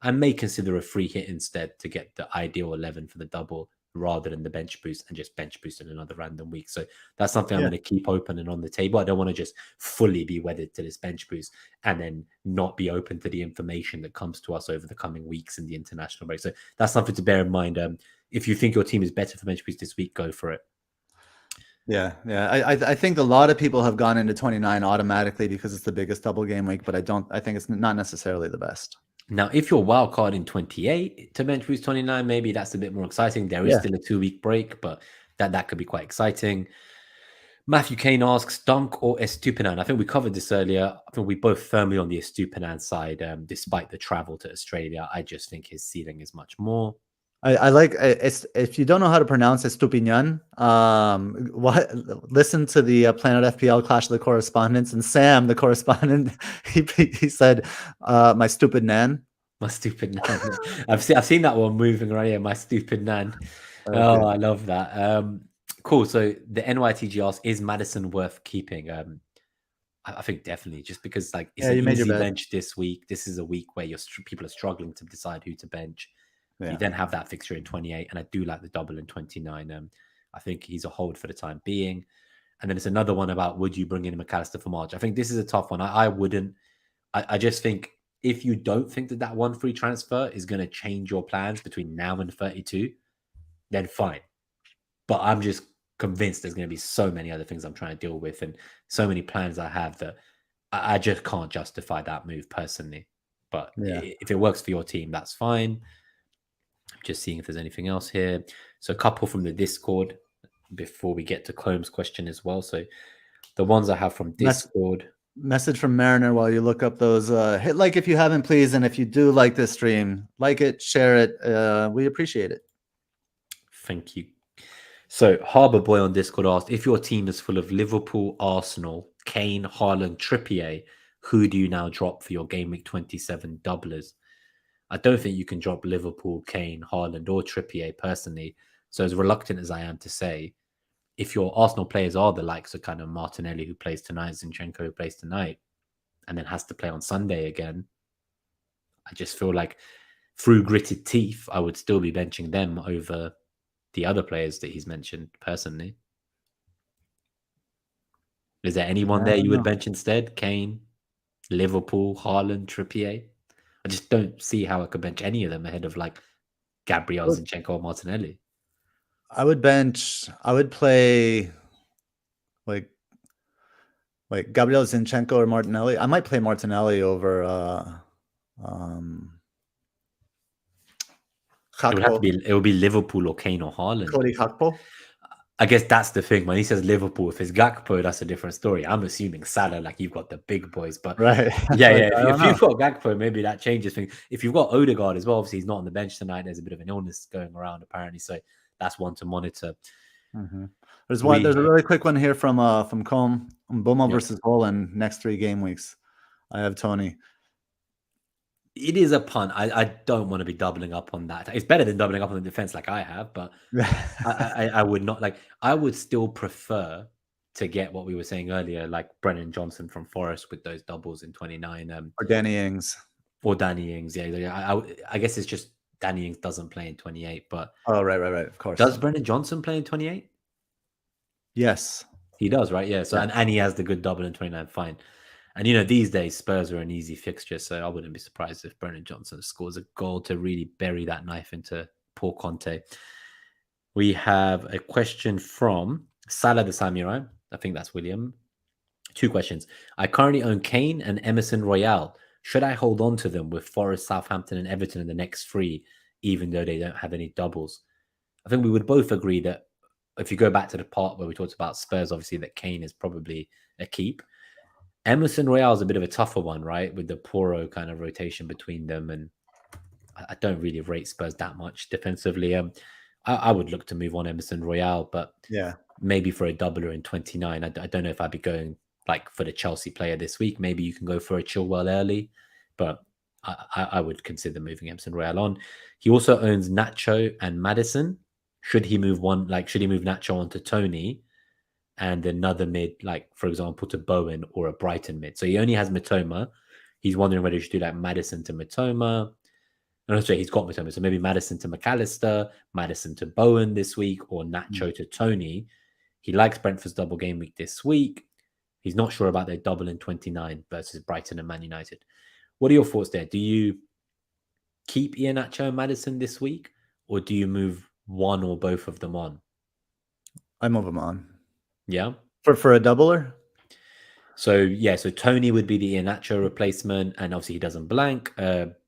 I may consider a free hit instead to get the ideal 11 for the double. rather than the bench boost and just bench boost in another random week. So that's something I'm Yeah. going to keep open and on the table. I don't want to just fully be wedded to this bench boost and then not be open to the information that comes to us over the coming weeks in the international break. So that's something to bear in mind. If you think your team is better for bench boost this week, go for it. Yeah. I think a lot of people have gone into 29 automatically because it's the biggest double game week, but I think it's not necessarily the best. Now, if you're wildcard in 28 to bench boost 29, maybe that's a bit more exciting. There is still a 2-week break, but that could be quite exciting. Matthew Kane asks, Dunk or Estupinan? I think we covered this earlier. I think we both firmly on the Estupinan side, despite the travel to Australia. I just think his ceiling is much more. I like it's, if you don't know how to pronounce Estupinan, listen to the Planet FPL Clash of the Correspondents, and Sam, the correspondent, he said, "My stupid nan." My stupid nan. I've seen that one moving around here. My stupid nan. Okay. Oh, I love that. Cool. So the NYTG asks, is Maddison worth keeping? I think definitely, just because like it's an easy bench this week. This is a week where people are struggling to decide who to bench. You then have that fixture in 28, and I do like the double in 29. I think he's a hold for the time being. And then it's another one about, would you bring in McAllister for March? I think this is a tough one. I wouldn't. I just think if you don't think that one free transfer is going to change your plans between now and 32, then fine. But I'm just convinced there's going to be so many other things I'm trying to deal with and so many plans I have that I just can't justify that move personally. But if it works for your team, that's fine. Just seeing if there's anything else here. So a couple from the Discord before we get to Combs' question as well. So the ones I have from Discord. Message from Mariner while you look up those. Hit like if you haven't, please. And if you do like this stream, like it, share it. We appreciate it. Thank you. So Harbour Boy on Discord asked, if your team is full of Liverpool, Arsenal, Kane, Haaland, Trippier, who do you now drop for your Game Week 27 doublers? I don't think you can drop Liverpool, Kane, Haaland, or Trippier personally. So as reluctant as I am to say, if your Arsenal players are the likes of kind of Martinelli, who plays tonight, Zinchenko, who plays tonight, and then has to play on Sunday again, I just feel like through gritted teeth, I would still be benching them over the other players that he's mentioned personally. Is there anyone there you would bench instead? Kane, Liverpool, Haaland, Trippier? I just don't see how I could bench any of them ahead of like Gabriel, Zinchenko, or Martinelli. I would play like Gabriel, Zinchenko, or Martinelli. I might play Martinelli over it would be Liverpool or Kane or Haaland. Cody Gakpo. I guess that's the thing. When he says Liverpool, if it's Gakpo, that's a different story. I'm assuming Salah, like you've got the big boys, but right, if you've got Gakpo, maybe that changes things. If you've got Odegaard as well, obviously he's not on the bench tonight. There's a bit of an illness going around apparently, so that's one to monitor. Mm-hmm. There's a really quick one here from Com. Bournemouth versus Holland next 3 game weeks. I have Tony. It is a punt. I don't want to be doubling up on that. It's better than doubling up on the defense like I have, but I would not like. I would still prefer to get what we were saying earlier, like Brennan Johnson from Forest with those doubles in 29, or Danny Ings. Yeah. I guess it's just Danny Ings doesn't play in 28, but right. Of course. Does Brennan Johnson play in 28? Yes, he does. Right? Yeah. So and he has the good double in 29. Fine. And, these days, Spurs are an easy fixture, so I wouldn't be surprised if Brennan Johnson scores a goal to really bury that knife into poor Conte. We have a question from Salah the Samurai. I think that's William. 2 questions. I currently own Kane and Emerson Royale. Should I hold on to them with Forest, Southampton, and Everton in the next 3, even though they don't have any doubles? I think we would both agree that if you go back to the part where we talked about Spurs, obviously that Kane is probably a keep. Emerson Royale is a bit of a tougher one, right? With the Poro kind of rotation between them. And I don't really rate Spurs that much defensively. I would look to move on Emerson Royale, but maybe for a doubler in 29. I don't know if I'd be going like for the Chelsea player this week. Maybe you can go for a Chilwell early, but I would consider moving Emerson Royale on. He also owns Nacho and Maddison. Should he move Nacho onto Tony and another mid, like, for example, to Bowen or a Brighton mid? So he only has Mitoma. He's wondering whether he should do like Maddison to Mitoma. No, sorry, he's got Mitoma. So maybe Maddison to McAllister, Maddison to Bowen this week, or Nacho to Tony. He likes Brentford's double game week this week. He's not sure about their double in 29 versus Brighton and Man United. What are your thoughts there? Do you keep Iheanacho and Maddison this week, or do you move one or both of them on? I move them on. Yeah. For a doubler? So Tony would be the Iheanacho replacement, and obviously he doesn't blank.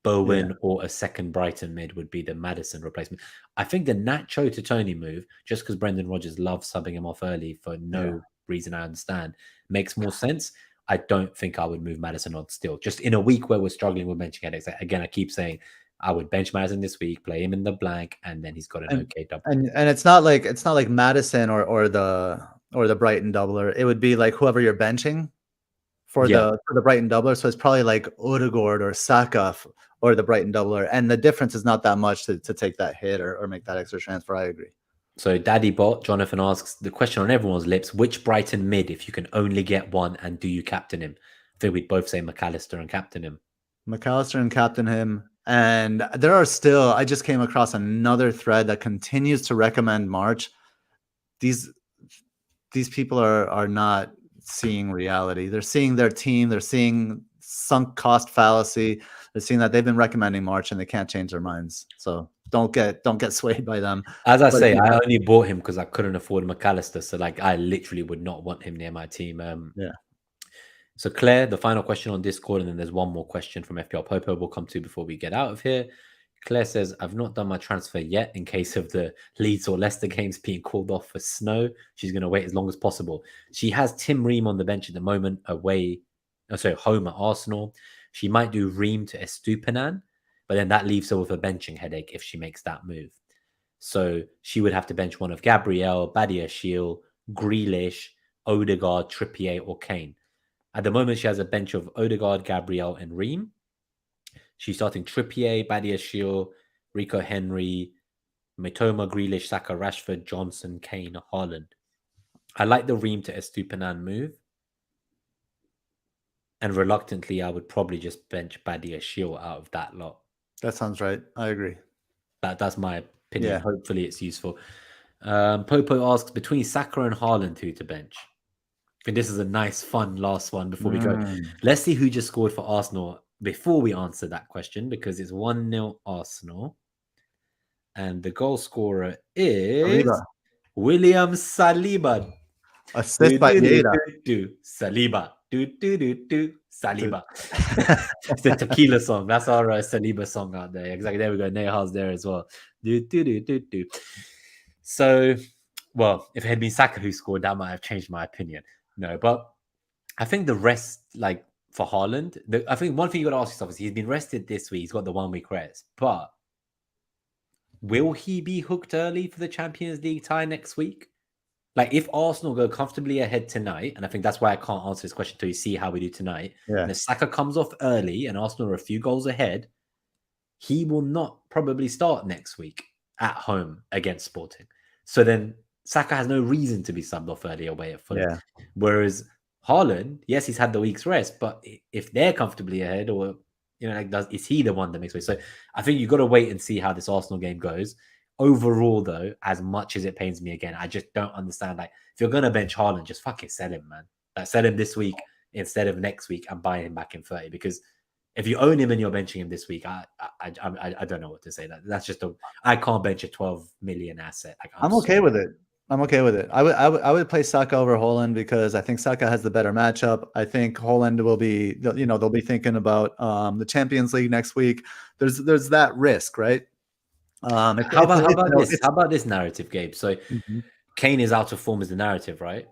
Bowen or a second Brighton mid would be the Maddison replacement. I think the Nacho to Tony move, just because Brendan Rodgers loves subbing him off early for no reason I understand, makes more sense. I don't think I would move Maddison on still. Just in a week where we're struggling with benching headaches. Again, I keep saying I would bench Maddison this week, play him in the blank, and then he's got an okay double. And it's not like Maddison or the Brighton doubler. It would be like whoever you're benching for the Brighton doubler. So it's probably like Odegaard or Saka or the Brighton doubler. And the difference is not that much to take that hit or make that extra transfer. I agree. So Daddy Bot, Jonathan asks the question on everyone's lips, which Brighton mid if you can only get one, and do you captain him? I think we'd both say McAllister and captain him. McAllister and captain him. And there are still, I just came across another thread that continues to recommend March. These people are not seeing reality. They're seeing their team. They're seeing sunk cost fallacy. They're seeing that they've been recommending March and they can't change their minds. So don't get swayed by them. As I say, I only bought him because I couldn't afford McAllister. So like, I literally would not want him near my team. So Claire, the final question on Discord, and then there's one more question from FPL Popo we'll come to before we get out of here. Claire says, I've not done my transfer yet in case of the Leeds or Leicester games being called off for snow. She's going to wait as long as possible. She has Tim Ream on the bench at the moment home at Arsenal. She might do Ream to Estupinan, but then that leaves her with a benching headache if she makes that move. So she would have to bench one of Gabriel, Badiashile, Grealish, Odegaard, Trippier, or Kane. At the moment, she has a bench of Odegaard, Gabriel, and Ream. She's starting Trippier, Badiashile, Rico Henry, Mitoma, Grealish, Saka, Rashford, Johnson, Kane, Haaland. I like the Ream to Estupinan move. And reluctantly, I would probably just bench Badiashile out of that lot. That sounds right. I agree. That's my opinion. Yeah. Hopefully, it's useful. Popo asks, between Saka and Haaland, who to bench? I think this is a nice, fun last one before we go. Let's see who just scored for Arsenal before we answer that question, because it's 1-0 Arsenal. And the goal scorer is William Saliba. Assist by Vieira. Saliba. Saliba. It's the tequila song. That's our Saliba song out there. Exactly. There we go. Nehal's there as well. So, well, if it had been Saka who scored, that might have changed my opinion. No, but I think the rest, like for Haaland, I think one thing you got to ask yourself is he's been rested this week. He's got the 1 week rest, but will he be hooked early for the Champions League tie next week? Like if Arsenal go comfortably ahead tonight, and I think that's why I can't answer this question until you see how we do tonight. Yeah. And if Saka comes off early and Arsenal are a few goals ahead, he will not probably start next week at home against Sporting. So then Saka has no reason to be subbed off early away at Fulham. Yeah. Whereas Haaland, yes, he's had the week's rest, but if they're comfortably ahead, or is he the one that makes way? So I think you've got to wait and see how this Arsenal game goes. Overall, though, as much as it pains me again, I just don't understand. Like, if you're gonna bench Haaland, just fucking sell him, man. Like, sell him this week instead of next week and buy him back in 30. Because if you own him and you're benching him this week, I don't know what to say. That's just I can't bench a 12 million asset. Like, I'm okay with it. I'm okay with it. I would play Saka over Haaland because I think Saka has the better matchup. I think Haaland will be, they'll be thinking about the Champions League next week. There's that risk, right? How about this narrative, Gabe? So Kane is out of form is the narrative, right?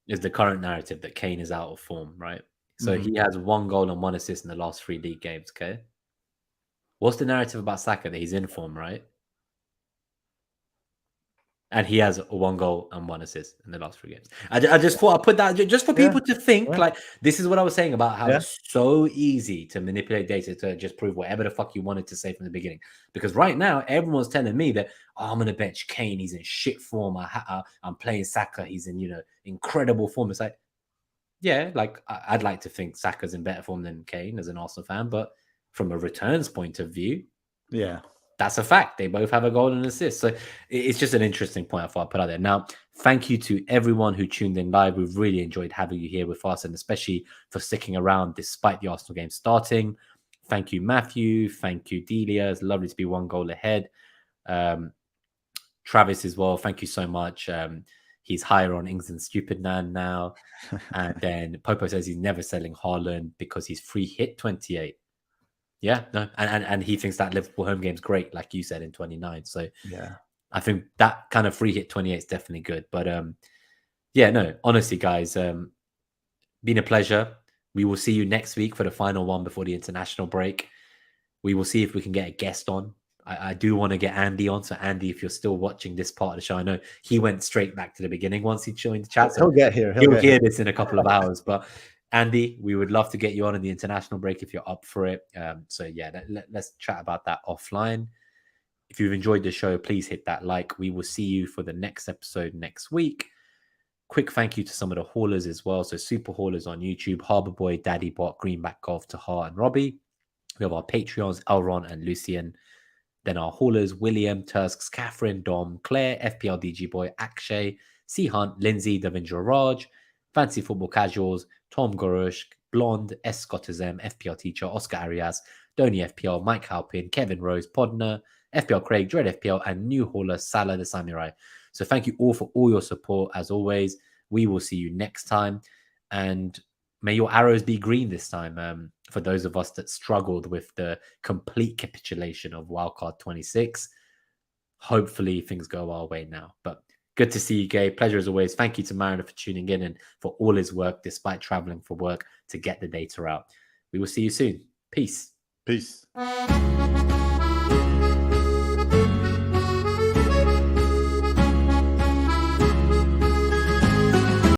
Is the current narrative that Kane is out of form, right? So he has 1 goal and 1 assist in the last 3 league games, okay? What's the narrative about Saka? That he's in form, right? And he has 1 goal and 1 assist in the last 3 games. I just thought I'd put that just for people to think. Yeah. Like, this is what I was saying about how it's so easy to manipulate data to just prove whatever the fuck you wanted to say from the beginning. Because right now, everyone's telling me that, I'm going to bench Kane. He's in shit form. I'm playing Saka. He's in, incredible form. It's like, yeah, like, I'd like to think Saka's in better form than Kane as an Arsenal fan. But from a returns point of view, Yeah. that's a fact. They both have a goal and an assist. So it's just an interesting point I thought I'd put out there. Now, thank you to everyone who tuned in live. We've really enjoyed having you here with us, and especially for sticking around despite the Arsenal game starting. Thank you, Matthew. Thank you, Delia. It's lovely to be 1 goal ahead. Travis as well. Thank you so much. He's higher on Ings than Stupid Man now. And then Popo says he's never selling Haaland because he's free hit 28. Yeah, no, and he thinks that Liverpool home game's great, like you said, in 29. So Yeah, I think that kind of free hit 28 is definitely good. But yeah, no, honestly, guys, been a pleasure. We will see you next week for the final one before the international break. We will see if we can get a guest on. I do want to get Andy on. So Andy, if you're still watching this part of the show, I know he went straight back to the beginning once he joined the chat. So he'll get here. He'll hear this in a couple of hours. But Andy, we would love to get you on in the international break if you're up for it. So yeah, let's chat about that offline. If you've enjoyed the show, please hit that like. We will see you for the next episode next week. Quick thank you to some of the haulers as well. So Super Haulers on YouTube, Harbour Boy, Daddy Bot, Greenback Golf, Tahar and Robbie. We have our Patreons, Elron and Lucian. Then our haulers, William, Tusks, Catherine, Dom, Claire, FPL DG Boy, Akshay, C Hunt, Lindsay, Davindra Raj, Fancy Football Casuals, Tom Gorosh, Blonde, S. Scottism, FPL Teacher, Oscar Arias, Donny FPL, Mike Halpin, Kevin Rose, Podner, FPL Craig, Dread FPL, and new hauler, Salah the Samurai. So thank you all for all your support. As always, we will see you next time. And may your arrows be green this time. For those of us that struggled with the complete capitulation of Wildcard 26, hopefully things go our way now. But good to see you, Gabe. Pleasure as always. Thank you to Mariner for tuning in and for all his work, despite traveling for work to get the data out. We will see you soon. Peace. Peace.